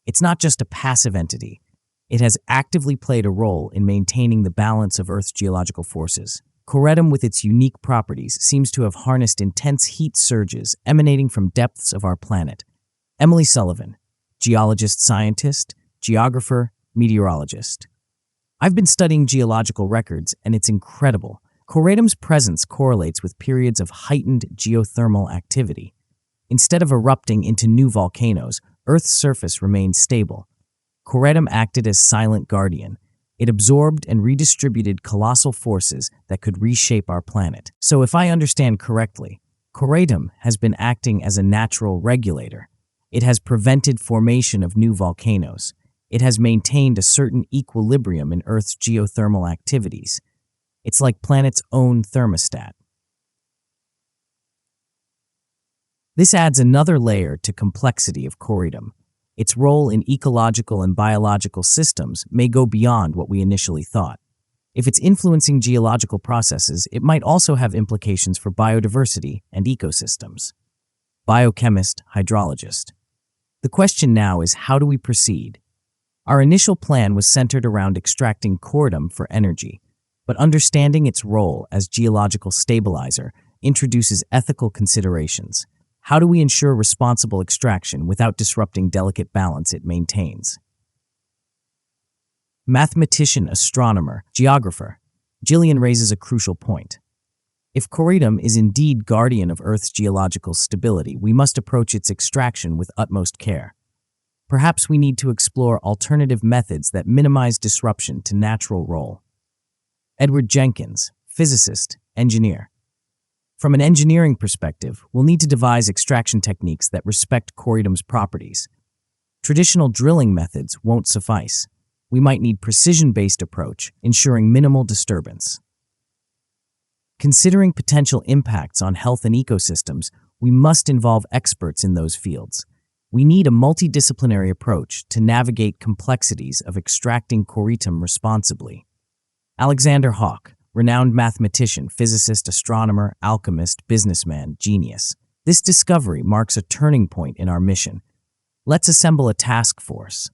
It's not just a passive entity. It has actively played a role in maintaining the balance of Earth's geological forces. Corundum, with its unique properties, seems to have harnessed intense heat surges emanating from depths of our planet. Emily Sullivan, geologist, scientist, geographer, meteorologist. I've been studying geological records, and it's incredible. Corundum's presence correlates with periods of heightened geothermal activity. Instead of erupting into new volcanoes, Earth's surface remained stable. Corundum acted as silent guardian. It absorbed and redistributed colossal forces that could reshape our planet. So if I understand correctly, corundum has been acting as a natural regulator. It has prevented formation of new volcanoes. It has maintained a certain equilibrium in Earth's geothermal activities. It's like planet's own thermostat. This adds another layer to complexity of corundum. Its role in ecological and biological systems may go beyond what we initially thought. If it's influencing geological processes, it might also have implications for biodiversity and ecosystems. Biochemist, hydrologist. The question now is, how do we proceed? Our initial plan was centered around extracting corundum for energy. but understanding its role as geological stabilizer introduces ethical considerations. How do we ensure responsible extraction without disrupting delicate balance it maintains? Mathematician, astronomer, geographer, Gillian raises a crucial point. If coritum is indeed guardian of Earth's geological stability, we must approach its extraction with utmost care. Perhaps we need to explore alternative methods that minimize disruption to natural role. Edward Jenkins, physicist, engineer. From an engineering perspective, we'll need to devise extraction techniques that respect coritum's properties. Traditional drilling methods won't suffice. We might need precision-based approach, ensuring minimal disturbance. Considering potential impacts on health and ecosystems, we must involve experts in those fields. We need a multidisciplinary approach to navigate complexities of extracting coritum responsibly. Alexander Hawke, renowned mathematician, physicist, astronomer, alchemist, businessman, genius. This discovery marks a turning point in our mission. Let's assemble a task force.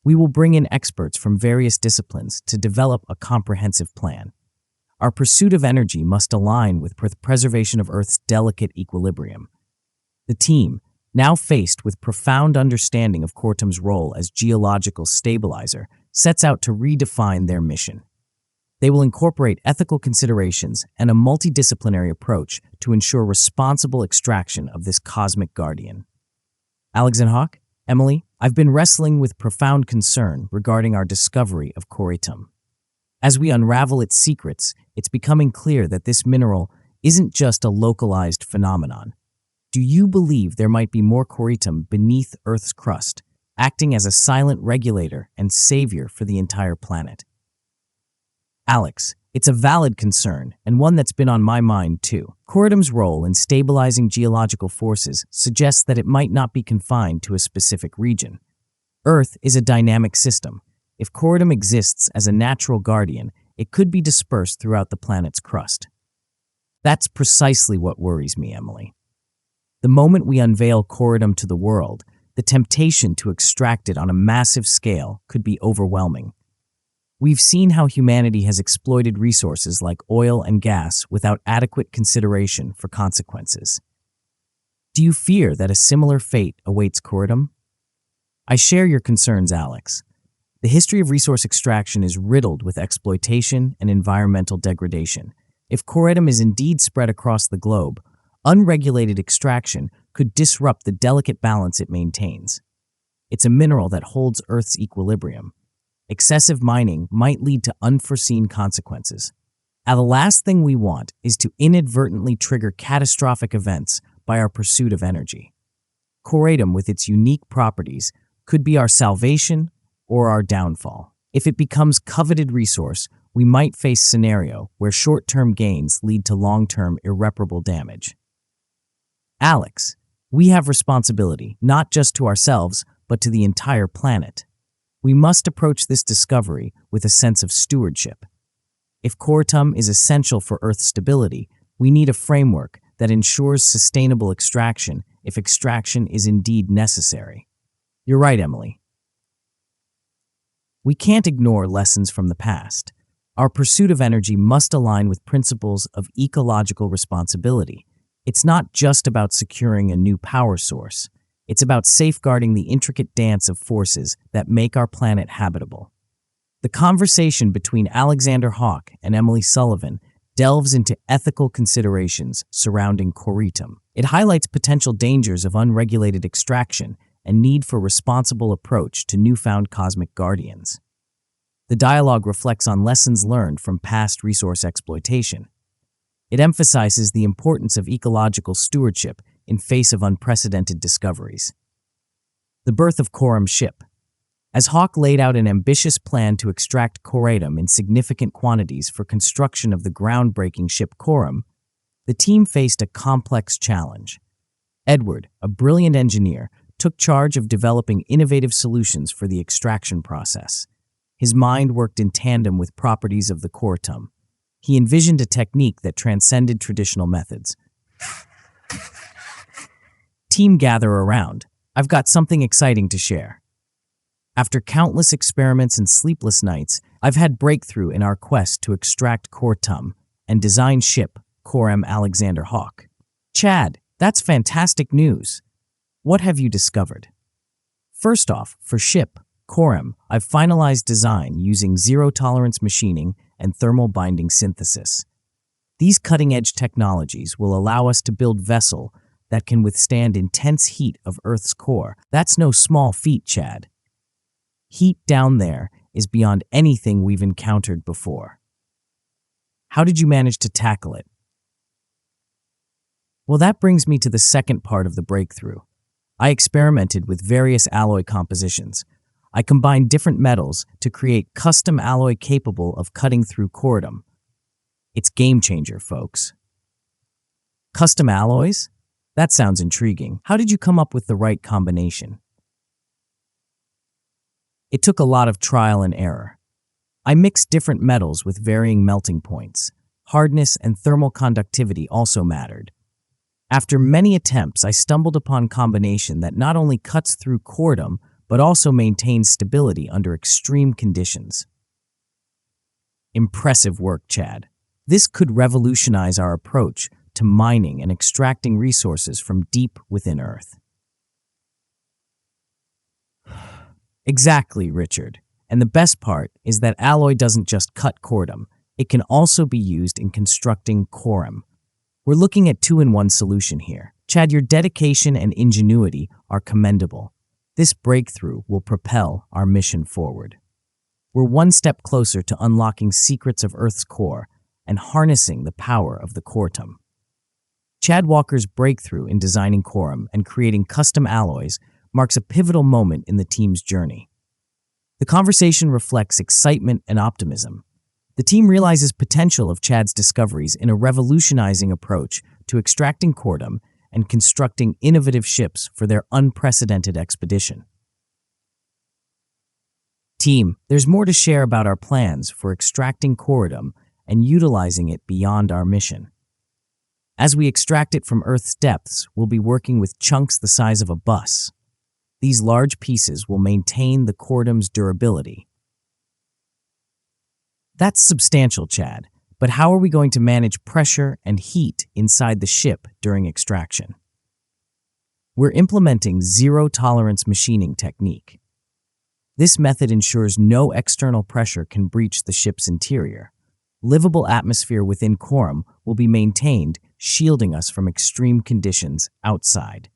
We will bring in experts from various disciplines to develop a comprehensive plan. Our pursuit of energy must align with preservation of Earth's delicate equilibrium. The team, now faced with profound understanding of coritum's role as geological stabilizer, sets out to redefine their mission. They will incorporate ethical considerations and a multidisciplinary approach to ensure responsible extraction of this cosmic guardian. Alex and Hawke, Emily, I've been wrestling with profound concern regarding our discovery of coritum. As we unravel its secrets, it's becoming clear that this mineral isn't just a localized phenomenon. Do you believe there might be more coritum beneath Earth's crust, acting as a silent regulator and savior for the entire planet? Alex, it's a valid concern, and one that's been on my mind too. Coritum's role in stabilizing geological forces suggests that it might not be confined to a specific region. Earth is a dynamic system. If coritum exists as a natural guardian, it could be dispersed throughout the planet's crust. That's precisely what worries me, Emily. The moment we unveil coritum to the world, the temptation to extract it on a massive scale could be overwhelming. We've seen how humanity has exploited resources like oil and gas without adequate consideration for consequences. Do you fear that a similar fate awaits coritum? I share your concerns, Alex. The history of resource extraction is riddled with exploitation and environmental degradation. If coritum is indeed spread across the globe, unregulated extraction could disrupt the delicate balance it maintains. It's a mineral that holds Earth's equilibrium. Excessive mining might lead to unforeseen consequences. Now, the last thing we want is to inadvertently trigger catastrophic events by our pursuit of energy. Coritum, with its unique properties, could be our salvation or our downfall. If it becomes coveted resource, we might face a scenario where short-term gains lead to long-term irreparable damage. Alex, we have responsibility, not just to ourselves, but to the entire planet. We must approach this discovery with a sense of stewardship. If coritum is essential for Earth's stability, we need a framework that ensures sustainable extraction if extraction is indeed necessary. You're right, Emily. We can't ignore lessons from the past. Our pursuit of energy must align with principles of ecological responsibility. It's not just about securing a new power source. It's about safeguarding the intricate dance of forces that make our planet habitable. The conversation between Alexander Hawke and Emily Sullivan delves into ethical considerations surrounding coritum. It highlights potential dangers of unregulated extraction and need for responsible approach to newfound cosmic guardians. The dialogue reflects on lessons learned from past resource exploitation. It emphasizes the importance of ecological stewardship in face of unprecedented discoveries. The birth of Corum's ship. As Hawke laid out an ambitious plan to extract coritum in significant quantities for construction of the groundbreaking ship Corum, the team faced a complex challenge. Edward, a brilliant engineer, took charge of developing innovative solutions for the extraction process. His mind worked in tandem with properties of the coritum. He envisioned a technique that transcended traditional methods. Team, gather around. I've got something exciting to share. After countless experiments and sleepless nights, I've had breakthrough in our quest to extract Cortum and design ship Corem Alexander Hawk. Chad, that's fantastic news. What have you discovered? First off, for ship Corem, I've finalized design using zero-tolerance machining and thermal binding synthesis. These cutting-edge technologies will allow us to build vessel that can withstand intense heat of Earth's core. That's no small feat, Chad. Heat down there is beyond anything we've encountered before. How did you manage to tackle it? Well, that brings me to the second part of the breakthrough. I experimented with various alloy compositions. I combined different metals to create custom alloy capable of cutting through corundum. It's game changer, folks. Custom alloys? That sounds intriguing. How did you come up with the right combination? It took a lot of trial and error. I mixed different metals with varying melting points. Hardness and thermal conductivity also mattered. After many attempts, I stumbled upon a combination that not only cuts through corundum, but also maintains stability under extreme conditions. Impressive work, Chad. This could revolutionize our approach to mining and extracting resources from deep within Earth. Exactly, Richard. And the best part is that alloy doesn't just cut corundum, it can also be used in constructing corem. We're looking at two-in-one solution here. Chad, your dedication and ingenuity are commendable. This breakthrough will propel our mission forward. We're one step closer to unlocking secrets of Earth's core and harnessing the power of the cortum. Chad Walker's breakthrough in designing corem and creating custom alloys marks a pivotal moment in the team's journey. The conversation reflects excitement and optimism. The team realizes potential of Chad's discoveries in a revolutionizing approach to extracting corundum and constructing innovative ships for their unprecedented expedition. Team, there's more to share about our plans for extracting corundum and utilizing it beyond our mission. As we extract it from Earth's depths, we'll be working with chunks the size of a bus. These large pieces will maintain the corundum's durability. That's substantial, Chad, but how are we going to manage pressure and heat inside the ship during extraction? We're implementing zero-tolerance machining technique. This method ensures no external pressure can breach the ship's interior. Livable atmosphere within corundum will be maintained, shielding us from extreme conditions outside.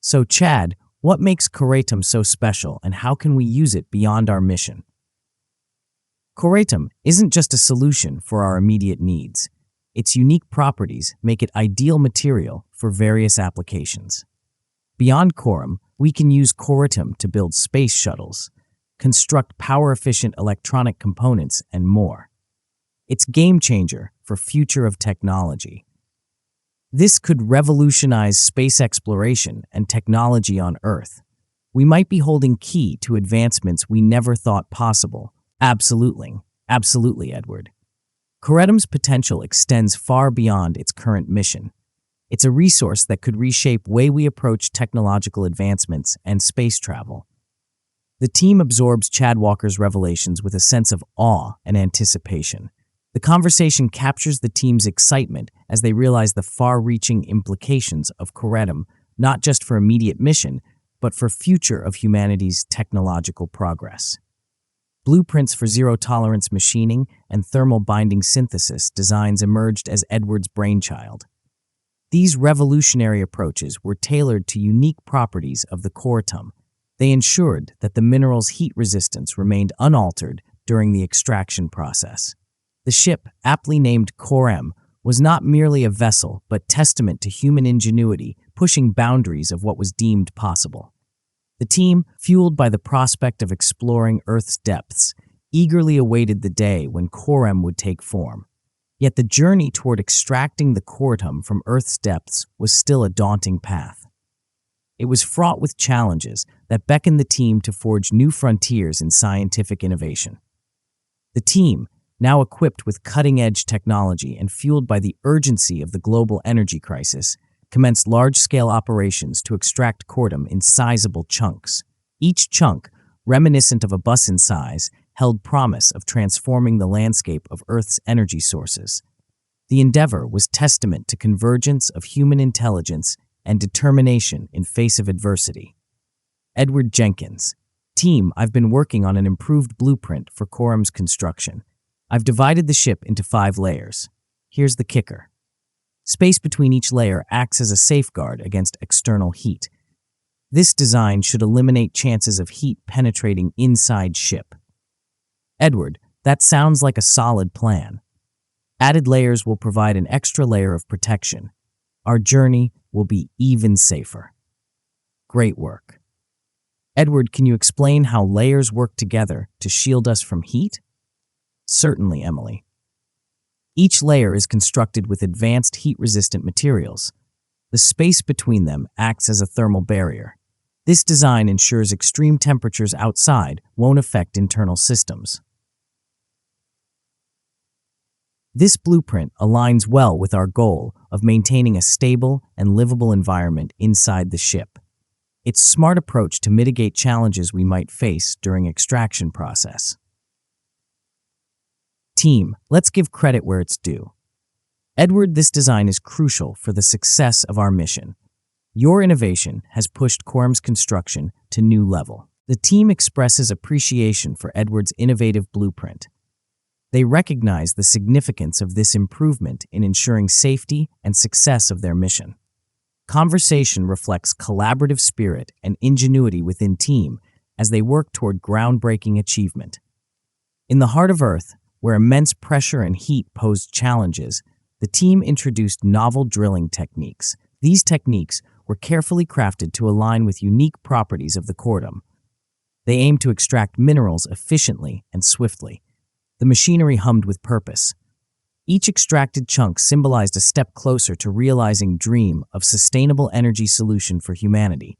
So, Chad, what makes corundum so special and how can we use it beyond our mission? Corundum isn't just a solution for our immediate needs. Its unique properties make it ideal material for various applications. Beyond corundum, we can use corundum to build space shuttles, construct power-efficient electronic components, and more. It's a game changer for future of technology. This could revolutionize space exploration and technology on Earth. We might be holding key to advancements we never thought possible. Absolutely, Edward. Corundum's potential extends far beyond its current mission. It's a resource that could reshape the way we approach technological advancements and space travel. The team absorbs Chad Walker's revelations with a sense of awe and anticipation. The conversation captures the team's excitement as they realize the far-reaching implications of corundum, not just for immediate mission, but for future of humanity's technological progress. Blueprints for zero-tolerance machining and thermal binding synthesis designs emerged as Edward's brainchild. These revolutionary approaches were tailored to unique properties of the corundum. They ensured that the mineral's heat resistance remained unaltered during the extraction process. The ship, aptly named Corem, was not merely a vessel, but testament to human ingenuity, pushing boundaries of what was deemed possible. The team, fueled by the prospect of exploring Earth's depths, eagerly awaited the day when corem would take form. Yet the journey toward extracting the corundum from Earth's depths was still a daunting path. It was fraught with challenges that beckoned the team to forge new frontiers in scientific innovation. The team, now equipped with cutting-edge technology and fueled by the urgency of the global energy crisis, commenced large-scale operations to extract corundum in sizable chunks. Each chunk reminiscent of a bus in size, held promise of transforming the landscape of Earth's energy sources. The endeavor was testament to convergence of human intelligence and determination in face of adversity. Edward Jenkins. Team, I've been working on an improved blueprint for Quorum's construction. I've divided the ship into 5 layers. Here's the kicker. Space between each layer acts as a safeguard against external heat. This design should eliminate chances of heat penetrating inside ship. Edward, that sounds like a solid plan. Added layers will provide an extra layer of protection. Our journey will be even safer. Great work. Edward, can you explain how layers work together to shield us from heat? Certainly, Emily. Each layer is constructed with advanced heat-resistant materials. The space between them acts as a thermal barrier. This design ensures extreme temperatures outside won't affect internal systems. This blueprint aligns well with our goal of maintaining a stable and livable environment inside the ship. It's a smart approach to mitigate challenges we might face during extraction process. Team, let's give credit where it's due. Edward, this design is crucial for the success of our mission. Your innovation has pushed Quorum's construction to new level. The team expresses appreciation for Edward's innovative blueprint. They recognize the significance of this improvement in ensuring safety and success of their mission. Conversation reflects collaborative spirit and ingenuity within team as they work toward groundbreaking achievement. In the heart of Earth, where immense pressure and heat posed challenges, the team introduced novel drilling techniques. These techniques were carefully crafted to align with unique properties of the Quorum. They aimed to extract minerals efficiently and swiftly. The machinery hummed with purpose. Each extracted chunk symbolized a step closer to realizing dream of sustainable energy solution for humanity.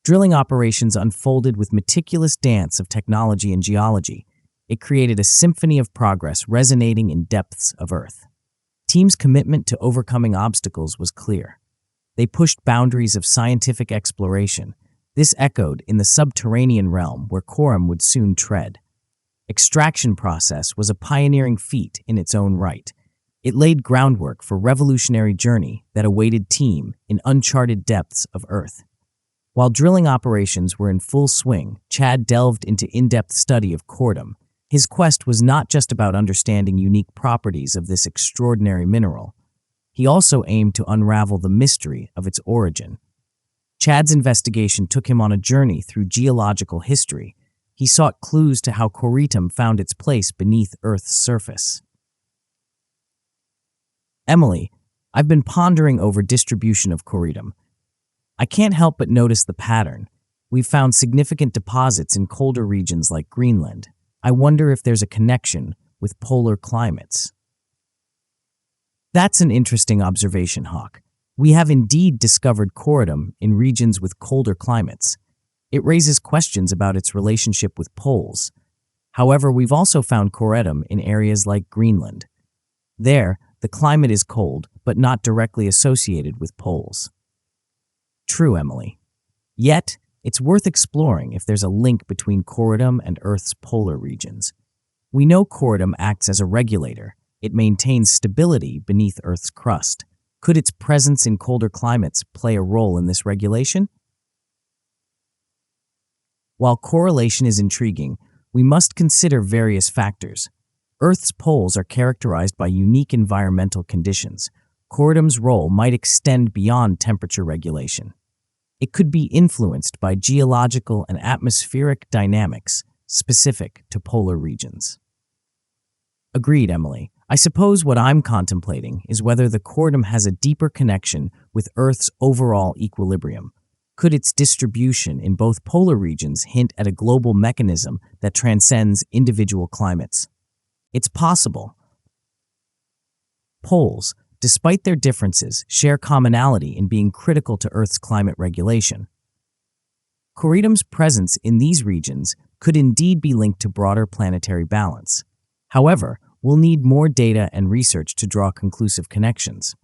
Drilling operations unfolded with meticulous dance of technology and geology. It created a symphony of progress resonating in depths of Earth. Team's commitment to overcoming obstacles was clear. They pushed boundaries of scientific exploration. This echoed in the subterranean realm where Quorum would soon tread. Extraction process was a pioneering feat in its own right. It laid groundwork for revolutionary journey that awaited team in uncharted depths of Earth. While drilling operations were in full swing, Chad delved into in-depth study of Quorum. His quest was not just about understanding unique properties of this extraordinary mineral. He also aimed to unravel the mystery of its origin. Chad's investigation took him on a journey through geological history. He sought clues to how Curator found its place beneath Earth's surface. Emily, I've been pondering over distribution of Curator. I can't help but notice the pattern. We've found significant deposits in colder regions like Greenland. I wonder if there's a connection with polar climates. That's an interesting observation, Hawk. We have indeed discovered Curator in regions with colder climates. It raises questions about its relationship with poles. However, we've also found Curator in areas like Greenland. There, the climate is cold, but not directly associated with poles. True, Emily. Yet, it's worth exploring if there's a link between Curator and Earth's polar regions. We know Curator acts as a regulator. It maintains stability beneath Earth's crust. Could its presence in colder climates play a role in this regulation? While correlation is intriguing, we must consider various factors. Earth's poles are characterized by unique environmental conditions. Curator's role might extend beyond temperature regulation. It could be influenced by geological and atmospheric dynamics specific to polar regions. Agreed, Emily. I suppose what I'm contemplating is whether the Curator has a deeper connection with Earth's overall equilibrium. Could its distribution in both polar regions hint at a global mechanism that transcends individual climates? It's possible. Poles, despite their differences, share commonality in being critical to Earth's climate regulation. Curator's presence in these regions could indeed be linked to broader planetary balance. However, we'll need more data and research to draw conclusive connections.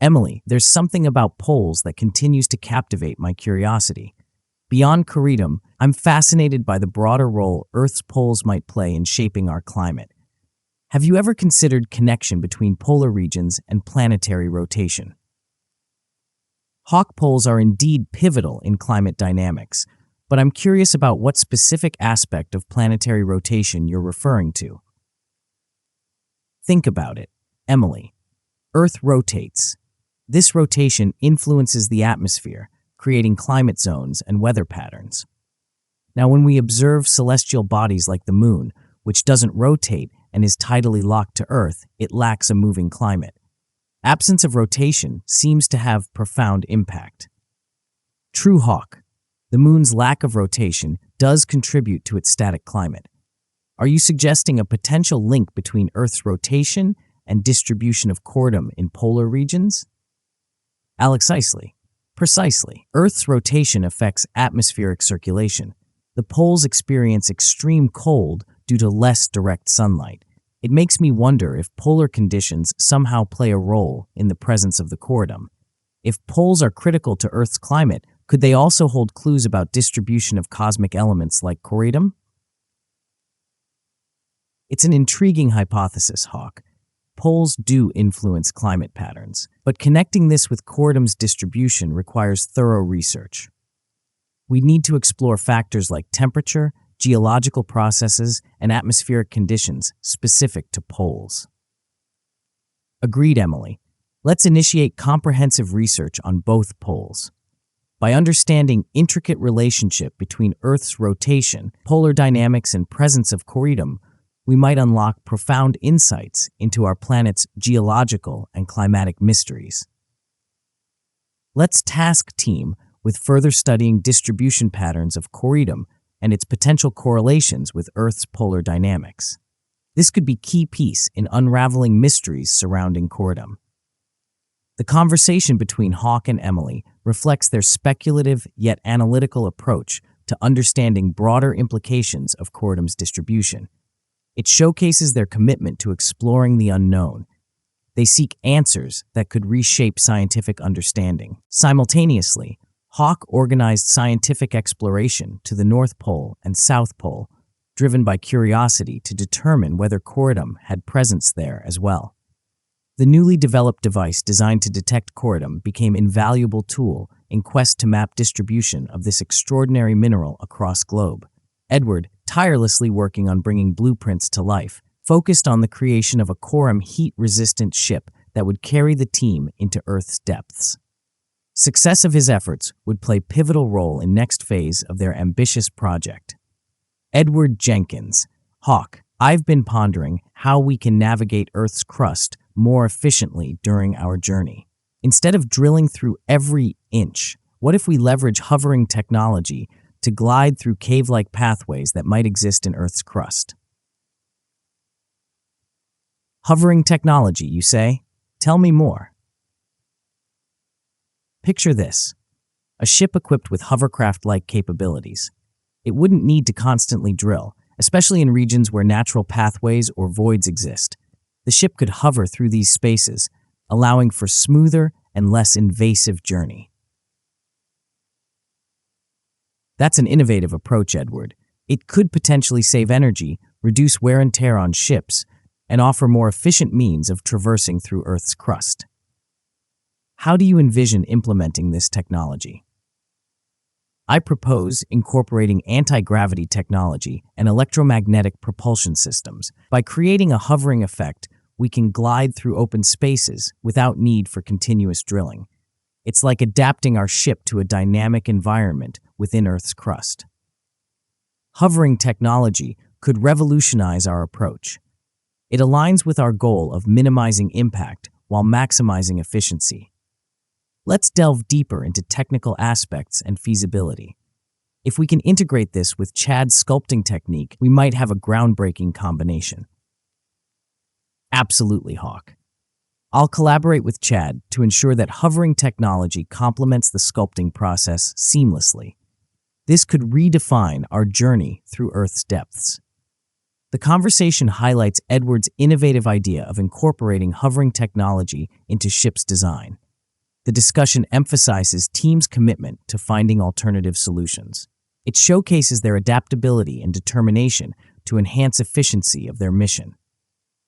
Emily, there's something about poles that continues to captivate my curiosity. Beyond Curitum, I'm fascinated by the broader role Earth's poles might play in shaping our climate. Have you ever considered connection between polar regions and planetary rotation? Hawk poles are indeed pivotal in climate dynamics, but I'm curious about what specific aspect of planetary rotation you're referring to. Think about it, Emily. Earth rotates. This rotation influences the atmosphere, creating climate zones and weather patterns. Now, when we observe celestial bodies like the moon, which doesn't rotate and is tidally locked to Earth, it lacks a moving climate. Absence of rotation seems to have profound impact. True Hawk, the moon's lack of rotation does contribute to its static climate. Are you suggesting a potential link between Earth's rotation and distribution of curitum in polar regions? Precisely. Earth's rotation affects atmospheric circulation. The poles experience extreme cold due to less direct sunlight. It makes me wonder if polar conditions somehow play a role in the presence of the curitum. If poles are critical to Earth's climate, could they also hold clues about distribution of cosmic elements like curitum? It's an intriguing hypothesis, Hawk. Poles do influence climate patterns, but connecting this with curitum's distribution requires thorough research. We need to explore factors like temperature, geological processes, and atmospheric conditions specific to poles. Agreed, Emily. Let's initiate comprehensive research on both poles. By understanding intricate relationship between Earth's rotation, polar dynamics, and presence of curitum, we might unlock profound insights into our planet's geological and climatic mysteries. Let's task team with further studying distribution patterns of curitum and its potential correlations with Earth's polar dynamics. This could be a key piece in unraveling mysteries surrounding curitum. The conversation between Hawk and Emily reflects their speculative yet analytical approach to understanding broader implications of curitum's distribution. It showcases their commitment to exploring the unknown. They seek answers that could reshape scientific understanding. Simultaneously, Hawk organized scientific exploration to the North Pole and South Pole, driven by curiosity to determine whether curitum had presence there as well. The newly developed device designed to detect curitum became an invaluable tool in quest to map distribution of this extraordinary mineral across globe. Edward, tirelessly working on bringing blueprints to life, focused on the creation of a curitum heat-resistant ship that would carry the team into Earth's depths. Success of his efforts would play a pivotal role in next phase of their ambitious project. Edward Jenkins, Hawk, I've been pondering how we can navigate Earth's crust more efficiently during our journey. Instead of drilling through every inch, what if we leverage hovering technology to glide through cave-like pathways that might exist in Earth's crust? Hovering technology, you say? Tell me more. Picture this: a ship equipped with hovercraft-like capabilities. It wouldn't need to constantly drill, especially in regions where natural pathways or voids exist. The ship could hover through these spaces, allowing for smoother and less invasive journey. That's an innovative approach, Edward. It could potentially save energy, reduce wear and tear on ships, and offer more efficient means of traversing through Earth's crust. How do you envision implementing this technology? I propose incorporating anti-gravity technology and electromagnetic propulsion systems. By creating a hovering effect, we can glide through open spaces without need for continuous drilling. It's like adapting our ship to a dynamic environment within Earth's crust. Hovering technology could revolutionize our approach. It aligns with our goal of minimizing impact while maximizing efficiency. Let's delve deeper into technical aspects and feasibility. If we can integrate this with Chad's sculpting technique, we might have a groundbreaking combination. Absolutely, Hawk. I'll collaborate with Chad to ensure that hovering technology complements the sculpting process seamlessly. This could redefine our journey through Earth's depths. The conversation highlights Edward's innovative idea of incorporating hovering technology into ship's design. The discussion emphasizes teams' commitment to finding alternative solutions. It showcases their adaptability and determination to enhance efficiency of their mission.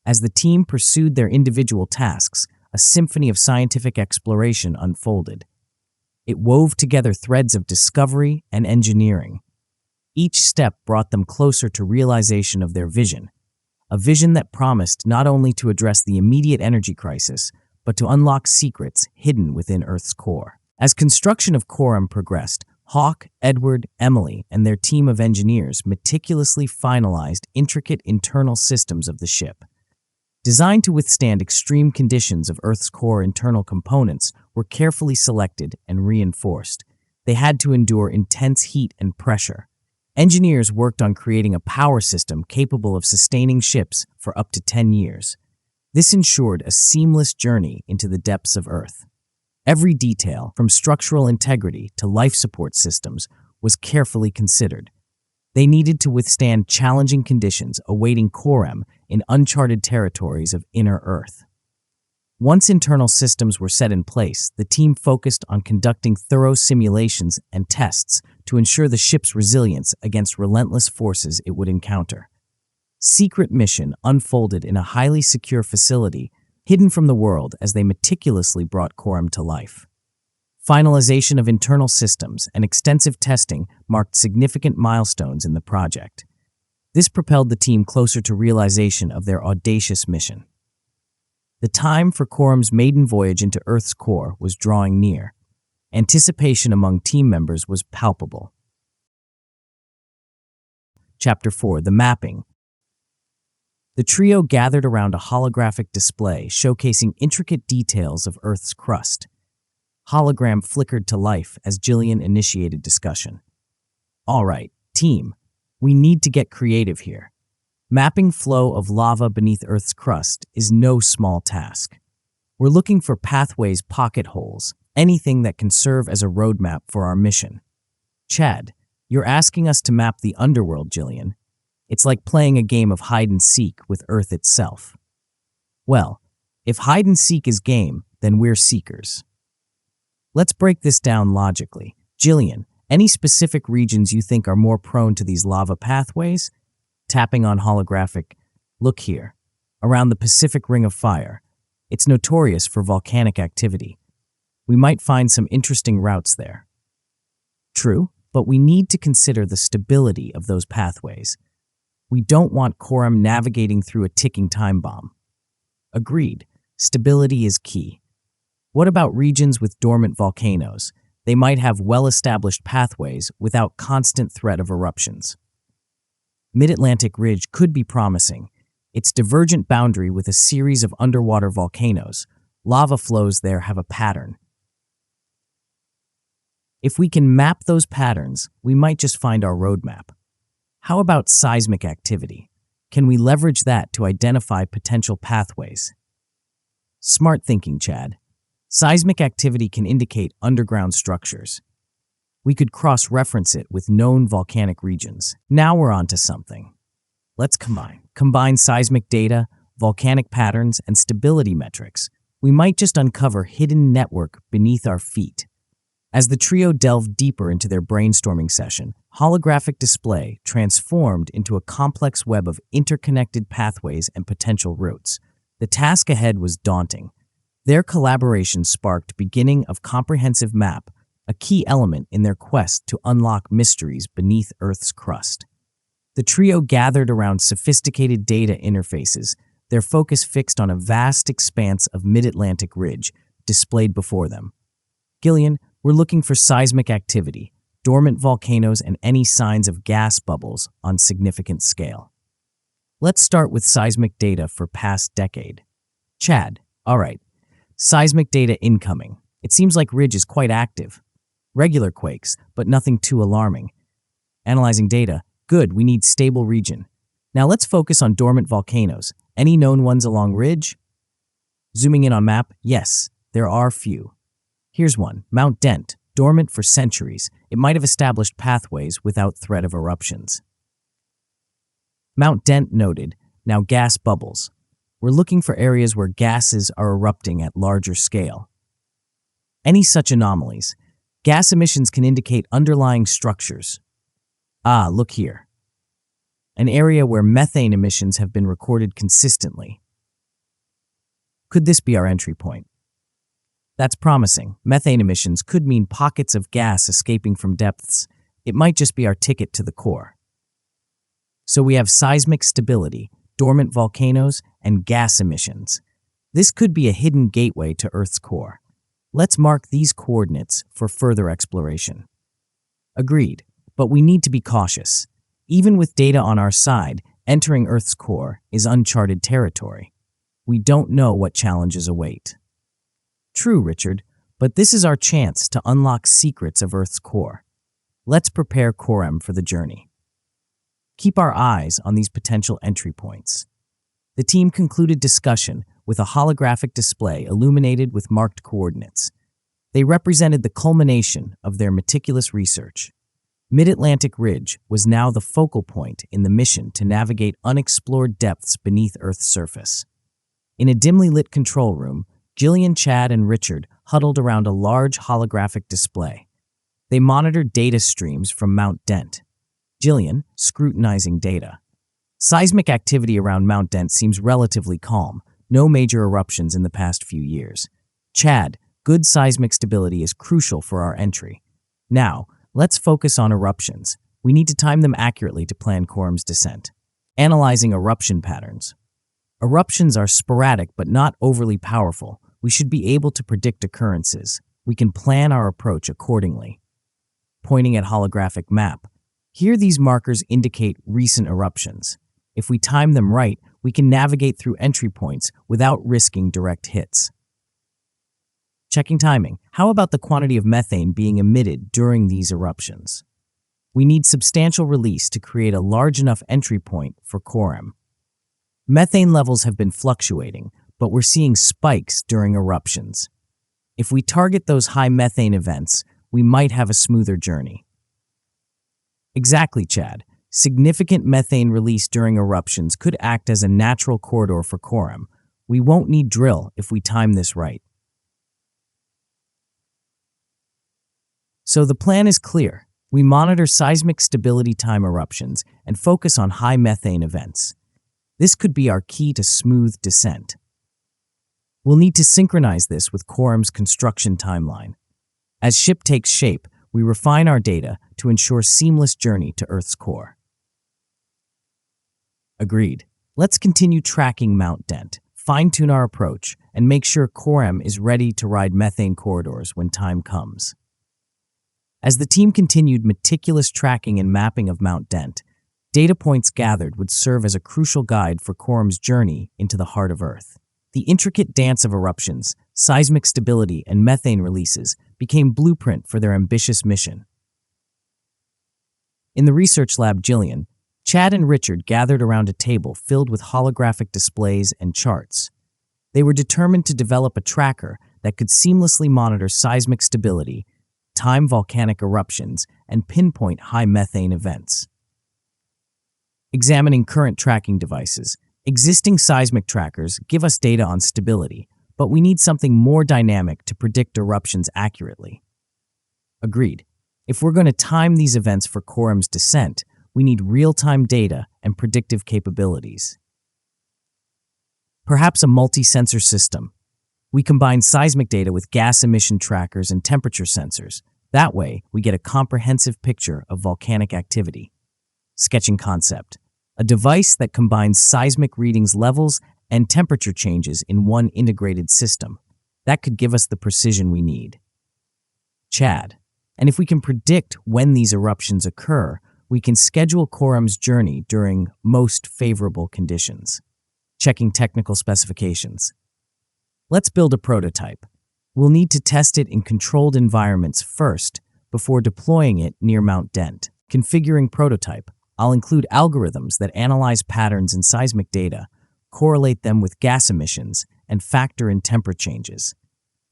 As the team pursued their individual tasks, a symphony of scientific exploration unfolded. It wove together threads of discovery and engineering. Each step brought them closer to realization of their vision, a vision that promised not only to address the immediate energy crisis, but to unlock secrets hidden within Earth's core. As construction of Coram progressed, Hawk, Edward, Emily, and their team of engineers meticulously finalized intricate internal systems of the ship. Designed to withstand extreme conditions of Earth's core, internal components were carefully selected and reinforced. They had to endure intense heat and pressure. Engineers worked on creating a power system capable of sustaining ships for up to 10 years. This ensured a seamless journey into the depths of Earth. Every detail, from structural integrity to life support systems, was carefully considered. They needed to withstand challenging conditions awaiting Coram in uncharted territories of inner Earth. Once internal systems were set in place, the team focused on conducting thorough simulations and tests to ensure the ship's resilience against relentless forces it would encounter. Secret mission unfolded in a highly secure facility, hidden from the world as they meticulously brought Coram to life. Finalization of internal systems and extensive testing marked significant milestones in the project. This propelled the team closer to realization of their audacious mission. The time for Coram's maiden voyage into Earth's core was drawing near. Anticipation among team members was palpable. Chapter 4: The Mapping. The trio gathered around a holographic display showcasing intricate details of Earth's crust. Hologram flickered to life as Jillian initiated discussion. All right, team, we need to get creative here. Mapping flow of lava beneath Earth's crust is no small task. We're looking for pathways, pocket holes, anything that can serve as a roadmap for our mission. Chad, you're asking us to map the underworld, Jillian. It's like playing a game of hide-and-seek with Earth itself. Well, if hide-and-seek is game, then we're seekers. Let's break this down logically. Jillian, any specific regions you think are more prone to these lava pathways? Tapping on holographic. Look here. Around the Pacific Ring of Fire. It's notorious for volcanic activity. We might find some interesting routes there. True, but we need to consider the stability of those pathways. We don't want Coram navigating through a ticking time bomb. Agreed. Stability is key. What about regions with dormant volcanoes? They might have well-established pathways without constant threat of eruptions. Mid-Atlantic Ridge could be promising. Its divergent boundary with a series of underwater volcanoes. Lava flows there have a pattern. If we can map those patterns, we might just find our roadmap. How about seismic activity? Can we leverage that to identify potential pathways? Smart thinking, Chad. Seismic activity can indicate underground structures. We could cross-reference it with known volcanic regions. Now we're onto something. Let's combine seismic data, volcanic patterns, and stability metrics. We might just uncover hidden network beneath our feet. As the trio delved deeper into their brainstorming session, holographic display transformed into a complex web of interconnected pathways and potential routes. The task ahead was daunting. Their collaboration sparked beginning of comprehensive map, a key element in their quest to unlock mysteries beneath Earth's crust. The trio gathered around sophisticated data interfaces, their focus fixed on a vast expanse of mid-Atlantic ridge displayed before them. Gillian, we're looking for seismic activity, dormant volcanoes, and any signs of gas bubbles on significant scale. Let's start with seismic data for past decade. Chad, all right. Seismic data incoming. It seems like Ridge is quite active. Regular quakes, but nothing too alarming. Analyzing data. Good, we need stable region. Now let's focus on dormant volcanoes. Any known ones along Ridge? Zooming in on map. Yes, there are few. Here's one. Mount Dent. Dormant for centuries. It might have established pathways without threat of eruptions. Mount Dent noted. Now gas bubbles. We're looking for areas where gases are erupting at larger scale. any such anomalies. Gas emissions can indicate underlying structures. Ah, look here. An area where methane emissions have been recorded consistently. Could this be our entry point? That's promising. Methane emissions could mean pockets of gas escaping from depths. It might just be our ticket to the core. So we have seismic stability, dormant volcanoes, and gas emissions. This could be a hidden gateway to Earth's core. Let's mark these coordinates for further exploration. Agreed, but we need to be cautious. Even with data on our side, entering Earth's core is uncharted territory. We don't know what challenges await. True, Richard, but this is our chance to unlock secrets of Earth's core. Let's prepare Corem for the journey. Keep our eyes on these potential entry points. The team concluded discussion with a holographic display illuminated with marked coordinates. They represented the culmination of their meticulous research. Mid-Atlantic Ridge was now the focal point in the mission to navigate unexplored depths beneath Earth's surface. In a dimly lit control room, Jillian, Chad, and Richard huddled around a large holographic display. They monitored data streams from Mount Dent. Jillian, scrutinizing data. Seismic activity around Mount Dent seems relatively calm, no major eruptions in the past few years. Chad, good seismic stability is crucial for our entry. Now, let's focus on eruptions. We need to time them accurately to plan Corem's descent. Analyzing eruption patterns. Eruptions are sporadic but not overly powerful. We should be able to predict occurrences. We can plan our approach accordingly. Pointing at holographic map. Here these markers indicate recent eruptions. If we time them right, we can navigate through entry points without risking direct hits. Checking timing. How about the quantity of methane being emitted during these eruptions? We need substantial release to create a large enough entry point for Corem. Methane levels have been fluctuating, but we're seeing spikes during eruptions. If we target those high methane events, we might have a smoother journey. Exactly, Chad. Significant methane release during eruptions could act as a natural corridor for Corem. We won't need drill if we time this right. So the plan is clear. We monitor seismic stability time eruptions and focus on high methane events. This could be our key to smooth descent. We'll need to synchronize this with Corem's construction timeline. As ship takes shape, we refine our data to ensure seamless journey to Earth's core. Agreed. Let's continue tracking Mount Dent, fine-tune our approach, and make sure Corem is ready to ride methane corridors when time comes. As the team continued meticulous tracking and mapping of Mount Dent, data points gathered would serve as a crucial guide for Corem's journey into the heart of Earth. The intricate dance of eruptions, seismic stability, and methane releases became blueprint for their ambitious mission. In the research lab, Jillian, Chad, and Richard gathered around a table filled with holographic displays and charts. They were determined to develop a tracker that could seamlessly monitor seismic stability, time volcanic eruptions, and pinpoint high methane events. Examining current tracking devices. Existing seismic trackers give us data on stability, but we need something more dynamic to predict eruptions accurately. Agreed. If we're going to time these events for Corem's descent, we need real-time data and predictive capabilities. Perhaps a multi-sensor system. We combine seismic data with gas emission trackers and temperature sensors. That way, we get a comprehensive picture of volcanic activity. Sketching concept. A device that combines seismic readings levels and temperature changes in one integrated system. That could give us the precision we need. Chad. And if we can predict when these eruptions occur, we can schedule Corem's journey during most favorable conditions. Checking technical specifications. Let's build a prototype. We'll need to test it in controlled environments first before deploying it near Mount Dent. Configuring prototype. I'll include algorithms that analyze patterns in seismic data, correlate them with gas emissions, and factor in temperature changes.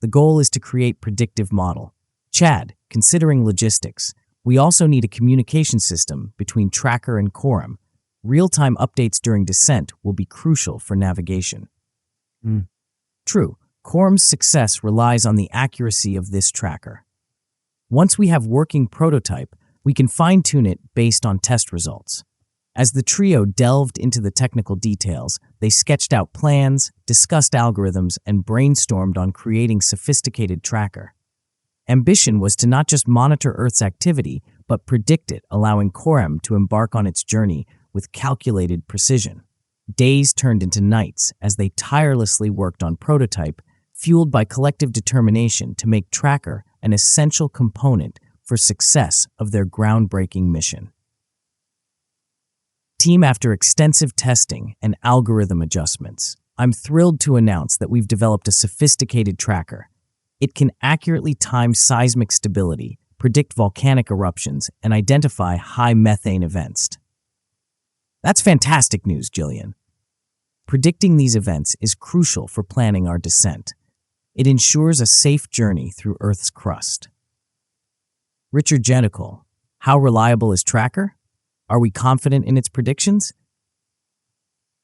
The goal is to create predictive model. Chad, considering logistics, we also need a communication system between tracker and Corem. Real-time updates during descent will be crucial for navigation. True, Quorum's success relies on the accuracy of this tracker. Once we have working prototype, we can fine-tune it based on test results. As the trio delved into the technical details, they sketched out plans, discussed algorithms, and brainstormed on creating sophisticated tracker. Ambition was to not just monitor Earth's activity, but predict it, allowing Quorum to embark on its journey with calculated precision. Days turned into nights as they tirelessly worked on prototype, fueled by collective determination to make tracker an essential component for success of their groundbreaking mission. Team, after extensive testing and algorithm adjustments, I'm thrilled to announce that we've developed a sophisticated tracker. It can accurately time seismic stability, predict volcanic eruptions, and identify high methane events. That's fantastic news, Jillian. Predicting these events is crucial for planning our descent. It ensures a safe journey through Earth's crust. Richard Jenical, how reliable is Tracker? Are we confident in its predictions?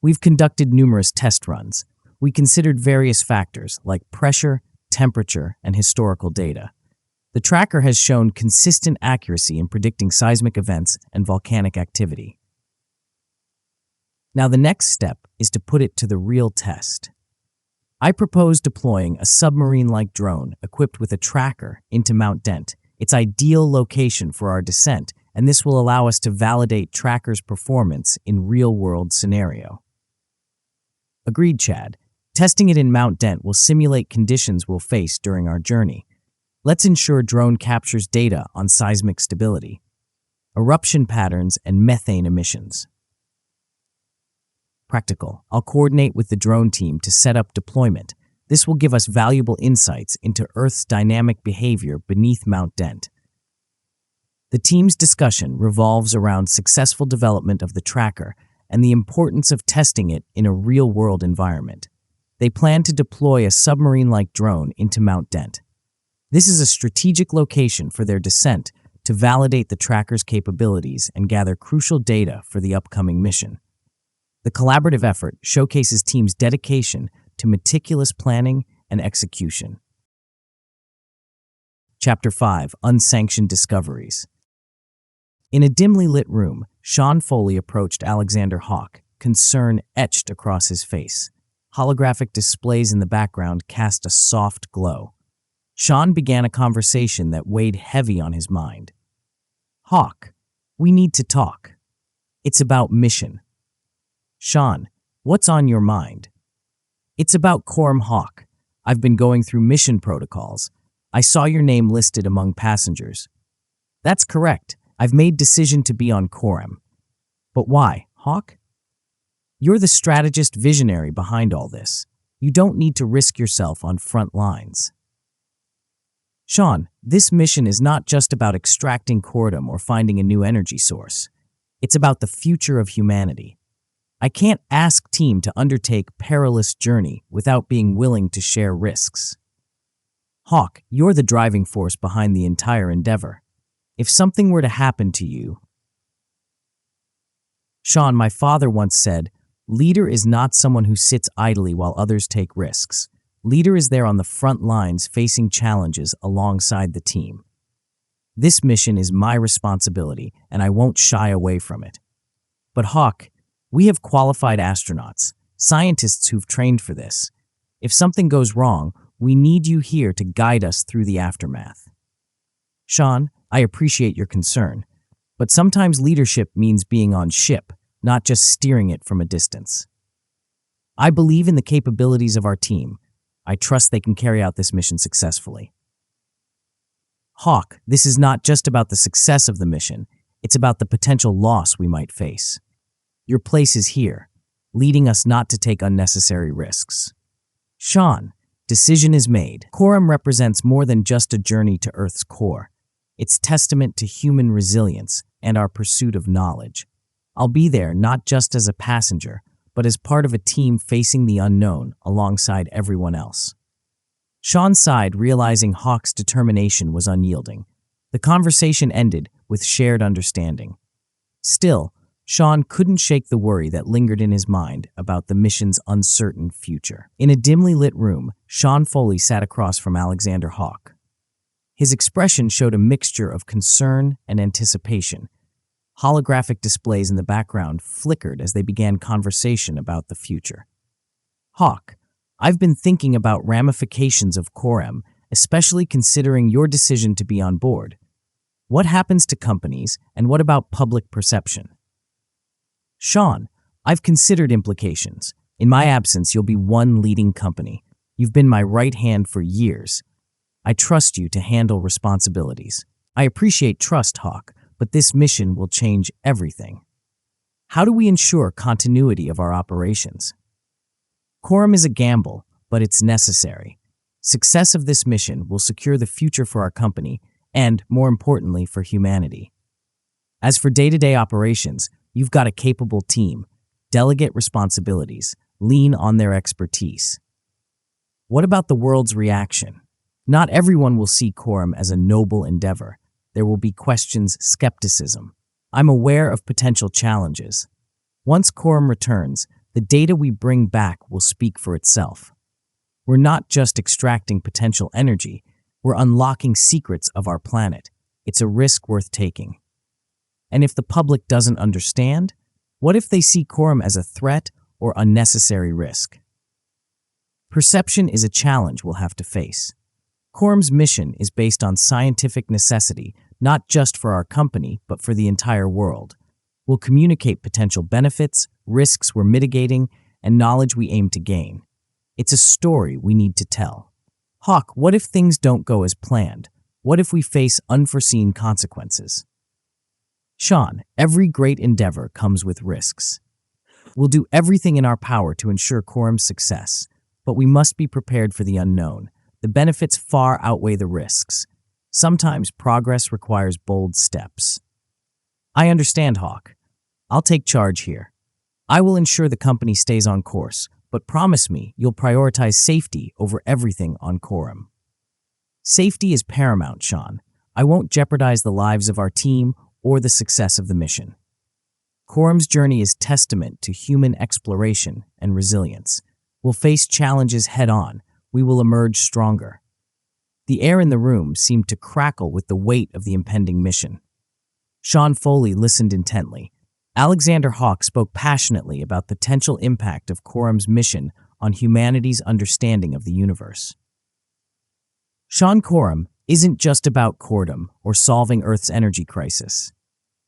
We've conducted numerous test runs. We considered various factors like pressure, temperature, and historical data. The tracker has shown consistent accuracy in predicting seismic events and volcanic activity. Now the next step is to put it to the real test. I propose deploying a submarine-like drone equipped with a tracker into Mount Dent, its ideal location for our descent, and this will allow us to validate Tracker's performance in real-world scenario. Agreed, Chad. Testing it in Mount Dent will simulate conditions we'll face during our journey. Let's ensure drone captures data on seismic stability, eruption patterns, and methane emissions. Practical. I'll coordinate with the drone team to set up deployment. This will give us valuable insights into Earth's dynamic behavior beneath Mount Dent. The team's discussion revolves around successful development of the tracker and the importance of testing it in a real-world environment. They plan to deploy a submarine-like drone into Mount Dent. This is a strategic location for their descent to validate the tracker's capabilities and gather crucial data for the upcoming mission. The collaborative effort showcases team's dedication to meticulous planning and execution. Chapter 5: Unsanctioned Discoveries. In a dimly lit room, Sean Foley approached Alexander Hawke, concern etched across his face. Holographic displays in the background cast a soft glow. Sean began a conversation that weighed heavy on his mind. Hawke, we need to talk. It's about mission. Sean, what's on your mind? It's about Quorum Hawke. I've been going through mission protocols. I saw your name listed among passengers. That's correct. I've made decision to be on Quorum. But why, Hawke? You're the strategist visionary behind all this. You don't need to risk yourself on front lines. Sean, this mission is not just about extracting Quorum or finding a new energy source. It's about the future of humanity. I can't ask team to undertake perilous journey without being willing to share risks. Hawke, you're the driving force behind the entire endeavor. If something were to happen to you... Sean, my father once said, leader is not someone who sits idly while others take risks. Leader is there on the front lines facing challenges alongside the team. This mission is my responsibility, and I won't shy away from it. But Hawke, we have qualified astronauts, scientists who've trained for this. If something goes wrong, we need you here to guide us through the aftermath. Sean, I appreciate your concern, but sometimes leadership means being on ship, not just steering it from a distance. I believe in the capabilities of our team. I trust they can carry out this mission successfully. Hawke, this is not just about the success of the mission, it's about the potential loss we might face. Your place is here, leading us not to take unnecessary risks. Sean, decision is made. Quorum represents more than just a journey to Earth's core. It's testament to human resilience and our pursuit of knowledge. I'll be there not just as a passenger, but as part of a team facing the unknown alongside everyone else. Sean sighed, realizing Hawke's determination was unyielding. The conversation ended with shared understanding. Still, Sean couldn't shake the worry that lingered in his mind about the mission's uncertain future. In a dimly lit room, Sean Foley sat across from Alexander Hawke. His expression showed a mixture of concern and anticipation. Holographic displays in the background flickered as they began conversation about the future. Hawke, I've been thinking about ramifications of Quorum, especially considering your decision to be on board. What happens to companies, and what about public perception? Sean, I've considered implications. In my absence, you'll be one leading company. You've been my right hand for years. I trust you to handle responsibilities. I appreciate trust, Hawke, but this mission will change everything. How do we ensure continuity of our operations? Quorum is a gamble, but it's necessary. Success of this mission will secure the future for our company and, more importantly, for humanity. As for day-to-day operations, you've got a capable team. Delegate responsibilities. Lean on their expertise. What about the world's reaction? Not everyone will see Quorum as a noble endeavor. There will be questions, skepticism. I'm aware of potential challenges. Once Quorum returns, the data we bring back will speak for itself. We're not just extracting potential energy, we're unlocking secrets of our planet. It's a risk worth taking. And if the public doesn't understand, what if they see Quorum as a threat or unnecessary risk? Perception is a challenge we'll have to face. Quorum's mission is based on scientific necessity, not just for our company, but for the entire world. We'll communicate potential benefits, risks we're mitigating, and knowledge we aim to gain. It's a story we need to tell. Hawke, what if things don't go as planned? What if we face unforeseen consequences? Sean, every great endeavor comes with risks. We'll do everything in our power to ensure Quorum's success, but we must be prepared for the unknown. The benefits far outweigh the risks. Sometimes progress requires bold steps. I understand, Hawke. I'll take charge here. I will ensure the company stays on course, but promise me you'll prioritize safety over everything on Quorum. Safety is paramount, Sean. I won't jeopardize the lives of our team or the success of the mission. Quorum's journey is testament to human exploration and resilience. We'll face challenges head-on. We will emerge stronger. The air in the room seemed to crackle with the weight of the impending mission. Sean Foley listened intently. Alexander Hawke spoke passionately about the potential impact of Quorum's mission on humanity's understanding of the universe. Sean, Quorum isn't just about Quorum or solving Earth's energy crisis.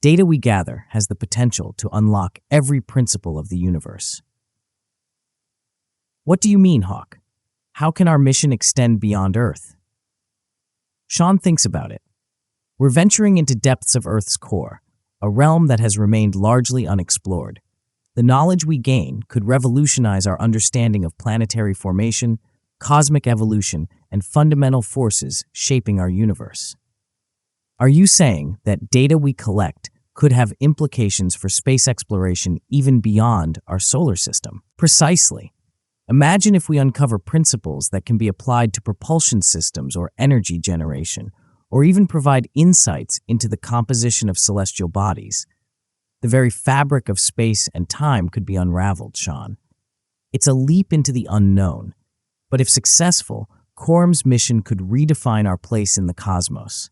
Data we gather has the potential to unlock every principle of the universe. What do you mean, Hawke? How can our mission extend beyond Earth? Sean thinks about it. We're venturing into depths of Earth's core, a realm that has remained largely unexplored. The knowledge we gain could revolutionize our understanding of planetary formation, cosmic evolution, and fundamental forces shaping our universe. Are you saying that data we collect could have implications for space exploration even beyond our solar system? Precisely. Imagine if we uncover principles that can be applied to propulsion systems or energy generation, or even provide insights into the composition of celestial bodies. The very fabric of space and time could be unraveled, Sean. It's a leap into the unknown, but if successful, Quorum's mission could redefine our place in the cosmos.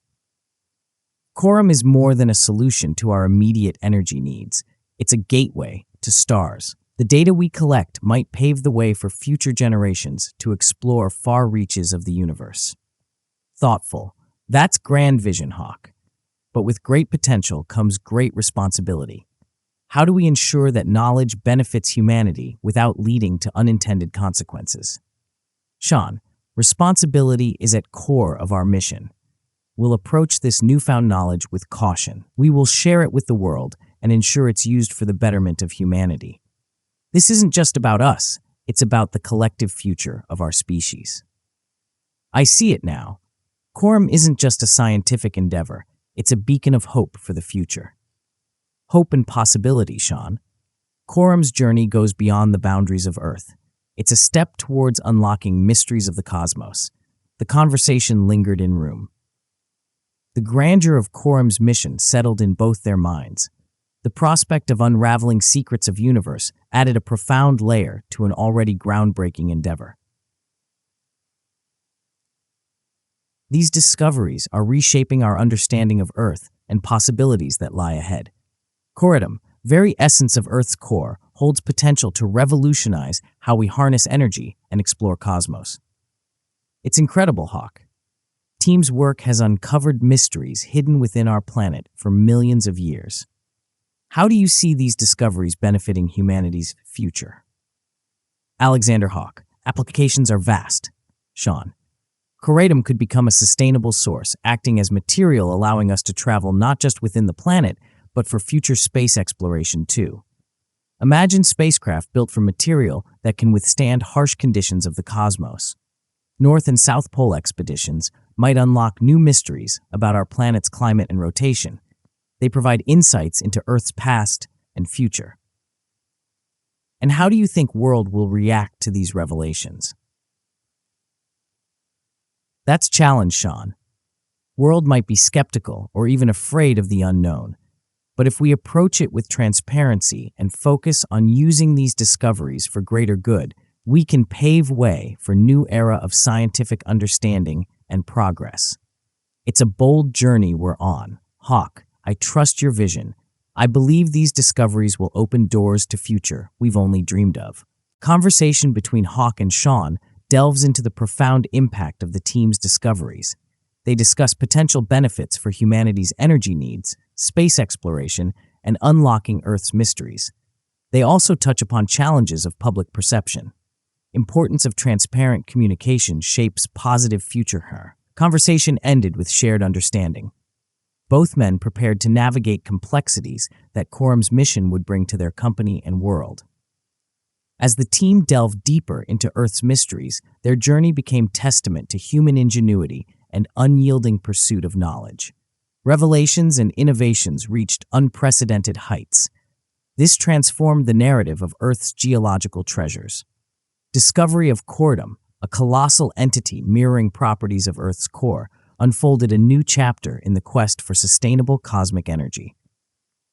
Quorum is more than a solution to our immediate energy needs. It's a gateway to stars. The data we collect might pave the way for future generations to explore far reaches of the universe. Thoughtful. That's grand vision, Hawke. But with great potential comes great responsibility. How do we ensure that knowledge benefits humanity without leading to unintended consequences? Sean, responsibility is at core of our mission. We'll approach this newfound knowledge with caution. We will share it with the world and ensure it's used for the betterment of humanity. This isn't just about us, it's about the collective future of our species. I see it now. Quorum isn't just a scientific endeavor, it's a beacon of hope for the future. Hope and possibility, Sean. Quorum's journey goes beyond the boundaries of Earth. It's a step towards unlocking mysteries of the cosmos. The conversation lingered in room. The grandeur of Quorum's mission settled in both their minds. The prospect of unraveling secrets of universe added a profound layer to an already groundbreaking endeavor. These discoveries are reshaping our understanding of Earth and possibilities that lie ahead. Curator, very essence of Earth's core, holds potential to revolutionize how we harness energy and explore cosmos. It's incredible, Hawk. Team's work has uncovered mysteries hidden within our planet for millions of years. How do you see these discoveries benefiting humanity's future? Alexander Hawk, applications are vast. Sean, Curator could become a sustainable source, acting as material allowing us to travel not just within the planet, but for future space exploration too. Imagine spacecraft built from material that can withstand harsh conditions of the cosmos. North and South Pole expeditions might unlock new mysteries about our planet's climate and rotation. They provide insights into Earth's past and future. And how do you think the world will react to these revelations? That's challenge, Sean. World might be skeptical or even afraid of the unknown. But if we approach it with transparency and focus on using these discoveries for greater good, we can pave way for a new era of scientific understanding and progress. It's a bold journey we're on. Hawk, I trust your vision. I believe these discoveries will open doors to future we've only dreamed of. Conversation between Hawk and Sean delves into the profound impact of the team's discoveries. They discuss potential benefits for humanity's energy needs, space exploration, and unlocking Earth's mysteries. They also touch upon challenges of public perception. Importance of transparent communication shapes positive future. Conversation ended with shared understanding. Both men prepared to navigate complexities that Curator's mission would bring to their company and world. As the team delved deeper into Earth's mysteries, their journey became testament to human ingenuity and unyielding pursuit of knowledge. Revelations and innovations reached unprecedented heights. This transformed the narrative of Earth's geological treasures. Discovery of Curator, a colossal entity mirroring properties of Earth's core, unfolded a new chapter in the quest for sustainable cosmic energy.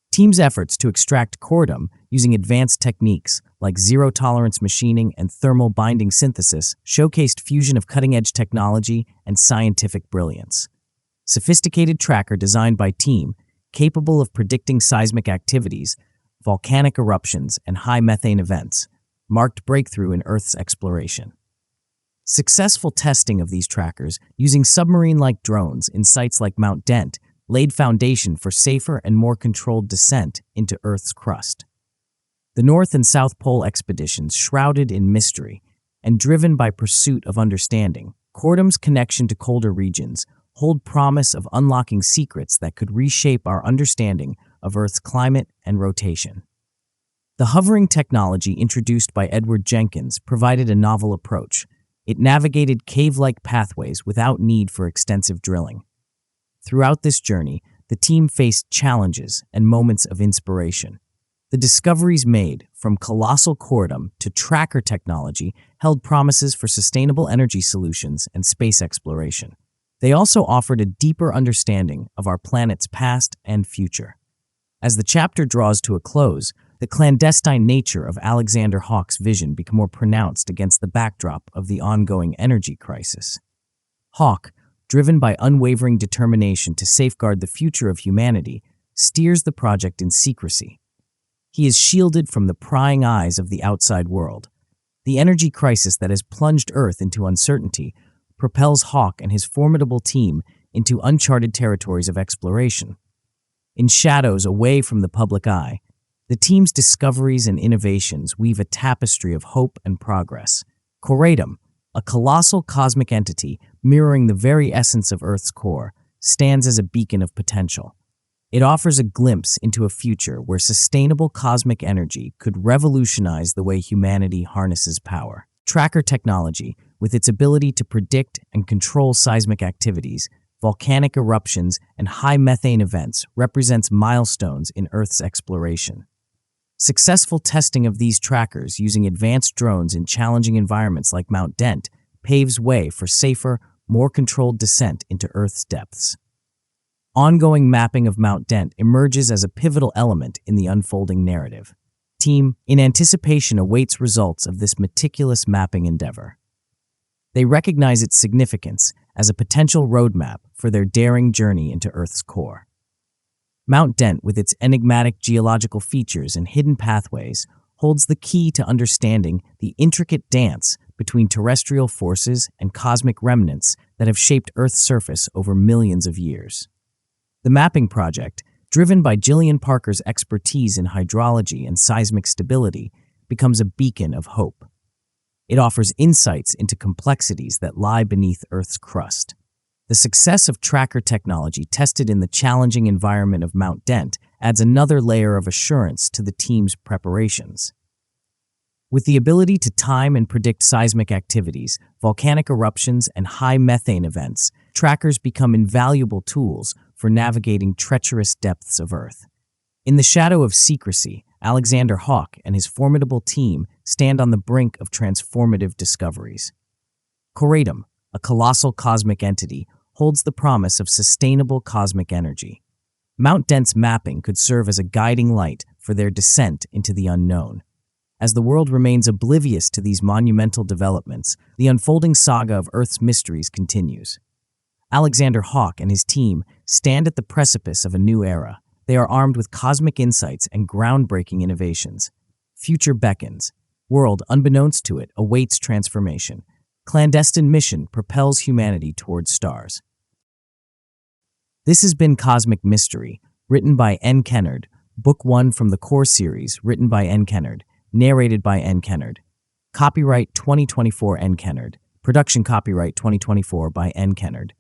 Team's efforts to extract Curator using advanced techniques like zero-tolerance machining and thermal binding synthesis showcased fusion of cutting-edge technology and scientific brilliance. Sophisticated tracker designed by Team, capable of predicting seismic activities, volcanic eruptions, and high methane events, marked breakthrough in Earth's exploration. Successful testing of these trackers using submarine-like drones in sites like Mount Dent laid foundation for safer and more controlled descent into Earth's crust. The North and South Pole expeditions, shrouded in mystery and driven by pursuit of understanding, Curator's connection to colder regions hold promise of unlocking secrets that could reshape our understanding of Earth's climate and rotation. The hovering technology introduced by Edward Jenkins provided a novel approach. It navigated cave-like pathways without need for extensive drilling. Throughout this journey, the team faced challenges and moments of inspiration. The discoveries made, from colossal Curator to tracker technology, held promises for sustainable energy solutions and space exploration. They also offered a deeper understanding of our planet's past and future. As the chapter draws to a close, the clandestine nature of Alexander Hawk's vision became more pronounced against the backdrop of the ongoing energy crisis. Hawk, driven by unwavering determination to safeguard the future of humanity, steers the project in secrecy. He is shielded from the prying eyes of the outside world. The energy crisis that has plunged Earth into uncertainty propels Hawk and his formidable team into uncharted territories of exploration. In shadows away from the public eye, the team's discoveries and innovations weave a tapestry of hope and progress. Curator, a colossal cosmic entity mirroring the very essence of Earth's core, stands as a beacon of potential. It offers a glimpse into a future where sustainable cosmic energy could revolutionize the way humanity harnesses power. Tracker technology, with its ability to predict and control seismic activities, volcanic eruptions, and high methane events, represents milestones in Earth's exploration. Successful testing of these trackers using advanced drones in challenging environments like Mount Dent paves way for safer, more controlled descent into Earth's depths. Ongoing mapping of Mount Dent emerges as a pivotal element in the unfolding narrative. Team, in anticipation, awaits results of this meticulous mapping endeavor. They recognize its significance as a potential roadmap for their daring journey into Earth's core. Mount Dent, with its enigmatic geological features and hidden pathways, holds the key to understanding the intricate dance between terrestrial forces and cosmic remnants that have shaped Earth's surface over millions of years. The mapping project, driven by Gillian Parker's expertise in hydrology and seismic stability, becomes a beacon of hope. It offers insights into complexities that lie beneath Earth's crust. The success of tracker technology tested in the challenging environment of Mount Dent adds another layer of assurance to the team's preparations. With the ability to time and predict seismic activities, volcanic eruptions, and high methane events, trackers become invaluable tools for navigating treacherous depths of Earth. In the shadow of secrecy, Alexander Hawk and his formidable team stand on the brink of transformative discoveries. Curator, a colossal cosmic entity, holds the promise of sustainable cosmic energy. Mount Dent's mapping could serve as a guiding light for their descent into the unknown. As the world remains oblivious to these monumental developments, the unfolding saga of Earth's mysteries continues. Alexander Hawk and his team stand at the precipice of a new era. They are armed with cosmic insights and groundbreaking innovations. Future beckons. World, unbeknownst to it, awaits transformation. Clandestine mission propels humanity towards stars. This has been Cosmic Mystery, written by N. Kennard, Book 1 from the Core series, written by N. Kennard, narrated by N. Kennard. Copyright 2024 N. Kennard. Production copyright 2024 by N. Kennard.